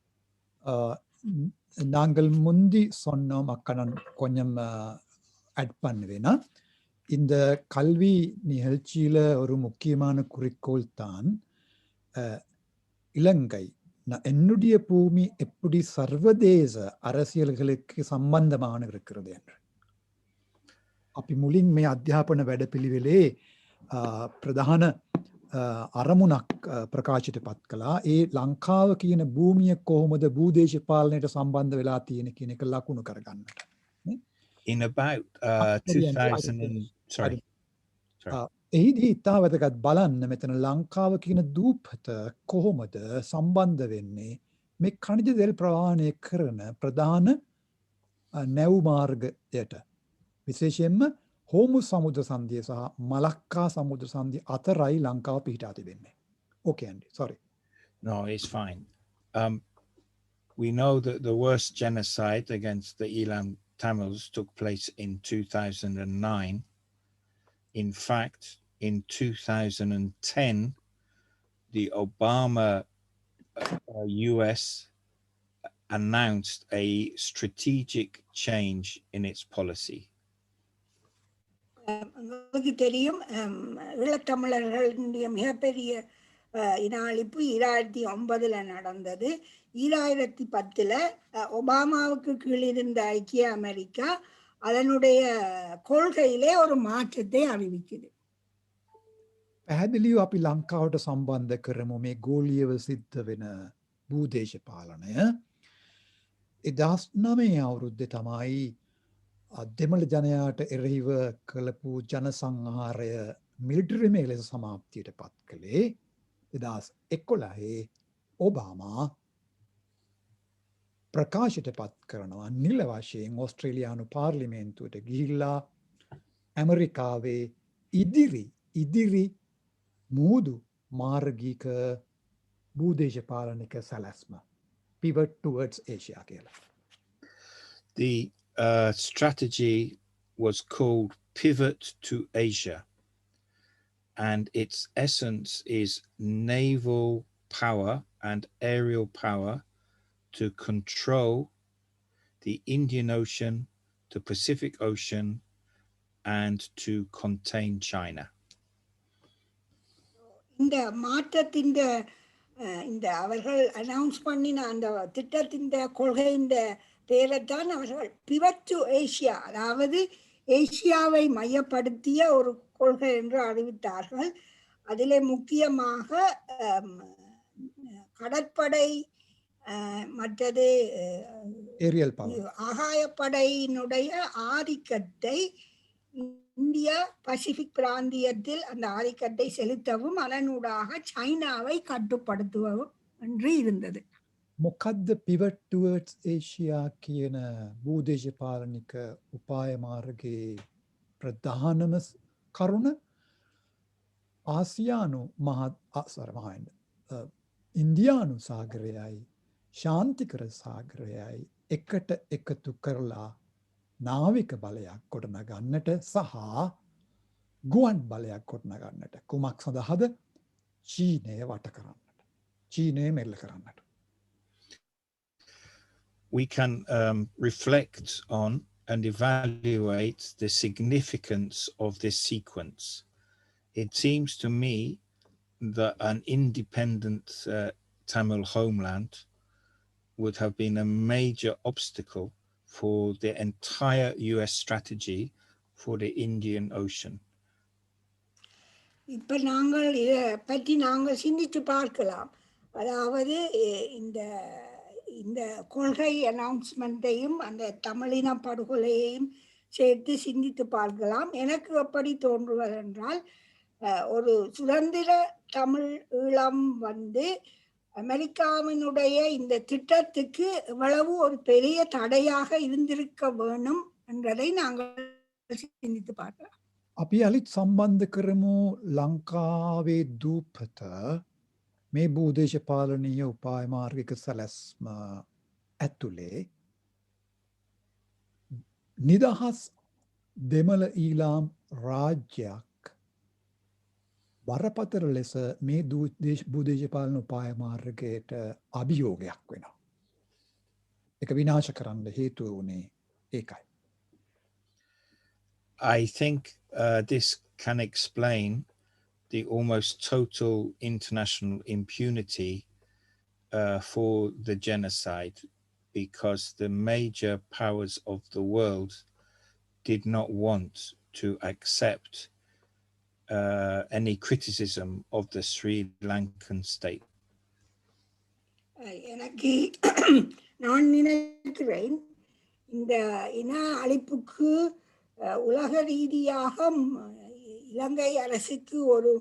நாங்கள் முந்தி சொன்னோம் அக்கணன் கொஞ்சம் ஆட் பண்ணுவேன்னா, இந்த கல்வி நிகழ்ச்சியில ஒரு முக்கியமான குறிக்கோள் தான் இலங்கை என்னுடைய பூமி எப்படி சர்வதேச அரசியல்களுக்கு சம்பந்தமான இருக்கிறது என்று. අපි මුලින් මේ අධ්‍යාපන වැඩපිළිවෙලේ ප්‍රධාන අරමුණක් ප්‍රකාශයට පත් කළා. ඒ ලංකාව කියන භූමිය කොහොමද භූදේශපාලනයට සම්බන්ධ වෙලා තියෙන කියන එක ලකුණු කරගන්නට. In about 2000 sorry. එහිදී ඉතා වැදගත් බලන්න මෙතන ලංකාව කියන දූපත කොහොමද සම්බන්ධ වෙන්නේ මේ khanijo තෙල් ප්‍රවාහනය කරන ප්‍රධාන නැව් මාර්ගයට. විශේෂයෙන්ම හෝමුස් සමුද්‍ර සන්ධිය සහ මලක්කා සමුද්‍ර සන්ධිය අතරයි ලංකාව පිහිටා තිබෙන්නේ. Okay, Andy, sorry. No, it's fine. We know that the worst genocide against the Elam Tamils took place in 2009. In fact, in 2010, the Obama US announced a strategic change in its policy. உங்களுக்கு தெரியும் ஈழத்தமிழர்களுடைய மிகப்பெரிய இன அழிப்பு 2009 நடந்தது. 2010 ஒபாமாவுக்கு கீழ் இருந்த ஐக்கிய America அதனுடைய கொள்கையிலே ஒரு மாற்றத்தை அறிவிக்குது. පැහැදිලිව අපි ලංකාවට සම්බන්ධ කරමු මේ ගෝලියව සිද්ධ වෙන භූදේශපාලනය. 2009 අවුරුද්දේ තමයි දෙමළ ජනයාට එරෙහිව කළපු ජනසංහාරය මිලිටරිමය ලෙස සමාප්තියට පත් කළේ. 2011 ඔබාමා ප්‍රකාශයට පත් කරනවා නිල වශයෙන් ඕස්ට්‍රේලියානු පාර්ලිමේන්තුවට ගිහිල්ලා ඇමරිකාවේ ඉදිරි මුහුදු මාර්ගික භූදේශපාලනික සැලැස්ම pivot towards Asia කියලා. The strategy was called Pivot to Asia, and its essence is naval power and aerial power to control the Indian Ocean, the Pacific Ocean, and to contain China. இந்த மாற்றத்தின் இந்த அவர்கள் announce பண்ணின அந்த திட்டத்தின் கொள்கையின் பேரைத்தான் அவர்கள் பிவட் டு ஏசியா, அதாவது ஏசியாவை மையப்படுத்திய ஒரு கொள்கை என்று அறிவித்தார்கள். அதிலே முக்கியமாக கடற்படை, மற்றது ஆகாயப்படையினுடைய ஆதிக்கத்தை இந்தியா பசிபிக் பிராந்தியத்தில் அந்த ஆதிக்கத்தை செலுத்தவும் அதனூடாக சைனாவை கட்டுப்படுத்துவதும் என்று இருந்தது. මොකද්ද pivot towards Asia කියන භූදේශපාලනික උපාය මාර්ගයේ ප්‍රධානම කරුණ? ආසියානු ඉන්දියානු සාගරයයි ශාන්තිකර සාගරයයි එකට එකතු කරලා නාවික බලයක් ගොඩනගන්නට සහ ගුවන් බලයක් ගොඩනගන්නට. කුමක් සඳහාද? චීනය වට කරන්නට, චීනය මෙල්ල කරන්නට. We can reflect on and evaluate the significance of this sequence. It seems to me that an independent Tamil homeland would have been a major obstacle for the entire US strategy for the Indian Ocean. இப்ப நாங்கள் இதை பற்றி நாங்கள் சிந்தித்து பார்க்கலாம். அதாவது இந்த கொள்கை அனௌன்ஸ்மெண்ட்டையும் அந்த தமிழின படுகொலையையும் சேர்த்து சிந்தித்து பார்க்கலாம். எனக்கு எப்படி தோன்றுவதென்றால், ஒரு சுதந்திர தமிழ் ஈழம் அமெரிக்காவினுடைய இந்த திட்டத்துக்கு எவ்வளவு ஒரு பெரிய தடையாக இருந்திருக்க வேணும் என்றதை நாங்கள் சிந்தித்து பார்க்கலாம். අපි අලිත් සම්බන්ධ කරමු ලංකාවේ දූපත මේ භූදේශපාලනීය උපාය මාර්ගික සැලැස්ම ඇතුලේ නිදහස් දෙමළ ඊලාම් රාජ්‍යයක් බරපතල ලෙස මේ භූදේශපාලන උපාය මාර්ගයට අභියෝගයක් වෙනවා. ඒක විනාශ කරන්න හේතුව වුණේ ඒකයි. I think this can explain the almost total international impunity for the genocide, because the major powers of the world did not want to accept any criticism of the Sri Lankan state. எனக்கு நான் நினைக்கிறேன் இந்த இன அழிப்புக்கு உலக ரீதியாக இலங்கை அரசுக்கு ஒரு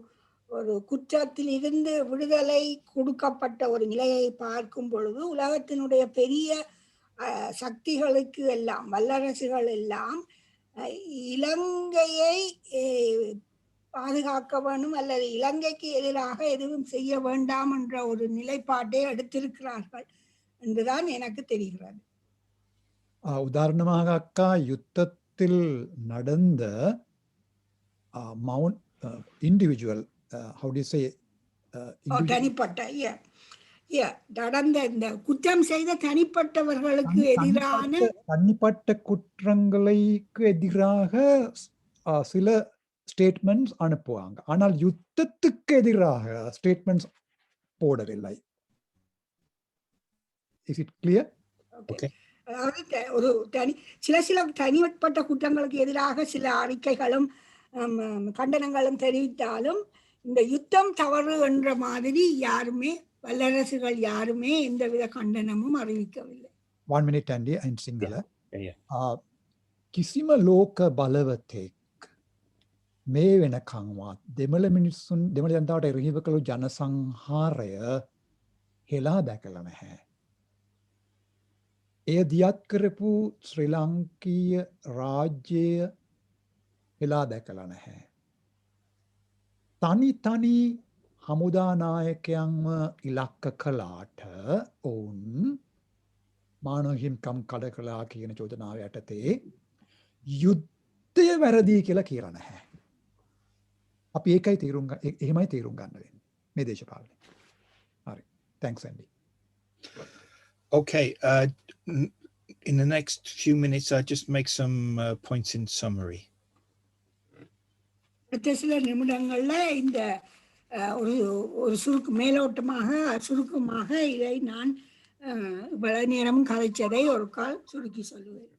குற்றத்தில் இருந்து விடுதலை கொடுக்கப்பட்ட ஒரு நிலையை பார்க்கும் பொழுது உலகத்தினுடைய பெரிய சக்திகளுக்கு எல்லாம், வல்லரசுகள் எல்லாம் இலங்கையை பாதுகாக்க வேண்டும் அல்லது இலங்கைக்கு எதிராக எதுவும் செய்ய வேண்டாம் என்ற ஒரு நிலைப்பாட்டை எடுத்திருக்கிறார்கள் என்றுதான் எனக்கு தெரிகிறது. உதாரணமாக அக்கா யுத்தத்தில் நடந்த mount individual how do you say தனிப்பட்ட நடந்த இந்த குற்றம் செய்த தனிப்பட்டவர்களுக்கு எதிரான தனிப்பட்ட குற்றங்களுக்கு எதிராக சில ஸ்டேட்மெண்ட்ஸ் அனுப்புவாங்க. ஆனால் யுத்தத்துக்கு எதிராக ஸ்டேட்மெண்ட்ஸ் போடவில்லை. Is it clear? Okay. அதாவது ஒரு சில தனிப்பட்ட குற்றங்களுக்கு எதிராக சில அறிக்கைகளும் கண்டனங்களும் தெரிவித்தாலும் இந்த யுத்தம் தவறு என்ற மாதிரி யாருமே வல்லரசுகள் யாருமே எந்தவித கண்டனமும் அறிவிக்கவில்லை. 1 minute Andy in singular. කිසිම ලෝක බලවතෙක් මේ වෙනකන්වත් දෙමළ මිනිස්සුන් දෙමළ ජනතාවට එරෙහිව කළ ජනසංහාරය හෙලා දැකලා නැහැ. එය දියත් කරපු ශ්‍රී ලංකීය රාජ්‍යය හෙලා දැකලා නැහැ. තනි හමුදා නායකයන්ව ඉලක්ක කළාට ඔවුන් මානව හිමිකම් කඩ කළා කියන චෝදනාව යටතේ යුද්ධය වැරදි කියලා කියලා නැහැ. අපි ඒකයි එහෙමයි තේරුම් ගන්න වෙන්නේ මේ දේශපාලනේ. හරි. Thanks Andy. Okay, in the next few minutes I'll just make some points in summary. சில நிமிடங்கள்ல இந்த ஒரு சுருக்கமாக இதை நான் இவ்வளவு நேரம் கலைச்சதை ஒரு கால் சுருக்கி சொல்லுவேன்.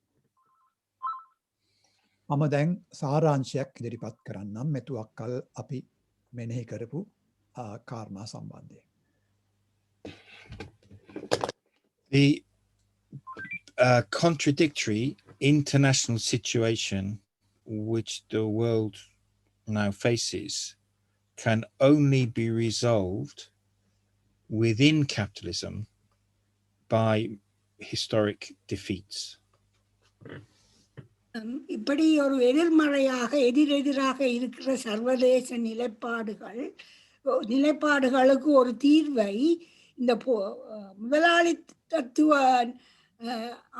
මම දැන් සාරාංශයක් ඉදිරිපත් කරන්නම් මෙතුවක්කල් අපි මෙනෙහි කරපු කාරණා සම්බන්ධයෙන්. The contradictory international situation which the world now faces can only be resolved within capitalism by historic defeats. இப்படி ஒரு எதிர்மறையாக எதிரெதிராக இருக்கிற சர்வதேச நிலைப்பாடுகளுக்கு ஒரு தீர்வை இந்த முதலாளித்துவ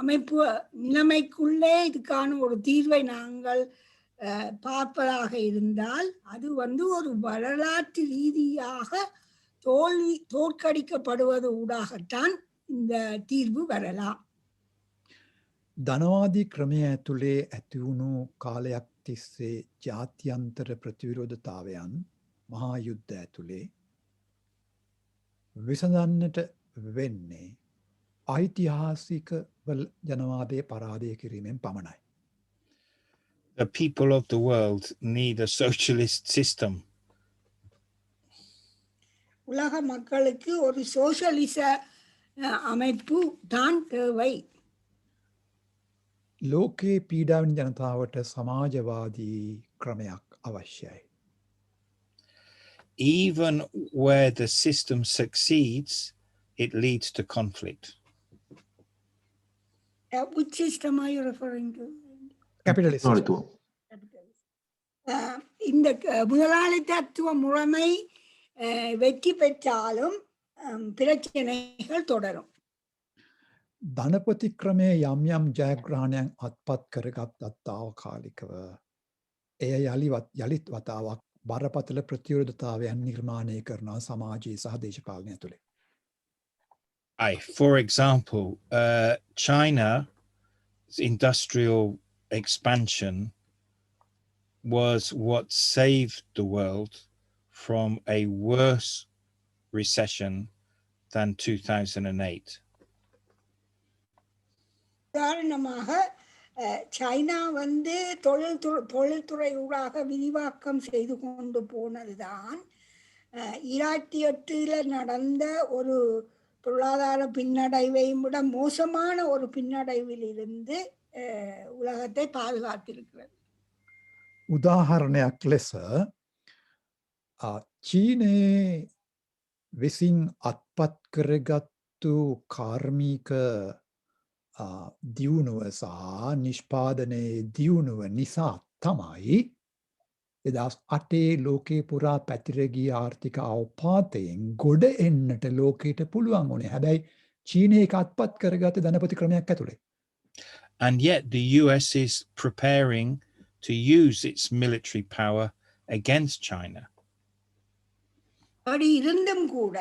அமைப்பு நிலைமைக்குள்ளே இதுக்கான ஒரு தீர்வை நாங்கள் பார்ப்பதாக இருந்தால் அது ஒரு வரலாற்று ரீதியாக தோற்கடிக்கப்படுவது ஊடாகத்தான் இந்த தீர்வு வரலாம். ධනවාදී ක්‍රමය ඇතුළේ ඇතිවුණු කාලයක් තිස්සේ ජාත්‍යන්තර ප්‍රතිවිරෝධතාවයන් මහා යුද්ධ ඇතුළේ විසඳන්නට වෙන්නේ ඓතිහාසික ජනවාදයේ පරාදය කිරීමෙන් පමණයි. The people of the world need a socialist system. உலக மக்களுக்கு ஒரு சோஷலிச அமைப்பு தான் தேவை. ලෝකයේ පීඩාවෙන ජනතාවට සමාජවාදී ක්‍රමයක් අවශ්‍යයි. Even where the system succeeds, it leads to conflict. Which system are you referring to? Capitalism. இந்த முதலாளித்துவ முறைமை வெற்றி பெற்றாலும் பிரச்சனைகள் தொடரும். ධනපති ක්‍රමය යම් ජයග්‍රහණයන් අත්පත් කරගත් තාවකාලිකව එය යළිත් වතාවක් බරපතල ප්‍රතිවිරෝධතාවයන් නිර්මාණය කරනවා සමාජයේ සහ දේශපාලනය තුළ. For example, China's industrial expansion was what saved the world from a worse recession than 2008. உதாரணமாக சைனா தொழில்துறை ஊடாக விரிவாக்கம் செய்து கொண்டு போனதுதான் 2008 நடந்த ஒரு பொருளாதார பின்னடைவை விட மோசமான ஒரு பின்னடைவில் இருந்து உலகத்தை பாதுகாத்திருக்கிறது. උදාහරණයක් ලෙස චීනයේ විසින් අත්පත් කරගත්තු කාර්මික දියුණුව සහ නිෂ්පාදනයේ දියුණුව නිසා තමයි 2008 ලෝකේ පුරා පැතිර ගිය ආර්ථික අවපාතයෙන් ගොඩ එන්නට ලෝකයට පුළුවන් වුණේ. හැබැයි චීනය ඒක අත්පත් කරගත්තේ ධනපති ක්‍රමයක් ඇතුලේ. And yet the US is preparing to use its military power against China. அப்படி இருந்தும் கூட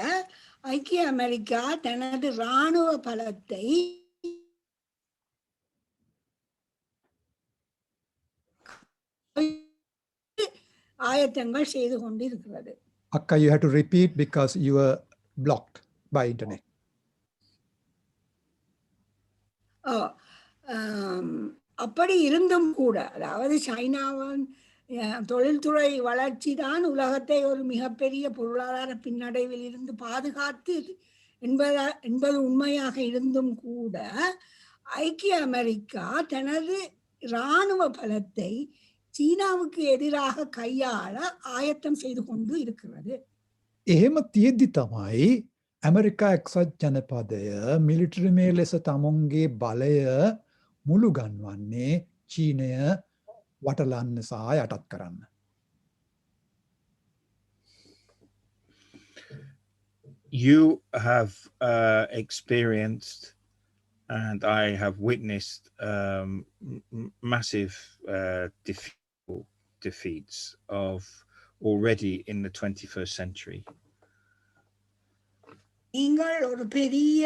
ஐக்கிய அமெரிக்கா தனது இராணுவ பலத்தை ஆயத்தங்கள் செய்து கொண்டிருக்கிறது. Akka, you have to repeat because you were blocked by internet. அப்படி இருந்தும் கூட, அதாவது சைனாவின் தொழில்துறை வளர்ச்சி தான் உலகத்தை ஒரு மிகப்பெரிய பொருளாதார பின்னடைவில் இருந்து பாதுகாத்து என்பது உண்மையாக இருந்தும் கூட, ஐக்கிய அமெரிக்கா தனது இராணுவ பலத்தை சீனாவுக்கு எதிராக கையாள ஆயத்தம் செய்து கொண்டு இருக்கிறது. එහෙම තියෙද්දි තමයි ඇමරිකා එක්සත් ජනපදය මිලිටරිමය ලෙස තමුන්ගේ බලය මුළු ගන්වන්නේ චීනය වටලන්න සහ යටත් කරන්න. You have experienced, and I have witnessed massive defeats of already in the 21st century. நீங்கள் ஒரு பெரிய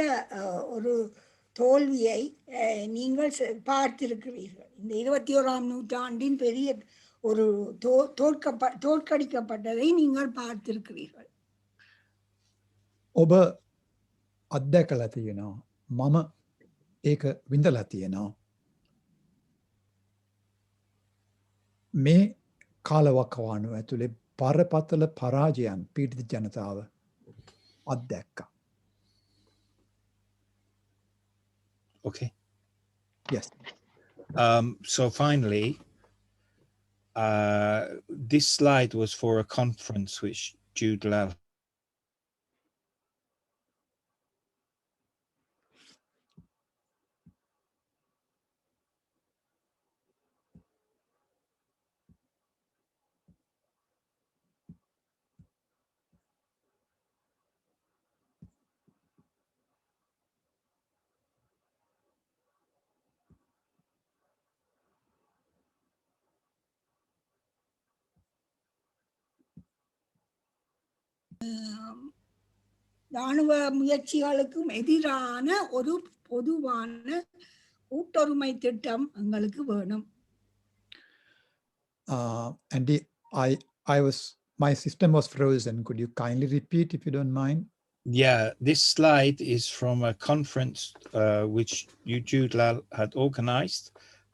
ஒரு தோல்வியை நீங்கள் பார்த்திருக்கிறீர்கள். இந்த 21ஆம் நூற்றாண்டின் பெரிய ஒரு தோற்கடிக்கப்பட்டதை நீங்கள் பார்த்திருக்கிறீர்கள். ඔබ අත්දැකලා තියෙනවා. මම ඒක විඳලා තියෙනවා. මේ කාලවකවානුව ඇතුලේ බරපතල පරාජයන් පීඩිත ජනතාව අත්දැක්කා. Okay. Yes. So finally, this slide was for a conference which Jude Lal இராணுவ முயற்சிகளுக்கும் எதிரான ஒரு பொதுவான கூட்டொருமை திட்டம் எங்களுக்கு வேணும். Andy, my system was frozen. Could you kindly repeat if you don't mind? Yeah, this slide is from a conference which Jude Lal had organized,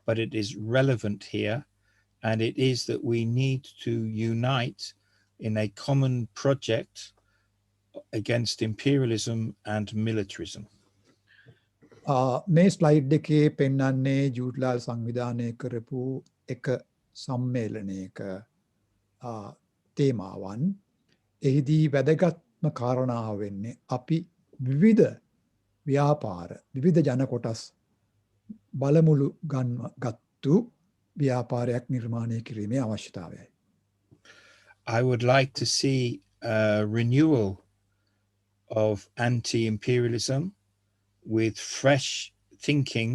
but it is relevant here, and it is that we need to unite in a common project against imperialism and militarism. මේ slide එකේ පෙන්වන්නේ ජූඩ්ලාල් සංවිධානය කරපු එක සම්මේලනයක තේමාවන්. එහිදී වැදගත්ම කාරණාව වෙන්නේ අපි විවිධ ව්‍යාපාර විවිධ ජන කොටස් බලමුළු ගත්තු ව්‍යාපාරයක් නිර්මාණය කිරීමේ අවශ්‍යතාවයයි. I would like to see a renewal of anti-imperialism with fresh thinking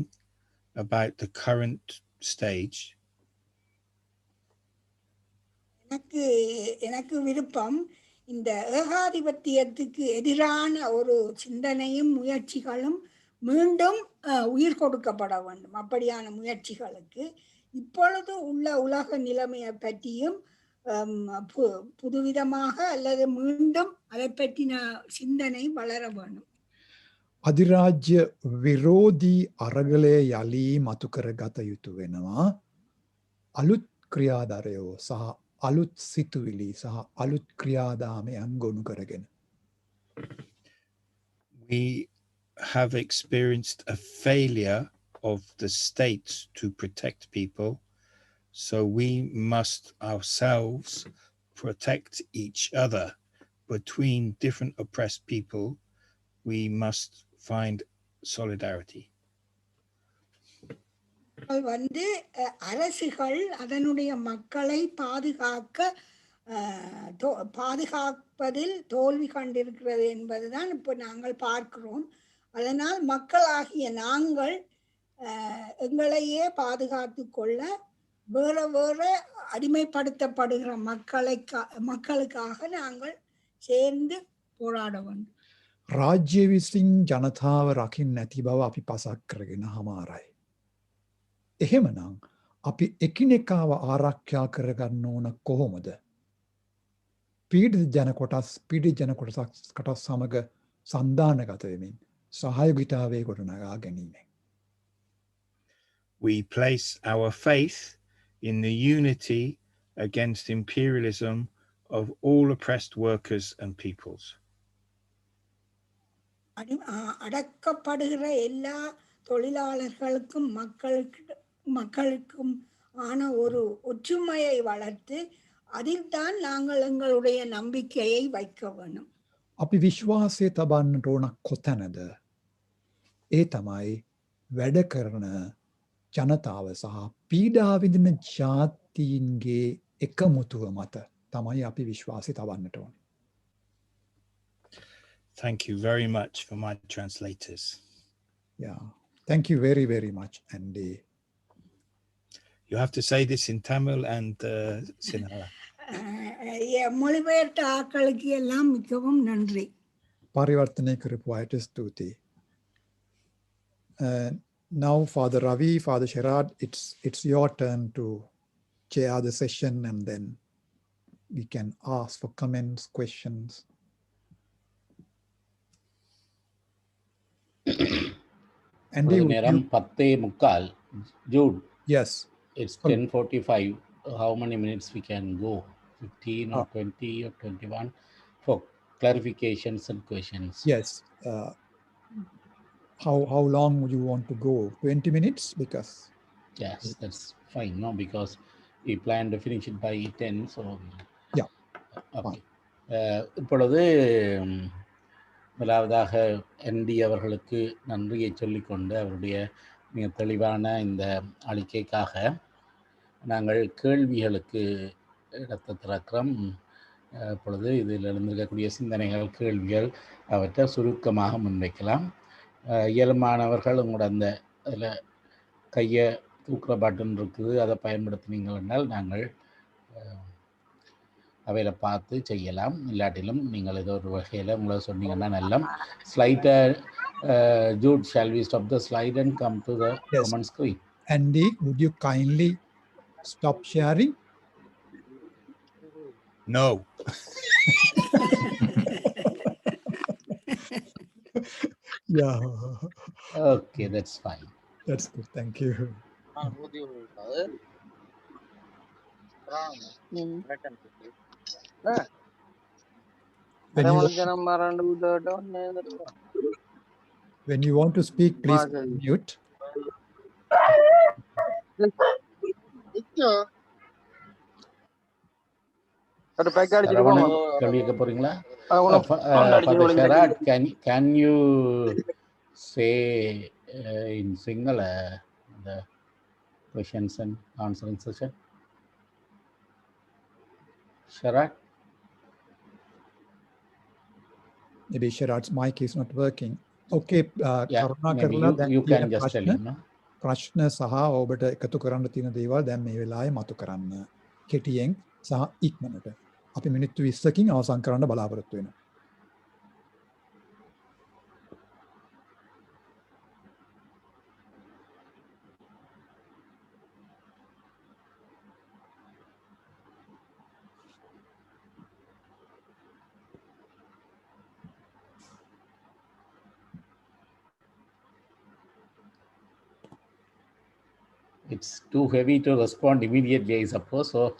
about the current stage. எனக்கு விருப்பம் இந்த ஏகாதிபத்தியத்துக்கு எதிரான ஒரு சிந்தனையும் முயற்சிகளும் மீண்டும் உயிர் கொடுக்கப்பட வேண்டும். அப்படியான முயற்சிகளுக்கு இப்பொழுது உள்ள உலக நிலைமையை பற்றியும் புதுவிதமாக அல்லது மீண்டும் அதை பற்றின சிந்தனை வளர வேண்டும். අධිරාජ්‍ය විරෝධී අරගලය යලී මතු කරගත යුතු වෙනවා. අලුත් ක්‍රියාදාරයෝ සහ අලුත් සිතුවිලි සහ අලුත් ක්‍රියාදාමයන් ගොනු කරගෙන. We have experienced a failure of the state to protect people, so we must ourselves protect each other. Between different oppressed people, we must find solidarity. அரசுகள் அதனுடைய மக்களை பாதுகாப்பதில் தோல்வி கண்டிருக்கிறது என்பதுதான் இப்போ நாங்கள் பார்க்கிறோம். அதனால் மக்களாகிய நாங்கள் எங்களையே பாதுகாத்து கொள்ள வேற வேற அடிமைப்படுத்தப்படுகிற மக்களுக்காக நாங்கள் சேர்ந்து போராட வேண்டும். රාජ්‍ය විසින් ජනතාව රකින්න නැති බව අපි පසක් කරගෙන හමාරයි. එහෙමනම් අපි එකිනෙකාව ආරක්ෂා කරගන්න ඕන කොහොමද? පීඩිත ජන කොටස් සමග සන්දානගත වෙමින් සහයෝගිතාවේ ගොඩනගා ගැනීමෙන්. We place our faith in the unity against imperialism of all oppressed workers and peoples. அடக்கப்படுகிற எல்லா தொழிலாளர்களுக்கும் மக்களுக்கும் ஆன ஒரு ஒற்றுமையை வளர்த்து அதில் தான் நாங்கள் எங்களுடைய நம்பிக்கையை வைக்க வேண்டும். අපි විශ්වාසය තබන්නට ඕන කොතැනද? ඒ තමයි වැඩ කරන ජනතාව සහ පීඩා විඳින ජාතීන්ගේ එකමුතුව මත තමයි අපි විශ්වාසය තබන්නට ඕන. Thank you very much for my translators. Yeah. Thank you very, very much, Andy. You have to say this in Tamil and Sinhala. மொழிபெயர்த்த ஆக்களுக்கு எல்லாம் மிகவும் நன்றி. පරිවර්තනය කරපු අයට ස්තුතියි. Now, Father Ravi, Father Sherrod, it's your turn to chair the session, and then we can ask for comments, questions. Andy, would நேரம் you- 10:45. Jude, yes. it's 10:45. How many minutes we can go? 15 or 20 or 21 for clarifications and questions? Yes. How long would you want to go? 20 minutes? Because Yes, that's fine. No, because we plan to finish it by 10. So Yeah. Okay. இப்பொழுது முதலாவதாக என்டி அவர்களுக்கு நன்றியை சொல்லிக்கொண்டு அவருடைய மிக தெளிவான இந்த அறிக்கைக்காக நாங்கள் கேள்விகளுக்கு இடத்தை திறக்கிறோம். இப்பொழுது இதில் இருந்திருக்கக்கூடிய சிந்தனைகள், கேள்விகள் அவற்றை சுருக்கமாக முன்வைக்கலாம். இயல்பானவர்கள் உங்களோட அந்த அதில் கையை தூக்குற பட்டன் இருக்குது, அதை பயன்படுத்தினீங்கன்னால் நாங்கள் அவையில பார்த்து செய்யலாம். இல்லாட்டிலும் நீங்கள் ஏதோ ஒரு வகையில் உங்களை சொன்னீங்கன்னா நல்லா. ஸ்லைட்டை Jude, shall we stop the slide and come to the Yes. common screen? Andy, would you kindly stop sharing? No. Yeah, Okay, that's fine. that's good. Thank you. When you want to speak, please mute. Saravanan கேள்வி கேட்க போறீங்களா? Father Sherrod, can you say in Sinhala the questions and answering session? Sherrod? Maybe Sherrod's mic is not working. Okay, Yeah, කරුණා maybe කරලා දැන් you තියෙන can just tell him. No? ප්‍රශ්න සහ ඔබට එකතු කරන්න තියෙන දේවල් දැන් මේ වෙලාවේ මතු කරන්න. කෙටියෙන් සහ ඉක්මනට. අපි මිනිත්තු 20කින් අවසන් කරන්න බලාපොරොත්තු වෙනවා. It's too heavy to respond immediately, I suppose. So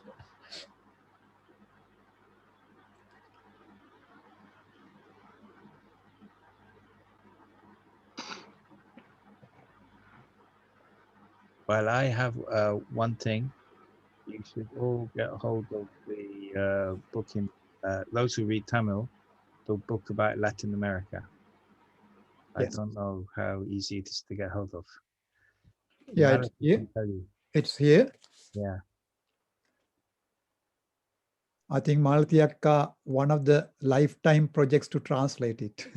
Well, I have one thing. You should all get hold of the book in those who read Tamil, the book about Latin America. I Yes. don't know how easy it is to get hold of. Yeah, Alex it's here. can tell you. It's here. Yeah. I think Malati Akka, one of the lifetime projects to translate it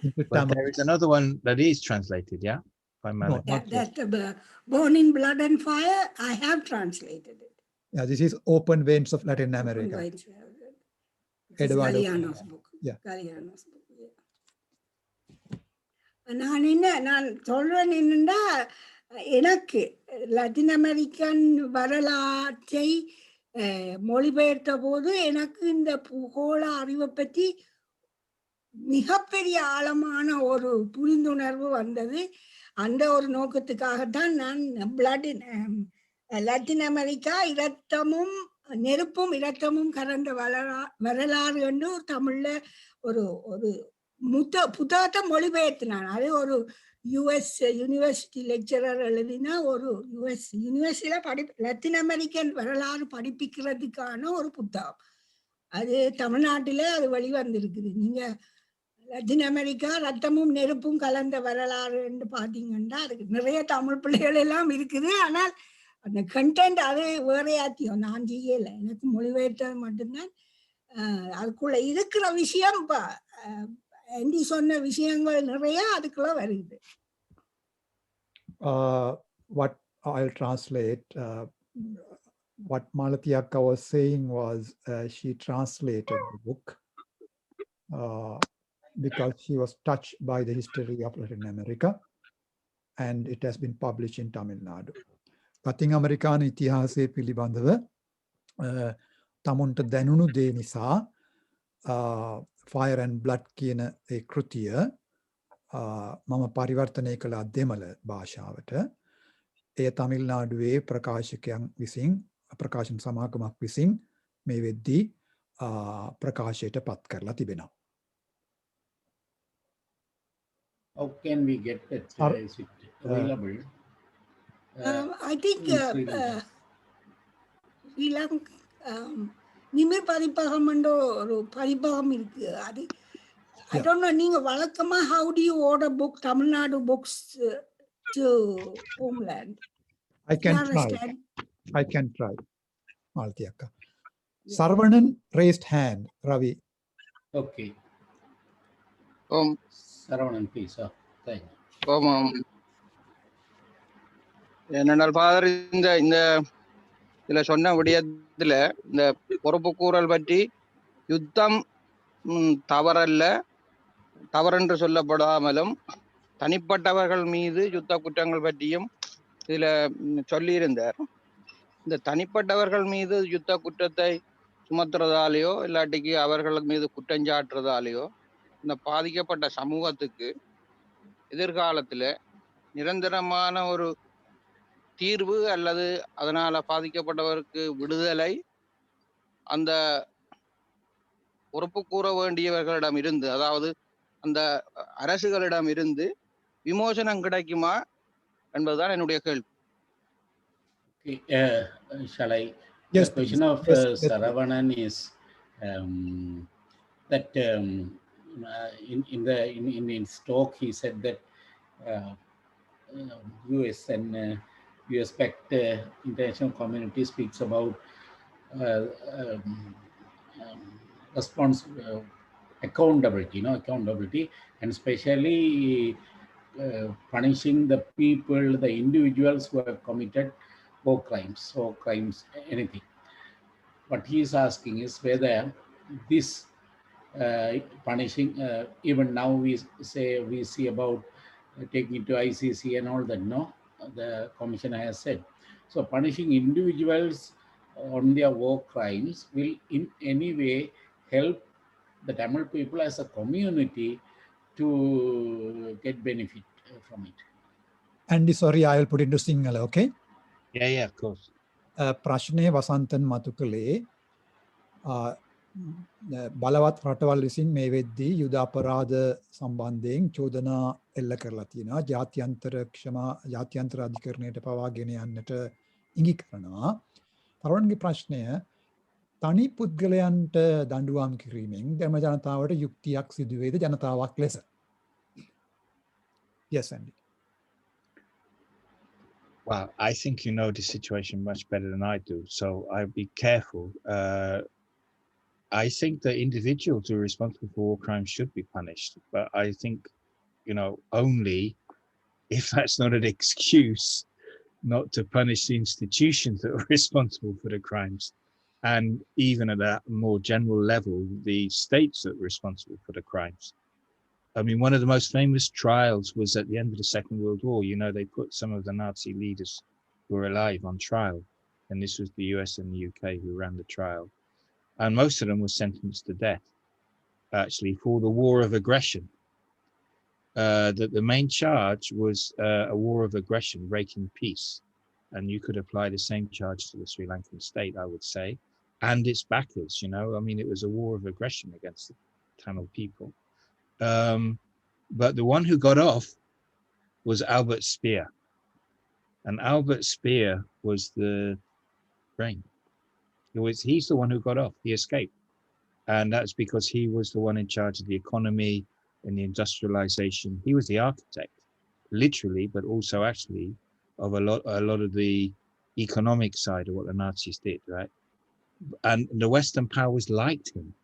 into But Tamil. there is another one that is translated, yeah? by No, Malachi. not yet. That's the Born in Blood and Fire. I have translated it. Yeah, this is Open Veins of Latin Open America. Veins, This is Eduardo. Galeano's book. Yeah. Galeano's book. Yeah. நான் சொல்றேன் என்னன்னா, எனக்கு Latin American வரலாற்றை மொழிபெயர்த்த போது எனக்கு இந்த பூகோள அறிவை பற்றி மிகப்பெரிய ஆழமான ஒரு புரிந்துணர்வு வந்தது. அந்த ஒரு நோக்கத்துக்காகத்தான் நான் லத்தீன் அமெரிக்கா இரத்தமும் நெருப்பும் இரத்தமும் கலந்த வரலாறு என்று ஒரு தமிழ்ல ஒரு ஒரு புத்தகத்தை மொழிபெயர்த்தினான். அது ஒரு யுஎஸ் யூனிவர்சிட்டி லெக்சரர் எழுதினா ஒரு யுஎஸ் யூனிவர்சிட்டியில லத்தீன் அமெரிக்கன் வரலாறு படிப்பிக்கிறதுக்கான ஒரு புத்தகம். அது தமிழ்நாட்டிலே அது வெளிவந்திருக்குது. நீங்க லத்தீன் அமெரிக்கா ரத்தமும் நெருப்பும் கலந்த வரலாறு என்று பாத்தீங்கன்னா அதுக்கு நிறைய தமிழ் பிள்ளைகள் எல்லாம் இருக்குது. ஆனால் அந்த கண்டென்ட் அது வேறையாத்தியம் நான் செய்யல. எனக்கு மொழிபெயர்த்தது மட்டும்தான். அதுக்குள்ள இருக்கிற விஷயம் ஆண்டி சொன்ன விஷயங்கள் நிறைய அதுக்குள்ள வருது. What I'll translate, what Malathi Akka was saying was she translated the book because she was touched by the history of Latin America, and it has been published in Tamil Nadu. Latin American ඉතිහාසය පිළිබඳව තමුන්ට දැනුණු දේ නිසා Fire and Blood කියන ඒ කෘතිය මම පරිවර්තනය කළා දෙමළ භාෂාවට. එය තමිල්නාඩුවේ ප්‍රකාශකයන් විසින් ප්‍රකාශන සමාගමක් විසින් මේ වෙද්දී ප්‍රකාශයට පත් කරලා තිබෙනවා. How can we get that? Is it available? I think நிமிர் பதிப்பகம் என்ற ஒரு பதிப்பகம் இருக்கு. அது I don't know, நீங்க வழக்கமா how do you order book Tamil Nadu books to homeland? I can try. Malathi Akka. Sarvanan raised hand. Ravi. Okay. Saravanan, please. Thank you. என்னென்னால் father இந்த இதுல சொன்ன விடயத்துல இந்த பொறுப்பு கூறல் பற்றி யுத்தம் தவறல்ல, தவறென்று சொல்லப்படாமலும் தனிப்பட்டவர்கள் மீது யுத்த குற்றங்கள் பற்றியும் இதுல சொல்லியிருந்தார். இந்த தனிப்பட்டவர்கள் மீது யுத்த குற்றத்தை சுமத்துறதாலேயோ இல்லாட்டிக்கு அவர்கள் மீது குற்றஞ்சாட்டுறதாலேயோ இந்த பாதிக்கப்பட்ட சமூகத்துக்கு எதிர்காலத்துல நிரந்தரமான ஒரு தீர்வு அல்லது அதனால பாதிக்கப்பட்டவருக்கு விடுதலை அந்த பொறுப்பு கூற வேண்டியவர்களிடம் இருந்து, அதாவது அந்த அரசுகளிடம் இருந்து விமோசனம் கிடைக்குமா என்பதுதான் என்னுடைய கேள்வி. Shall I? Yes, the question of Saravanan is that in his talk he said that US and you expect international community speaks about accountability, and especially punishing the people, the individuals who have committed war crimes, anything. What he is asking is whether this punishing, even now we see about taking it to ICC and all that, no? The commissioner has said. So punishing individuals on their war crimes will in any way help the Tamil people as a community to get benefit from it. Andy, sorry, I will put it into Sinhala, okay? Yeah, of course. ප්‍රශ්නය වසන්තන් මතු කළේ බලවත් රටවල් විසින් මේ වෙද්දී යුද අපරාධ සම්බන්ධයෙන් චෝදනා එල්ල කරලා තියෙනවා. ජාත්‍යන්තර අධිකරණයට පවා ගෙන යන්නට ඉඟි කරනවා. තරුණගේ ප්‍රශ්නය තනි පුද්ගලයන්ට දඬුවම් කිරීමෙන් ධර්ම ජනතාවට යුක්තියක් සිදු වේද ජනතාවක් ලෙස? Yes, Andy. Well, I think you know the situation much better than I do, so I'll be careful. I think the individuals who are responsible for war crimes should be punished, but I think, only if that's not an excuse not to punish the institutions that were responsible for the crimes, and even at a more general level, the states that were responsible for the crimes. I mean, one of the most famous trials was at the end of the Second World War. You know, they put some of the Nazi leaders who were alive on trial, and this was the US and the UK who ran the trial, and most of them were sentenced to death, actually, for the war of aggression. That the main charge was a war of aggression, breaking peace. And you could apply the same charge to the Sri Lankan state, I would say, and its backers, you know. I mean, it was a war of aggression against the Tamil people. But the one who got off was Albert Speer. And Albert Speer was the brain. He's the one who got off. He escaped. And that's because he was the one in charge of the economy and the industrialization. He was the architect, literally, but also actually, of a lot of the economic side of what the Nazis did, right? And the Western powers liked him,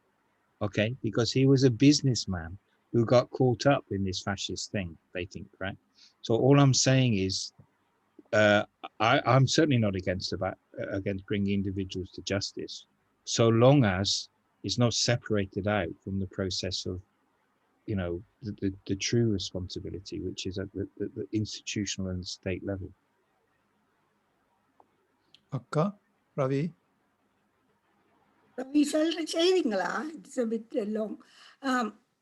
okay, because he was a businessman who got caught up in this fascist thing, they think, right? So all I'm saying is, I'm certainly not against bringing individuals to justice, so long as it's not separated out from the process of, you know, the true responsibility, which is at the institutional and state level. Akka, Ravi. Ravi, செய்றீங்களா? It's a bit long.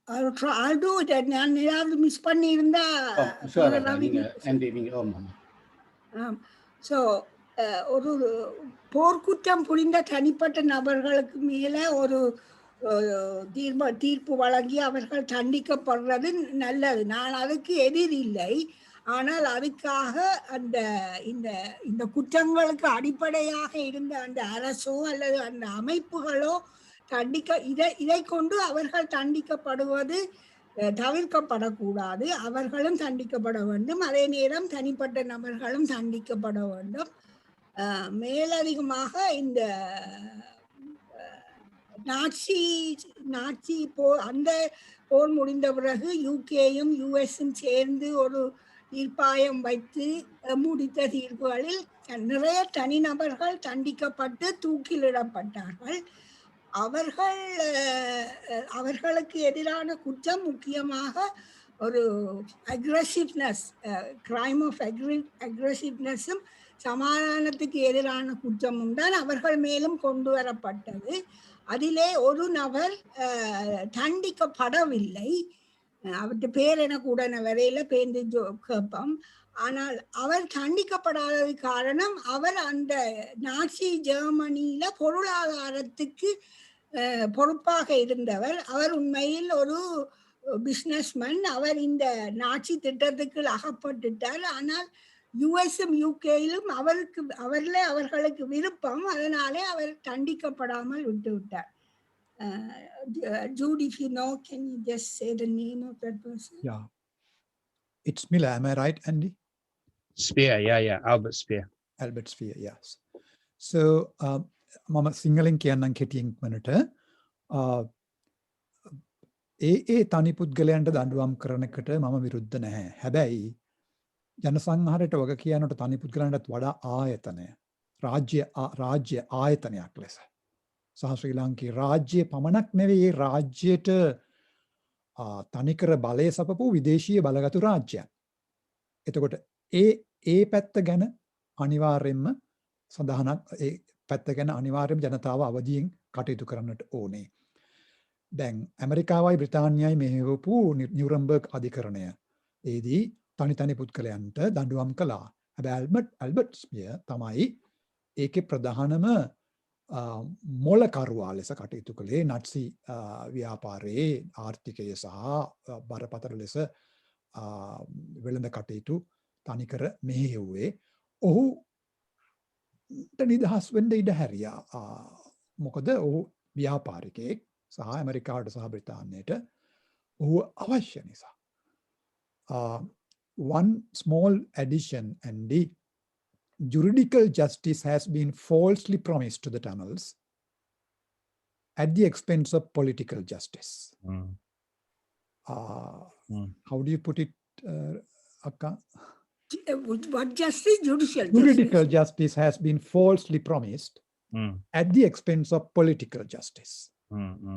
I'll do it. நான் ஏதாவது miss பண்ணியிருந்தா sure Ravi so ஒரு போர்க்குற்றம் புரிந்த தனிப்பட்ட நபர்களுக்கு மேலே ஒரு தீர்ப்பு வழங்கி அவர்கள் தண்டிக்கப்படுறது நல்லது. நான் அதுக்கு எதிர் இல்லை. ஆனால் அதுக்காக அந்த இந்த குற்றங்களுக்கு அடிப்படையாக இருந்த அந்த அரசோ அல்லது அந்த அமைப்புகளோ இதை கொண்டு அவர்கள் தண்டிக்கப்படுவது தவிர்க்கப்படக்கூடாது. அவர்களும் தண்டிக்கப்பட வேண்டும். அதே நேரம் தனிப்பட்ட நபர்களும் தண்டிக்கப்பட வேண்டும். மேலதிகமாக இந்த நாட்சி அந்த போர் முடிந்த பிறகு யூகேயும் யுஎஸும் சேர்ந்து ஒரு தீர்ப்பாயம் வைத்து முடித்த தீர்ப்புகளில் நிறைய தனிநபர்கள் தண்டிக்கப்பட்டு தூக்கிலிடப்பட்டார்கள். அவர்களுக்கு எதிரான குற்றம் முக்கியமாக ஒரு அக்ரெசிவ்னஸ், கிரைம் ஆஃப் அக்ரெசிவ்னஸும் சமாதானத்துக்கு எதிரான குற்றமும் தான் அவர்கள் மேலும் கொண்டு வரப்பட்டது. அதிலே ஒரு நபர் தண்டிக்கப்படவில்லை. அவருடைய பேர் எனக்கு உடனே வரையில பேருந்து கேட்போம். ஆனால் அவர் தண்டிக்கப்படாதது காரணம், அவர் அந்த நாசி ஜெர்மனியில பொருளாதாரத்துக்கு பொறுப்பாக இருந்தவர். அவர் உண்மையில் ஒரு பிஸ்னஸ்மேன். அவர் இந்த நாட்சி திட்டத்துக்கு அகப்பட்டுட்டார். ஆனால் யுஎஸும் யூகேயிலும் அவர்களுக்கு விருப்பம். அதனாலே அவர் தண்டிக்கப்படாமல் விட்டுவிட்டார். Jude, if you know, can you just say the name of that person? Yeah, it's Miller. Am I right, Andy? Speer, yeah, Albert Speer. Albert Speer, yes. So, Mama Singaling කියන්නම් කෙටියෙන් වනට ඒ තනි පුද්ගලයන්ට දඬුවම් කරන එකට මම විරුද්ධ නැහැ. හැබැයි ජනසංහාරයට වග කියනට තනි පුද්ගලයන්ටත් වඩා ආයතනය, රාජ්‍ය ආයතනයක් ලෙස සහ ශ්‍රී ලාංකේය රාජ්‍ය පමණක් නෙවෙයි, රාජ්‍යයට තනිකර බලය සපපු විදේශීය බලගතු රාජ්‍යයක්. එතකොට ඒ පැත්ත ගැන අනිවාර්යෙන්ම සඳහනක්, ඒ පැත්ත ගැන අනිවාර්යයෙන්ම ජනතාව අවදියෙන් කටයුතු කරන්නට ඕනේ. දැන් ඇමරිකාවයි බ්‍රිතාන්‍යයි මෙහෙවපු නිවරම්බර්ග් අධිකරණය ඒදී තනි පුද්ගලයන්ට දඬුවම් කළා. හැබැයි ඇල්බර්ට් ස්පියර් තමයි ඒකේ ප්‍රධානම මොලකරුවා ලෙස කටයුතු කළේ. නට්සි ව්‍යාපාරයේ ආර්ථිකය සහ බරපතල ලෙස වෙළඳ කටයුතු තනිකර මෙහෙයුවේ. ඔහු නිදහස් වෙන්න ඉඩ හැරියා. මොකද ඔහු ව්‍යාපාරිකයෙක් සහ ඇමරිකාවට සහ බ්‍රිතාන්‍යයට ඔහු අවශ්‍ය නිසා. One small addition, Andy. Juridical justice has been falsely promised to the Tamils at the expense of political justice. How do you put it, Akka? What justice? Judicial Juridical justice. justice has been falsely promised Mm, at the expense of political justice. mm, mm.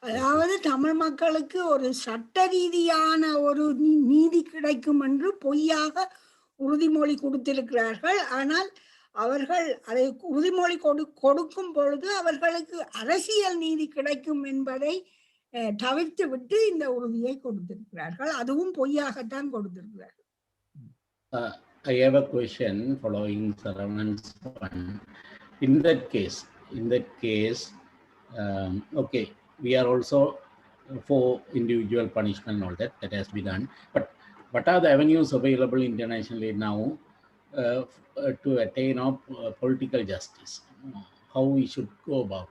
அதாவது தமிழ் மக்களுக்கு ஒரு சட்ட ரீதியான ஒரு நீதி கிடைக்கும் என்று பொய்யாக உறுதிமொழி கொடுத்திருக்கிறார்கள். ஆனால் அவர்கள் அதை உறுதிமொழி கொடுக்கும் பொழுது அவர்களுக்கு அரசியல் நீதி கிடைக்கும் என்பதை தவிர்த்து விட்டு இந்த உறுதியை கொடுத்திருக்கிறார்கள். அதுவும் பொய்யாகத்தான் கொடுத்திருக்கிறார்கள். I have a question following Saravanan one. In that case, okay, we are also for individual punishment and all that has been done. But what are the avenues available internationally now to attain of political justice? How we should go about?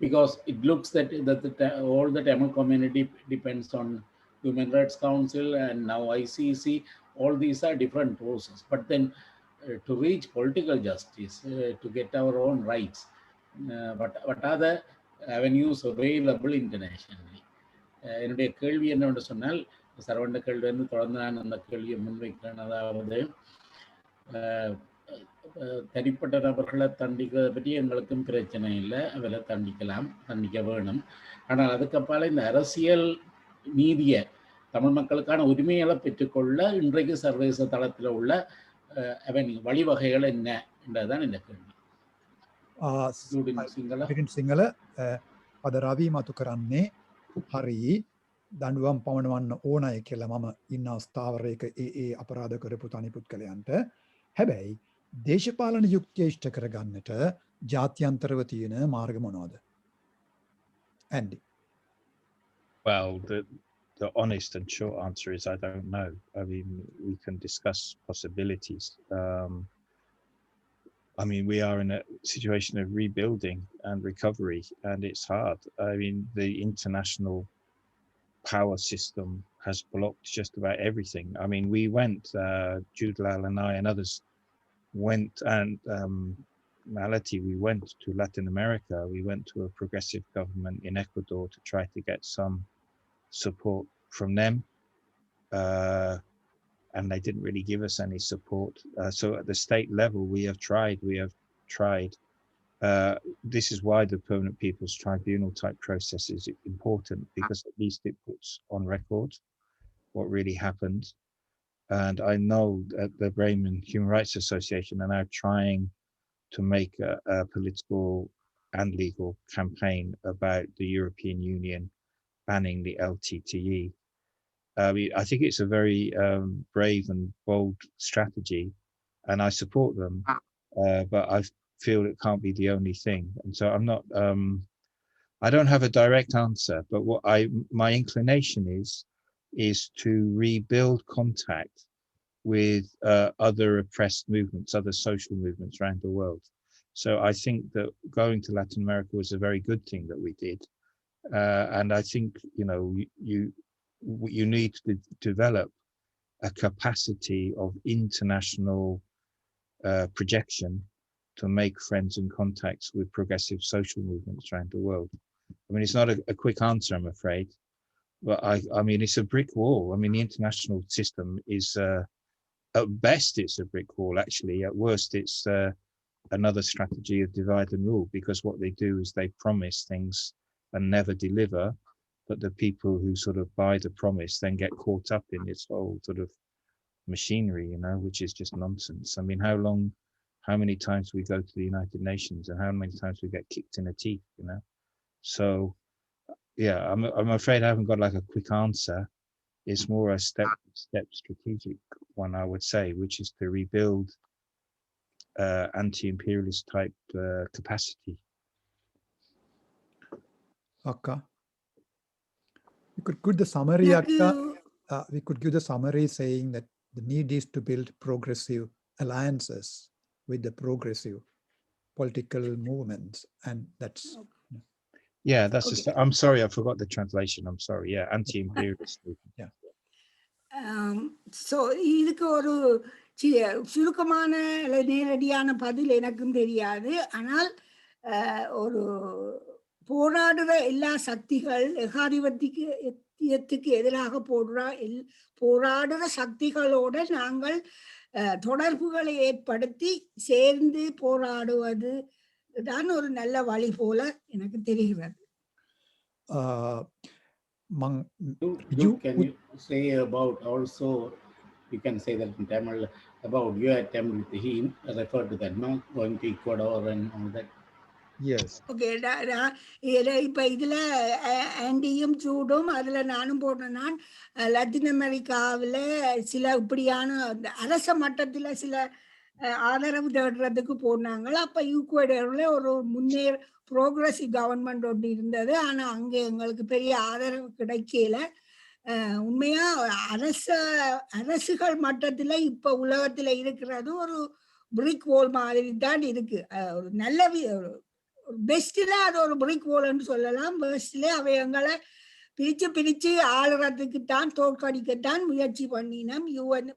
Because it looks that all the Tamil community depends on Human Rights Council and now ICC. All these are different processes. But then to reach political justice, to get our own rights, what are the avenues available internationally? என்னுடைய கேள்வி என்னவென்று சொன்னால், சரவண்ட கேள்வி வந்து தொடர்ந்து நான் அந்த கேள்வியை முன்வைக்கிறேன். அதாவது தனிப்பட்ட நபர்களை தண்டிக்கிறத பற்றி எங்களுக்கும் பிரச்சனை இல்லை, அவரை தண்டிக்க வேணும். ஆனால் அதுக்கப்பால இந்த அரசியல் நீதியை தமிழ் மக்களுக்கான உரிமைகளை பெற்றுக்கொள்ள இன்றைக்கு சர்வதேச தளத்தில் உள்ள வழிவகைகள் என்ன என்றதுதான் இந்த கேள்வி. සිංහල අද රවී මතු කරන්නේ හරි දඬුවම් පවනවන්න ඕනය කියලා මම ඉන්න ස්ථාවරයක ඒ අපරාධ කරපු තනි පුද්ගලයන්ට. හැබැයි දේශපාලන යුක්තිය ඉෂ්ට කරගන්නට ජාත්‍යන්තරව තියෙන මාර්ග මොනවද? Andy. Well, the honest and short answer is I don't know. I mean, we can discuss possibilities. I mean, we are in a situation of rebuilding and recovery, and it's hard. I mean, the international power system has blocked just about everything. I mean, we went, Jude Lal and I and others went, and Malati, we went to Latin America. We went to a progressive government in Ecuador to try to get some support from them. And they didn't really give us any support. So at the state level, we have tried. This is why the Permanent People's Tribunal type process is important, because at least it puts on record what really happened. And I know that the Bremen Human Rights Association are now trying to make a political and legal campaign about the European Union banning the LTTE. I think it's a very brave and bold strategy, and I support them, but I feel it can't be the only thing. And so I'm not, I don't have a direct answer, but what my inclination is to rebuild contact with other oppressed movements, other social movements around the world. So I think that going to Latin America was a very good thing that we did. And I think, you know, you need to develop a capacity of international projection to make friends and contacts with progressive social movements around the world. I mean, it's not a quick answer, I'm afraid, but I mean, it's a brick wall. I mean, the international system is, at best, it's a brick wall, actually. At worst, it's another strategy of divide and rule, because what they do is they promise things and never deliver. But the people who sort of buy the promise then get caught up in this whole sort of machinery, you know, which is just nonsense. I mean, how many times we go to the United Nations and how many times we get kicked in the teeth, you know? So, yeah, I'm afraid I haven't got like a quick answer. It's more a step strategic one, I would say, which is to rebuild anti-imperialist type capacity. Akka. We could give the summary, Akka. We could give the summary saying that the need is to build progressive alliances with the progressive political movements, and that's. Yeah, that's Okay. just. I'm sorry, I forgot the translation. I'm sorry. Yeah, anti-imperialist. Yeah. So இதுக்கு ஒரு சுருக்கமான நேரடியான பதில் எனக்கும் தெரியாது. ஆனால் ஒரு போராடுற எல்லா சக்திகள் சத்தியத்துக்கு எதிராக போராடுற சக்திகளோட நாங்கள் தொடர்புகளை ஏற்படுத்தி சேர்ந்து போராடுவது தான் ஒரு நல்ல வழி போல எனக்கு தெரிகிறது. Can you say about also, you can say that in Tamil about your attempt with him, refer to that, no? Going to Ecuador and all that. Yes. Okay, இப்போ இதில் ஆண்டியும் சூடும் அதில் நானும் போடுறேன். நான் லத்தீன் அமெரிக்காவில் சில இப்படியான அரச மட்டத்தில் சில ஆதரவு தேடுறதுக்கு போனாங்க. அப்போ ஈக்குவடோரில் ஒரு ப்ரோக்ரஸிவ் கவர்மெண்ட் ஒன்று இருந்தது. ஆனால் அங்கே எங்களுக்கு பெரிய ஆதரவு கிடைக்கல. உண்மையா அரசுகள் மட்டத்தில் இப்போ உலகத்தில் இருக்கிறது ஒரு பிரிக் வால் மாதிரி தான் இருக்கு. ஒரு நல்ல பெஸ்ட்ல அது ஒரு பிரிக் வால்னு சொல்லலாம். பெஸ்ட்ல அவை எங்களை பிரிச்சு ஆளுறதுக்குத்தான் தோற்கடிக்கத்தான் முயற்சி பண்ணினோம். யுஎன்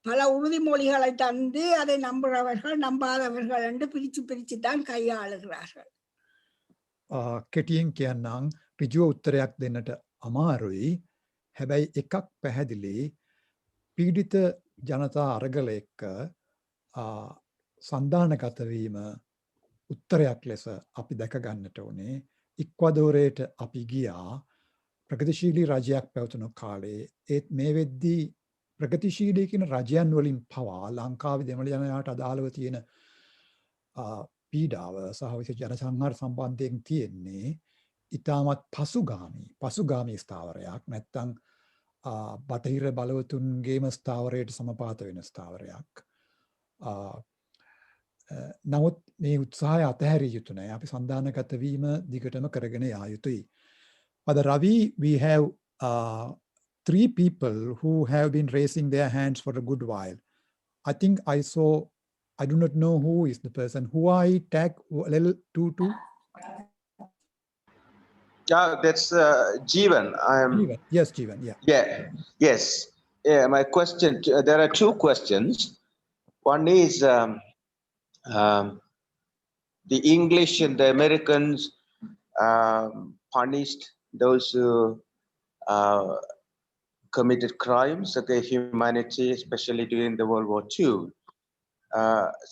பல உறுதிமொழிகளை தந்து அதை நம்புறவர்கள் நம்பாதவர்கள் என்று பிரிச்சு தான் கையாளுகிறார்கள். කෙටියෙන් කියන්නම් ඍජුව උත්තරයක් දෙන්නට අමාරුයි. හැබැයි එකක් පැහැදිලි, පීඩිත ජනතා අරගල එක්ක සන්ධානගත වීම උත්තරයක් ලෙස අපි දැක ගන්නට ඕනේ. ඉක්වදෝරයට අපි ගියා ප්‍රගතිශීලී රජයක් පැවතුණු කාලේ. ඒත් මේ වෙද්දී ප්‍රගතිශීලී කියන රජයන් වලින් පවා ලංකාවේ දෙමළ ජනයාට අදාළව තියෙන පීඩාව සහ විශේෂ ජනසංහාර සම්බන්ධයෙන් තියෙන්නේ ඉතාමත් පසුගාමී ස්ථාවරයක්. නැත්තම් බටහිර බලවතුන්ගේම ස්ථාවරයට සමපාත වෙන ස්ථාවරයක්. නමුත් මේ උත්සාහය අතහැරිය යුතු නැහැ. අපි සන්ධානගත වීම දිගටම කරගෙන යා යුතුයි. But Ravi, we have 3 people who have been raising their hands for a good while. I think I do not know who is the person. Who I tag L22? Yeah, that's Jeevan. Jeevan. Yes, Jeevan. Yeah. Yes. Yeah. My question. There are 2 questions. One is the English and the Americans punished those who committed crimes against humanity, especially during the World War II.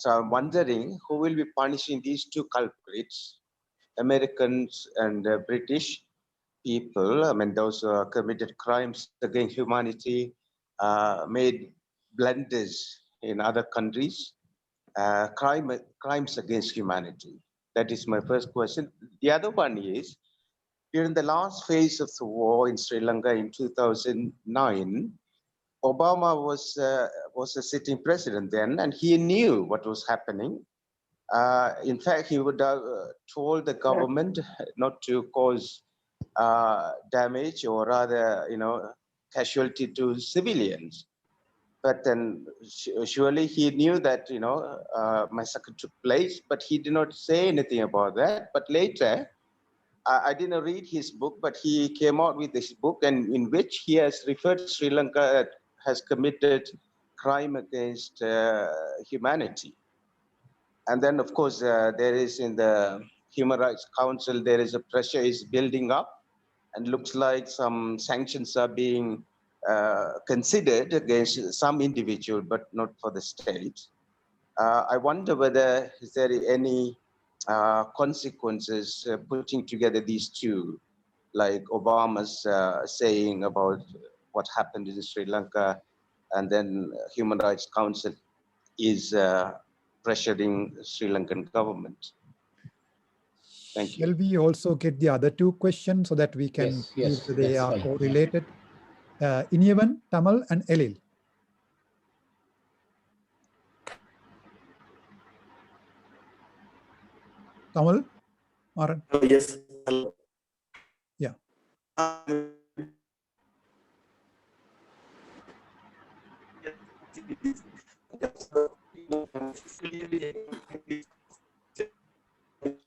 So I'm wondering who will be punishing these 2 culprits, Americans and British people. I mean, those who committed crimes against humanity, made blunders in other countries, crimes against humanity. That is my first question. The other one is, during the last phase of the war in Sri Lanka in 2009, Obama was a sitting president then, and he knew what was happening. In fact, he would have told the government not to cause damage or rather, casualty to civilians. But then surely he knew that, massacre took place, but he did not say anything about that. But later, I didn't read his book, but he came out with this book, and in which he has referred to Sri Lanka has committed crime against humanity. And then, of course, there is in the Human Rights Council, there is a pressure is building up, and looks like some sanctions are being considered against some individual, but not for the state. I wonder whether is there any consequences putting together these 2, like Obama's saying about what happened in Sri Lanka, and then Human Rights Council is pressuring Sri Lankan government. Thank you. Shall we also get the other 2 questions so that we can Yes, see if they that's are fine. correlated? Iniyavan, Tamal and Elil. Tamal? Maran? Yes. Hello. Yeah.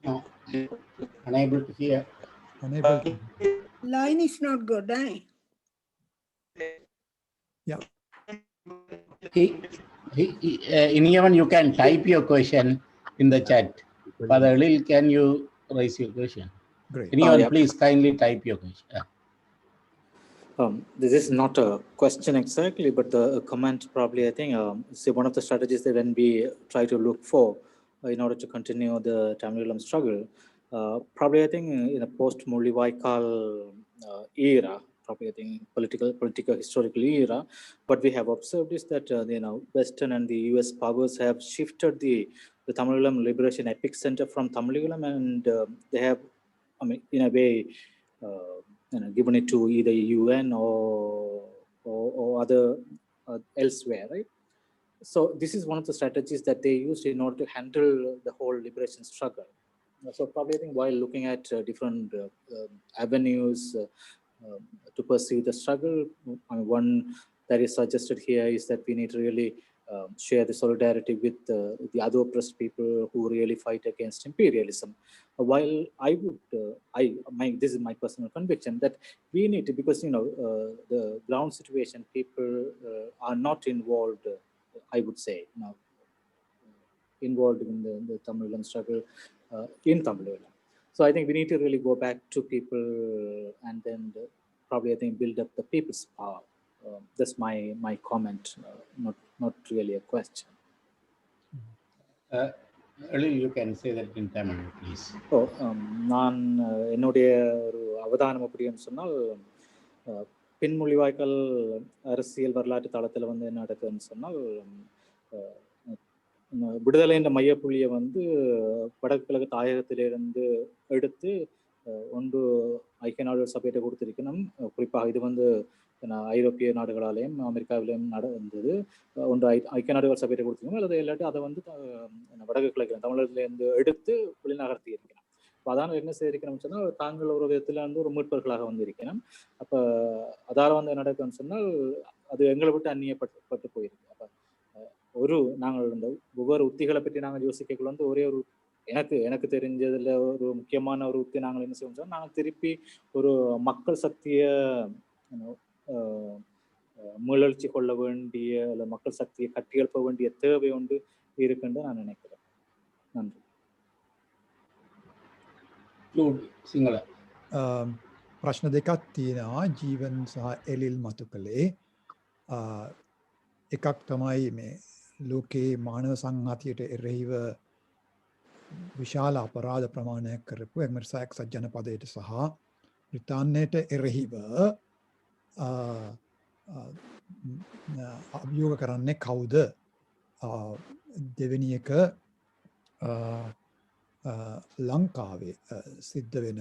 No, unable to hear. Unable to. Line is not good, eh? Yeah. Iniyavan, you can type your question in the chat. Father Lil, can you raise your question? Great. Iniyavan, yeah. please kindly type your question. This is not a question exactly, but a comment probably. I think see, one of the strategies that when we try to look for in order to continue the Tamil struggle, probably I think in a post-Mullivaikkal era, probably I think political historical era, what we have observed is that Western and the US powers have shifted the Tamilam liberation epicenter from Tamilam, and they have, I mean, in a way, given it to either UN or other elsewhere, right? So this is one of the strategies that they used in order to handle the whole liberation struggle. So probably I think while looking at different avenues to pursue the struggle, one that is suggested here is that we need to really share the solidarity with the other oppressed people who really fight against imperialism. While I would, this is my personal conviction that we need to, because the ground situation, people are not involved. I would say involved in the Tamilam struggle in Tamil. So I think we need to really go back to people and then probably I think build up the people's power. That's my comment, not really a question. Earlier you can say that in Tamil, please. நான் என்னுடைய ஒரு அவதானம் அப்படின்னு சொன்னால் பின்மொழிவாய்க்கால் அரசியல் வரலாற்று தளத்தில் வந்து என்ன நடக்குதுன்னு சொன்னால் விடுதலை என்ற மையப்புள்ளியை வந்து வடக்கு கிழக்கு தாயகத்திலிருந்து எடுத்து ஒன்று ஐக்கிய நாடுகள் சபையிட்ட கொடுத்திருக்கணும். குறிப்பாக இது வந்து ஐரோப்பிய நாடுகளாலேயும் அமெரிக்காவிலையும் நடந்தது. ஒன்று ஐக்கிய நாடுகள் சபையிட்ட கொடுத்திருக்கணும், அல்லது இல்லாட்டி அதை வந்து வடக்கு கிழக்கு தமிழர்லேருந்து எடுத்து வெளிநகர்த்தி இருக்கணும். இப்போ அதான என்ன செய்திருக்கணும்னு சொன்னால் தாங்கள் ஒரு விதத்தில் வந்து ஒரு மீட்பர்களாக வந்து இருக்கணும். அப்போ அதால் வந்து நடக்குதுன்னு சொன்னால் அது எங்களை விட்டு அந்நியப்பட்டு போயிருக்கு. அப்போ நாங்கள் இந்த ஒவ்வொரு உத்திகளை பற்றி நாங்கள் யோசிக்கக்குள்ள வந்து ஒரே ஒரு எனக்கு தெரிஞ்சதுல ஒரு முக்கியமான ஒரு உத்தி நாங்கள் என்ன செய்வோம், நாங்கள் திருப்பி ஒரு மக்கள் சக்தியை மீளழ்ச்சி கொள்ள வேண்டிய அல்ல மக்கள் சக்தியை கட்டியெழுப்ப வேண்டிய தேவை ஒன்று இருக்குன்னு நான் நினைக்கிறேன். நன்றி. ප්‍රශ්න දෙකක් තියෙනවා ජීවන් සහ එලිල් මතු කළේ. එකක් තමයි මේ ලෝකයේ මානව සංහතියට එරෙහිව විශාල අපරාධ ප්‍රමාණයක් කරපු එක්මර්සායක් සජ්ජනපදයට සහ බ්‍රිතාන්‍යයට එරෙහිව අභියෝග කරන්නේ කවුද? දෙවෙනි එක ලංකාවේ සිද්ධ වෙන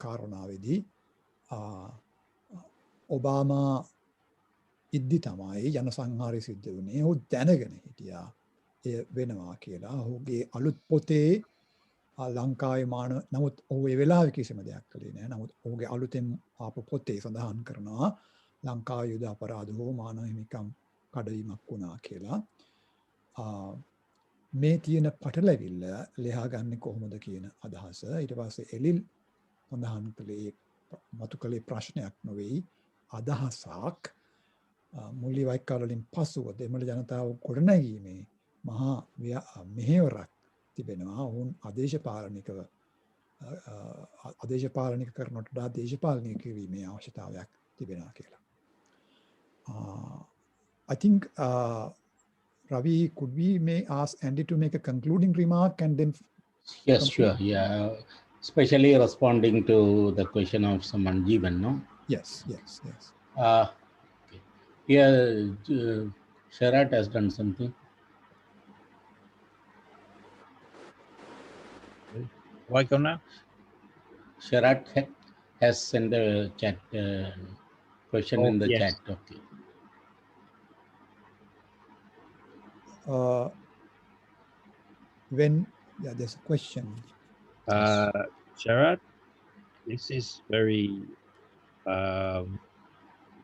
කාරණාවේදී ඔබාමා ඉද්දි තමයි ජන සංහාරය සිද්ධ වුණේ. ඔහු දැනගෙන හිටියා එය වෙනවා කියලා. ඔහුගේ අලුත් පොතේ ලංකාවේ මාන නමුත් ඔහු ඒ වෙලාවේ කිසිම දෙයක් කළේ නැහැ. නමුත් ඔහුගේ අලුතෙන් ආපු පොතේ සඳහන් කරනවා ලංකාවේ යුද අපරාධ හෝ මානව හිමිකම් කඩවීමක් වුණා කියලා. මේ තියෙන පටලැවිල්ල ලෙහා ගන්න කොහොමද කියන අදහස. ඊට පස්සේ එලිල් සඳහන් කළේ මතු කළේ ප්‍රශ්නයක් නොවේයි අදහසක්. මුල්ලිවයික්කාල වලින් පසුව දෙමළ ජනතාව ගොඩනැගීමේ මහා මෙහෙවරක් තිබෙනවා. ඔවුන් අදේශපාලනික කරනට වඩා දේශපාලනය කිරීමේ අවශ්‍යතාවයක් තිබෙනවා කියලා. I think Ravi, could we may ask Andy to make a concluding remark and then yes, sure, yeah, especially responding to the question of someone given, no? Yes. Okay. Here Sharat has done something. Why go now? Sharat has sent a chat question in the chat. Okay. There's a question. Sharat, this is very,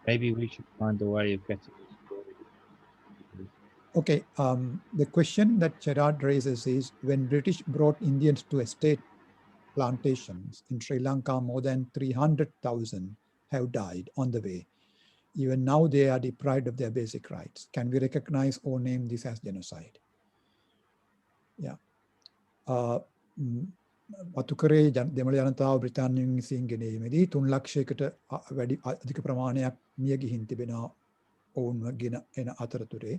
maybe we should find a way of getting this story. Okay, the question that Gerard raises is, when British brought Indians to estate plantations in Sri Lanka, more than 300,000 have died on the way. Even now they are deprived of their basic rights. Can we recognize or name this as genocide? Yeah. වතුකරේ දෙමළ ජනතාව බ්‍රිතාන්‍යයෙන් විසින් ගෙනීමේදී 3 ලක්ෂයකට වැඩි අධික ප්‍රමාණයක් මිය ගිහින් තිබෙනවා ඔවුන්ව ගෙන එන අතරතුරේ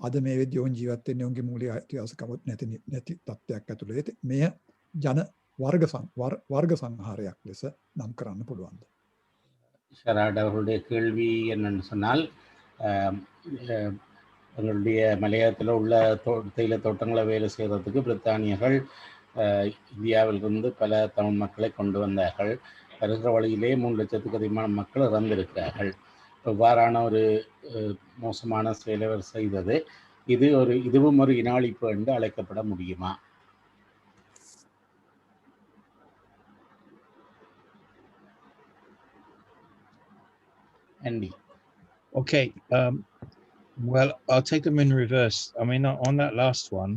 අද මේ වෙද්දී ඔවුන් ජීවත් වෙන්නේ ඔවුන්ගේ මූලික අයිතිවාසිකමත් නැති තත්ත්වයක් ඇතුළේ මෙය ජන වර්ග සංහාරයක් ලෙස නම් කරන්න පුළුවන්ද? ஷராட் அவர்களுடைய கேள்வி என்னன்னு சொன்னால் எங்களுடைய மலையகத்தில் உள்ள தேயிலை தோட்டங்களை வேலை செய்கிறதுக்கு பிரித்தானியர்கள் இந்தியாவிலிருந்து பல தமிழ் மக்களை கொண்டு வந்தார்கள். வருகிற வழியிலே 3 லட்சத்துக்கு அதிகமான மக்கள் இறந்திருக்கிறார்கள். இவ்வாறான ஒரு மோசமான செயலை அவர் செய்தது. இதுவும் ஒரு இனாளிப்பு என்று அழைக்கப்பட முடியுமா? Andy. Okay. Well, I'll take them in reverse. I mean, on that last one,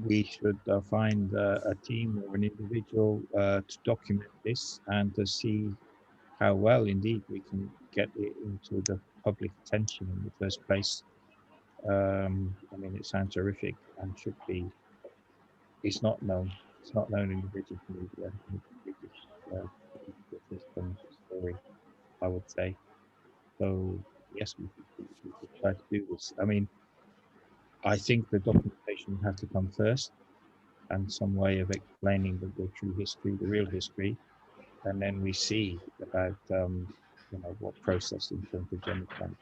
we should find a team or an individual to document this and to see how well, indeed, we can get it into the public attention in the first place. I mean, it sounds horrific and should be. It's not known. It's not known in the British media, in the British story, I would say. So yes, we could try to do this. I mean, I think the documentation has to come first, and some way of explaining the true history, the real history, and then we see about what process in terms of genocide.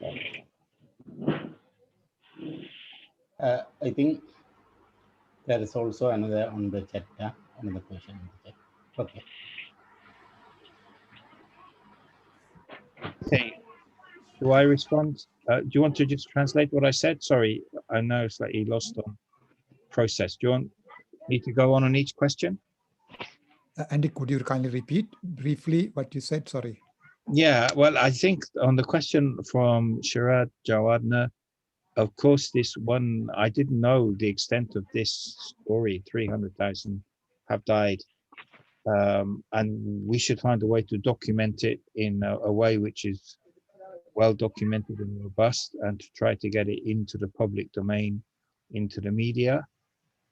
I think there is also another on the chat. Another question on the chat. Okay. Okay. Do I respond? Do you want to just translate what I said? Sorry, I know slightly lost on process. Do you want me to go on each question? Andy, could you kindly repeat briefly what you said? Sorry. Yeah, well, I think on the question from Sharad Jawadna, of course, this one, I didn't know the extent of this story. 300,000 have died. And we should find a way to document it in a way which is well documented and robust, and to try to get it into the public domain, into the media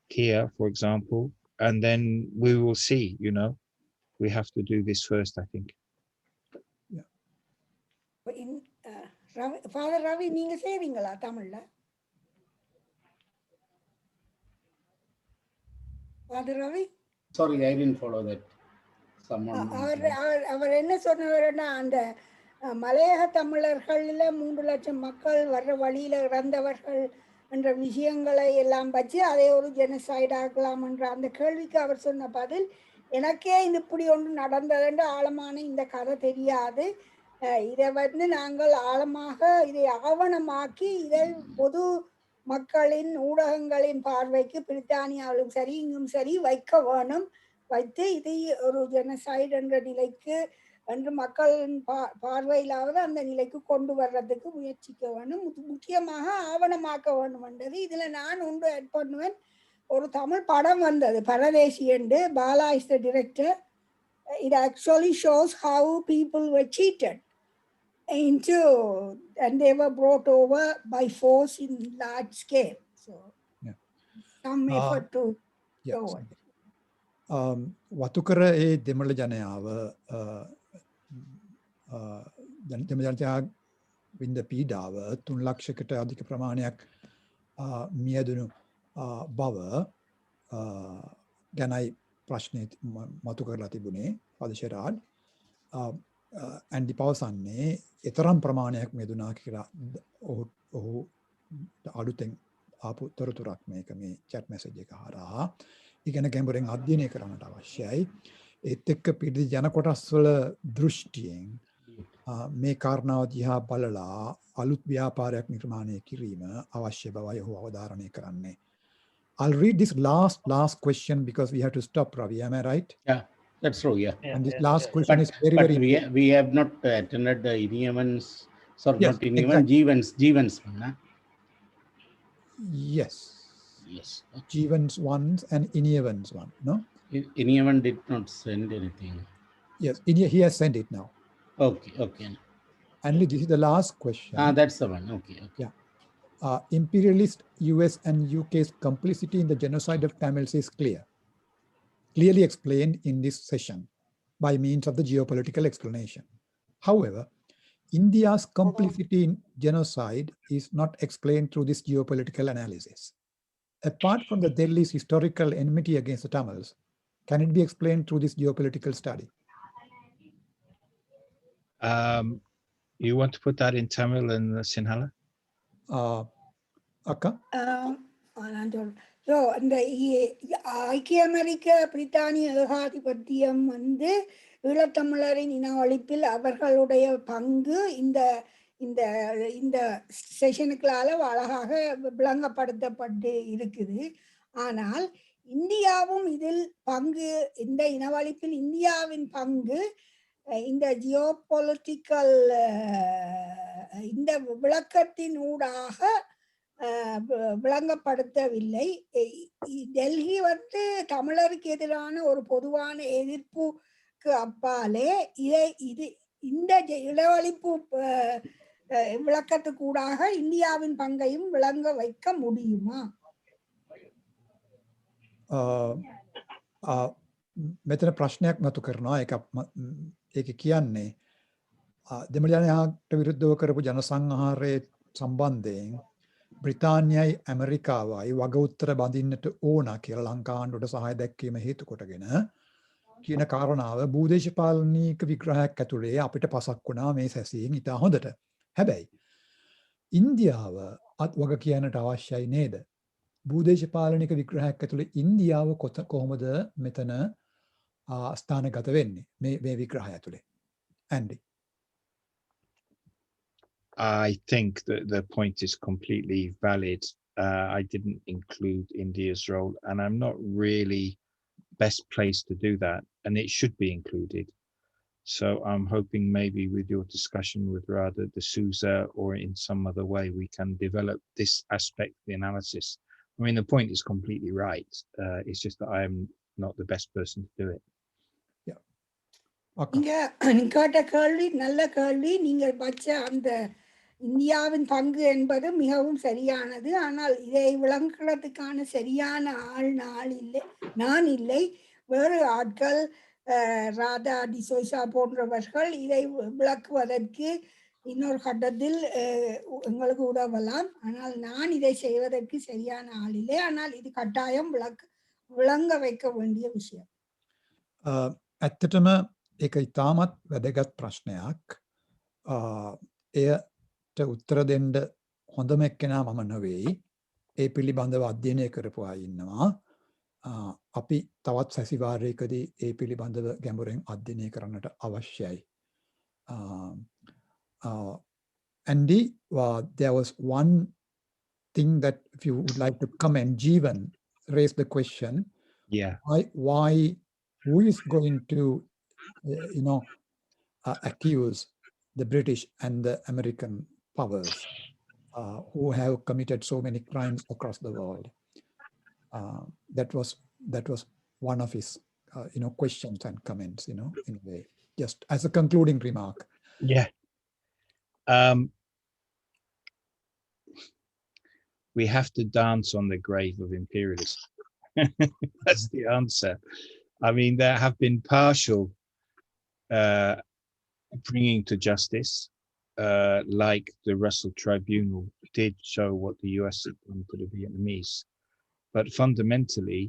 here, for example, and then we will see. We have to do this first, I think. Yeah. Father Ravi, நீங்க செய்றீங்களா தமிழ்ல? Father Ravi? Sorry, I didn't follow that. அவர் என்ன சொன்னவர்னா, அந்த மலையக தமிழர்களில் 3 லட்சம் மக்கள் வர்ற வழியில இறந்தவர்கள் என்ற விஷயங்களை எல்லாம் வச்சு அதை ஒரு ஜெனசைட் ஆக்கலாம் என்ற அந்த கேள்விக்கு அவர் சொன்ன பதில், எனக்கே இப்படி ஒன்று நடந்ததுன்ற ஆழமான இந்த கதை தெரியாது. இதை நாங்கள் ஆழமாக இதை ஆவணமாக்கி இதை பொது மக்களின் ஊடகங்களின் பார்வைக்கு பிரித்தானியாவிலும் சரி இங்கும் சரி வைக்க வேணும். வைத்து இதை ஒரு ஜெனசைட் என்ற நிலைக்கு என்று மக்களின் பார்வையிலாவது அந்த நிலைக்கு கொண்டு வர்றதுக்கு முயற்சிக்க வேணும். முக்கியமாக ஆவணமாக்க வேண்டும் என்றது. இதுல நான் ஒன்று ஆட் பண்ணுவேன். ஒரு தமிழ் படம் வந்தது, பரதேசி என்று. Bala is the director. It actually shows how people were cheated into and they were brought over by force in large scale. So yeah. Some effort to yes. show it. වතුකර ඒ දෙමළ ජනයාව දෙමළ ජනයා වින්ද පීඩාව 3 ලක්ෂයකට අධික ප්‍රමාණයක් මියදුණු බව ගැනයි ප්‍රශ්නේ මතු කරලා තිබුණේ පදිශරාඩ්. ඇන්ඩි පවසන්නේ එතරම් ප්‍රමාණයක් මියදුණා කියලා ඔහු අලුතෙන් ආපු තොරතුරක් මේක මේ chat message එක හරහා ඉගෙන ගැඹුරෙන් අධ්‍යයනය කරන්නට අවශ්‍යයි. ඒත් එක්ක පීඩිත ජන කොටස් වල දෘෂ්ටියෙන් මේ කාරණාව දිහා බලලා අලුත් ව්‍යාපාරයක් නිර්මාණය කිරීම අවශ්‍ය බවයි ඔහු අවධාරණය කරන්නේ. I'll read this last question because we have to stop, Ravi. Am I right? Yeah, that's true. Yeah. And this last question is very we have not attended the Ineavans, sorry, yes, not Ineavans, exactly. Jeevans. Huh? Yes. Yes. Jeevans ones and Ineavans one, no? Ineavan did not send anything. Yes, he has sent it now. Okay. And this is the last question. That's the one. Okay. Yeah. Imperialist US and UK's complicity in the genocide of Tamils is clear. clearly explained in this session by means of the geopolitical explanation. However, India's complicity in genocide is not explained through this geopolitical analysis. Apart from the Delhi's historical enmity against the Tamils, can it be explained through this geopolitical study? You want to put that in Tamil and Sinhala? Akka? நான் சொல்றேன். So இந்த ஐக்கிய அமெரிக்க பிரித்தானிய ஏகாதிபத்தியம் வந்து ஈழத்தமிழரின் இன அழிப்பில் அவர்களுடைய பங்கு இந்த இந்த இந்த செஷனுக்களால் அழகாக விளங்கப்படுத்தப்பட்டு இருக்குது. ஆனால் இந்தியாவும் இதில் பங்கு, இந்த இனவழிப்பில் இந்தியாவின் பங்கு இந்த ஜியோபொலிட்டிக்கல் இந்த விளக்கத்தின் ஊடாக விளங்கப்படுத்தவில்லை. டெல்லி வந்து தமிழருக்கு எதிரான ஒரு பொதுவான எதிர்ப்புக்கு அப்பாலே இந்த இனவழிப்பு விளக்கத்துக்கூடாக இந்தியாவின் பங்கையும் விளங்க வைக்க முடியுமா? මෙතන ප්‍රශ්නයක් මතු කරනවා. ඒක කියන්නේ දෙමළ ජනයාට විරුද්ධව කරපු ජනසංහාරයේ සම්බන්ධයෙන් බ්‍රිතාන්‍යයි ඇමරිකාවයි වග උත්තර බඳින්නට ඕන කියලා ලංකා ආණ්ඩුවට සහාය දැක්වීම හේතු කොටගෙන කියන කාරණාව භූදේශපාලනික විග්‍රහයක් ඇතුලේ අපිට පසක් වුණා මේ සැසියෙන් ඉතා හොඳට. හැබැයි ඉන්දියාව වග කියන්නට අවශ්‍යයි නේද? භූදේශපාලනික විග්‍රහයක් ඇතුලේ ඉන්දියාව කොහොමද මෙතන ස්ථානගත වෙන්නේ මේ විග්‍රහය ඇතුලේ? Andy. I think that the point is completely valid. I didn't include India's role, and I'm not really best placed to do that, and it should be included. So I'm hoping maybe with your discussion with Radha D'Souza or in some other way we can develop this aspect of the analysis. I mean, the point is completely right. It's just that I'm not the best person to do it. Yeah. நீங்க கேட்ட கேள்வி நல்ல கேள்வி. நீங்கள் பச்ச அந்த இந்தியாவின் பங்கு என்பது மிகவும் சரியானது. ஆனால் இதை விளங்குறதுக்கான சரியான நான் இல்லை, வேறு ஆட்கள், ராதா டிசோசா போன்றவர்கள் இதை விளக்குவதற்கு இன்னொரு கட்டத்தில் எங்களுக்கு உதவலாம். ஆனால் நான் இதை செய்வதற்கு சரியான ஆள் இல்லை. ஆனால் இது கட்டாயம் விளங்க வைக்க வேண்டிய விஷயம். ඇත්තටම ඒක ඉතාමත් වැදගත් ප්‍රශ්නයක්. එයට උත්තර දෙන්න හොඳම එක්කෙනා මම නෙවෙයි. ඒ පිළිබඳව අධ්‍යයනය කරපු අය ඉන්නවා. අපි තවත් සැසිවාරයකදී ඒ පිළිබඳව ගැඹුරින් අධ්‍යයනය කරන්නට අවශ්‍යයි. Andy, there was one thing that if you would like to comment, Jeevan raised the question. Yeah. Why who is going to accuse the British and the American powers who have committed so many crimes across the world? That was one of his questions and comments, in a way, just as a concluding remark. Yeah. We have to dance on the grave of imperialism. That's the answer. I mean, there have been partial bringing to justice, like the Russell Tribunal did show what the US had done to the Vietnamese. But fundamentally,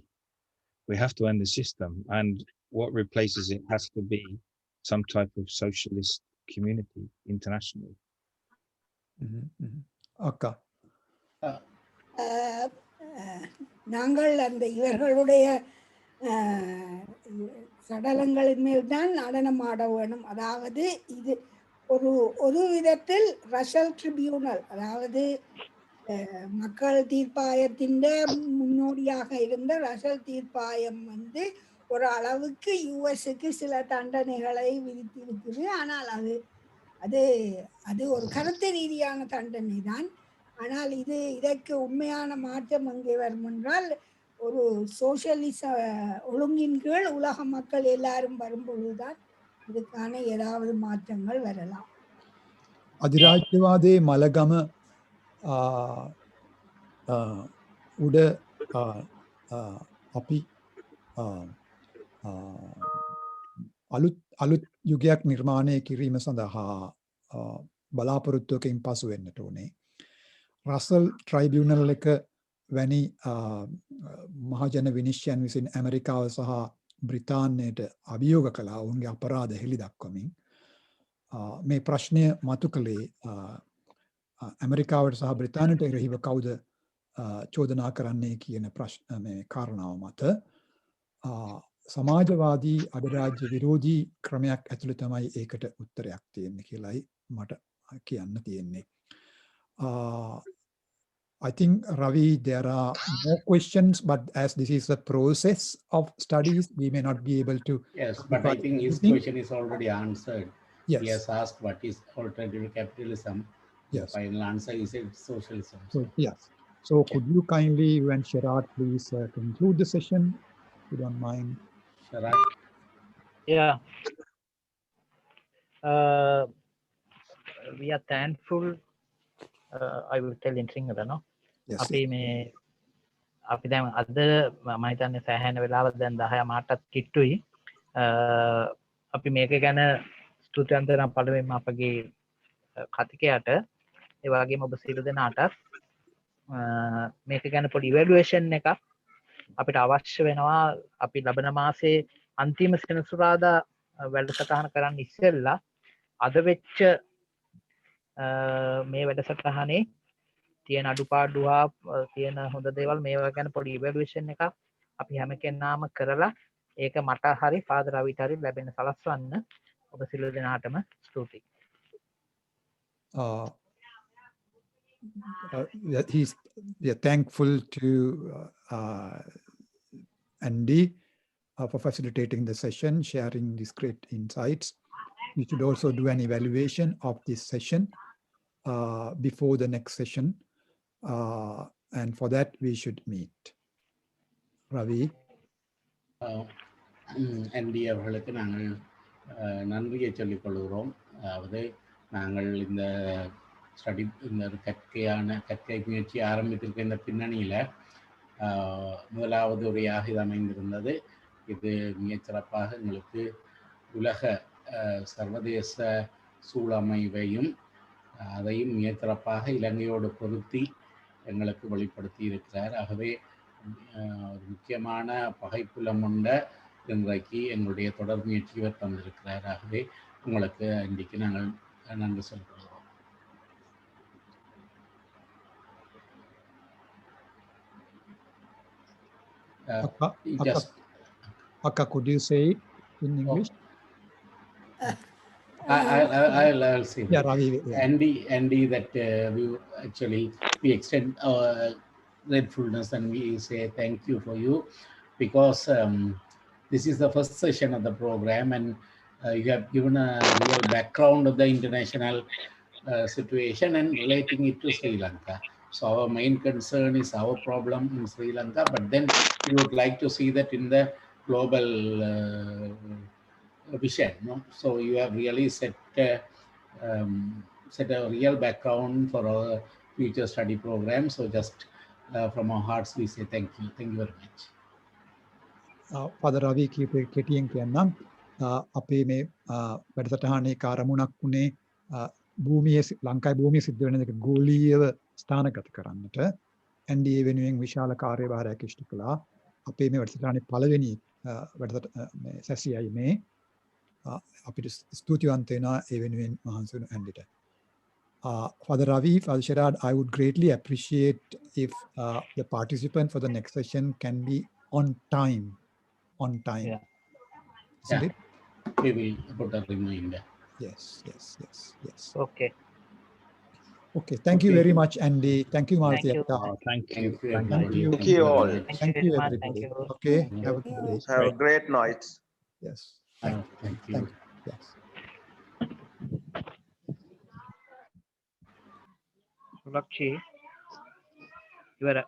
we have to end the system, and what replaces it has to be some type of socialist community internationally. Akka. நாங்கள் அந்த இவர்களுடைய சடலங்களின் மேல் தான் நடனம் ஆட வேணும். அதாவது இது ஒரு விதத்தில் ரஷல் ட்ரிபியூனல், அதாவது மக்கள் தீர்ப்பாயத்தின் முன்னோடியாக இருந்த ரஷல் தீர்ப்பாயம் வந்து ஒரு அளவுக்கு யுஎஸ்க்கு சில தண்டனைகளை விதித்திருக்குது. ஆனால் அது ஒரு கருத்து ரீதியான தண்டனை தான். ஆனால் இதற்கு உண்மையான மாற்றம் எங்கே வரும் என்றால், ஒரு சோசியலிச ஒழுங்கின் கீழ் உலக மக்கள் எல்லாரும் வரும்பொழுதுதான் இதுக்கான ஏதாவது மாற்றங்கள் வரலாம். අධිරාජ්‍යවාදයේ මලගම උඩ අපි අලුත් යුගයක් නිර්මාණය කිරීම සඳහා බලාපොරොත්තුවකින් පසු වෙන්නට ඕනේ. රසල් ට්‍රයිබියුනල් එක වැනි මහජන විනිශ්චයන් විසින් ඇමරිකාව සහ බ්‍රිතාන්‍යයට අභියෝග කළා ඔවුන්ගේ අපරාධ හෙළි දක්වමින්. මේ ප්‍රශ්නය මතු කළේ ඇමරිකාවට සහ බ්‍රිතාන්‍යයට එරෙහිව කවුද චෝදනා කරන්නේ කියන මේ කාරණාව මත සමාජවාදී අධිරාජ්‍ය විරෝධී ක්‍රමයක් ඇතුළේ තමයි ඒකට උත්තරයක් තියෙන්නේ කියලායි මට කියන්න තියෙන්නේ. I think, Ravi, there are more questions, but as this is the process of studies, we may not be able to. Yes, but I think his question is already answered. Yes. He has asked what is alternative capitalism. Yes. The final answer is socialism. So, yes. So could you kindly, when Sharad, please conclude the session, if you don't mind. Sharad? Yeah. We are thankful. I will tell in Sinhala, no? Yes. අපි දැන් අද මම හිතන්නේ සෑහෙන වෙලාවක් දැන් 10 මාටත් කිට්ටුයි. අපි මේක ගැන ස්තුතිවන්ත වෙනවා පළවෙනිම අපගේ කතිකයට ඒ වගේම ඔබ සියලු දෙනාට මේක ගැන පොඩි ඉවැලුවේෂන් එකක් අපිට අවශ්‍ය වෙනවා. අපි ලබන මාසේ අන්තිම සෙනසුරාදා වැඩසටහන කරන්න ඉස්සෙල්ලා අද වෙච්ච මේ වැඩසටහනේ තියෙන අඩුපාඩු හා තියෙන හොඳ දේවල් මේවා ගැන පොඩි ඉවැලුවේෂන් එකක් අපි හැම කෙනාම කරලා ඒක මට හරි ෆාදර් රවිට හරි ලැබෙන්න සලස්වන්න ඔබ සියලු දෙනාටම ස්තුතියි. We are thankful to Andy for facilitating the session, sharing these great insights. We should also do an evaluation of this session before the next session. And for that, we should meet. Ravi? Andy அவர்களுக்கு நாங்கள் நன்றியை சொல்லிக் கொள்கிறோம். அதாவது நாங்கள் இந்த study இந்த கற்கை முயற்சி ஆரம்பித்திருக்க இந்த பின்னணியில் முதலாவது உரையாக இது அமைந்திருந்தது. இது மிகச்சிறப்பாக எங்களுக்கு உலக சர்வதேச சூழமைவையும் அதையும் மிகச்சிறப்பாக இலங்கையோடு பொருத்தி எங்களுக்கு வெளிப்படுத்தி இருக்கிறார். ஆகவே ஒரு முக்கியமான பகைப்புலம் கொண்ட இன்றைக்கு எங்களுடைய தொடர் முயற்சியை தந்திருக்கிறார். ஆகவே உங்களுக்கு இன்றைக்கு நாங்கள் நன்றி சொல்கிறோம். Akka, could you say it in English? I'll say yeah, Ravi, yeah. Andy, that we extend our gratefulness and we say thank you for you because this is the first session of the program and you have given a real background of the international situation and relating it to Sri Lanka. So our main concern is our problem in Sri Lanka, but then we would like to see that in the global vision. No? So you have really set a real background for our future study program. So just from our hearts we say thank you very much. Father Ravi කෙටියෙන් කියන්නම් අපේ මේ වැඩසටහනේ කාර්යමුණක් උනේ භූමියේ ලංකාවේ භූමියේ සිද්ධ වෙන එක ගෝලීයව ස්ථානගත කරන්නට ඇන්ඩි ඒ වෙනුවෙන් විශාල කාර්යභාරයක් ඉෂ්ට කළා. අපේ මේ වැඩසටහනේ පළවෙනි සැසියයි මේ අපිට ස්තුතිවන්ත වෙනවා ඒ වෙනුවෙන් මහන්සි වෙන ඇන්ඩිට. Father Ravi, Father Sharad, I would greatly appreciate if the participant for the next session can be on time. Yeah. Isn't it? We will put a reminder. Yes. Okay. Okay, thank you very much, Andy. Thank you, Martha. Thank you. Thank you all. Thank you, very much. everybody. Thank you. Okay, have a good day. Have a great night. Yes. Thank you. Yes. Lakshi, you are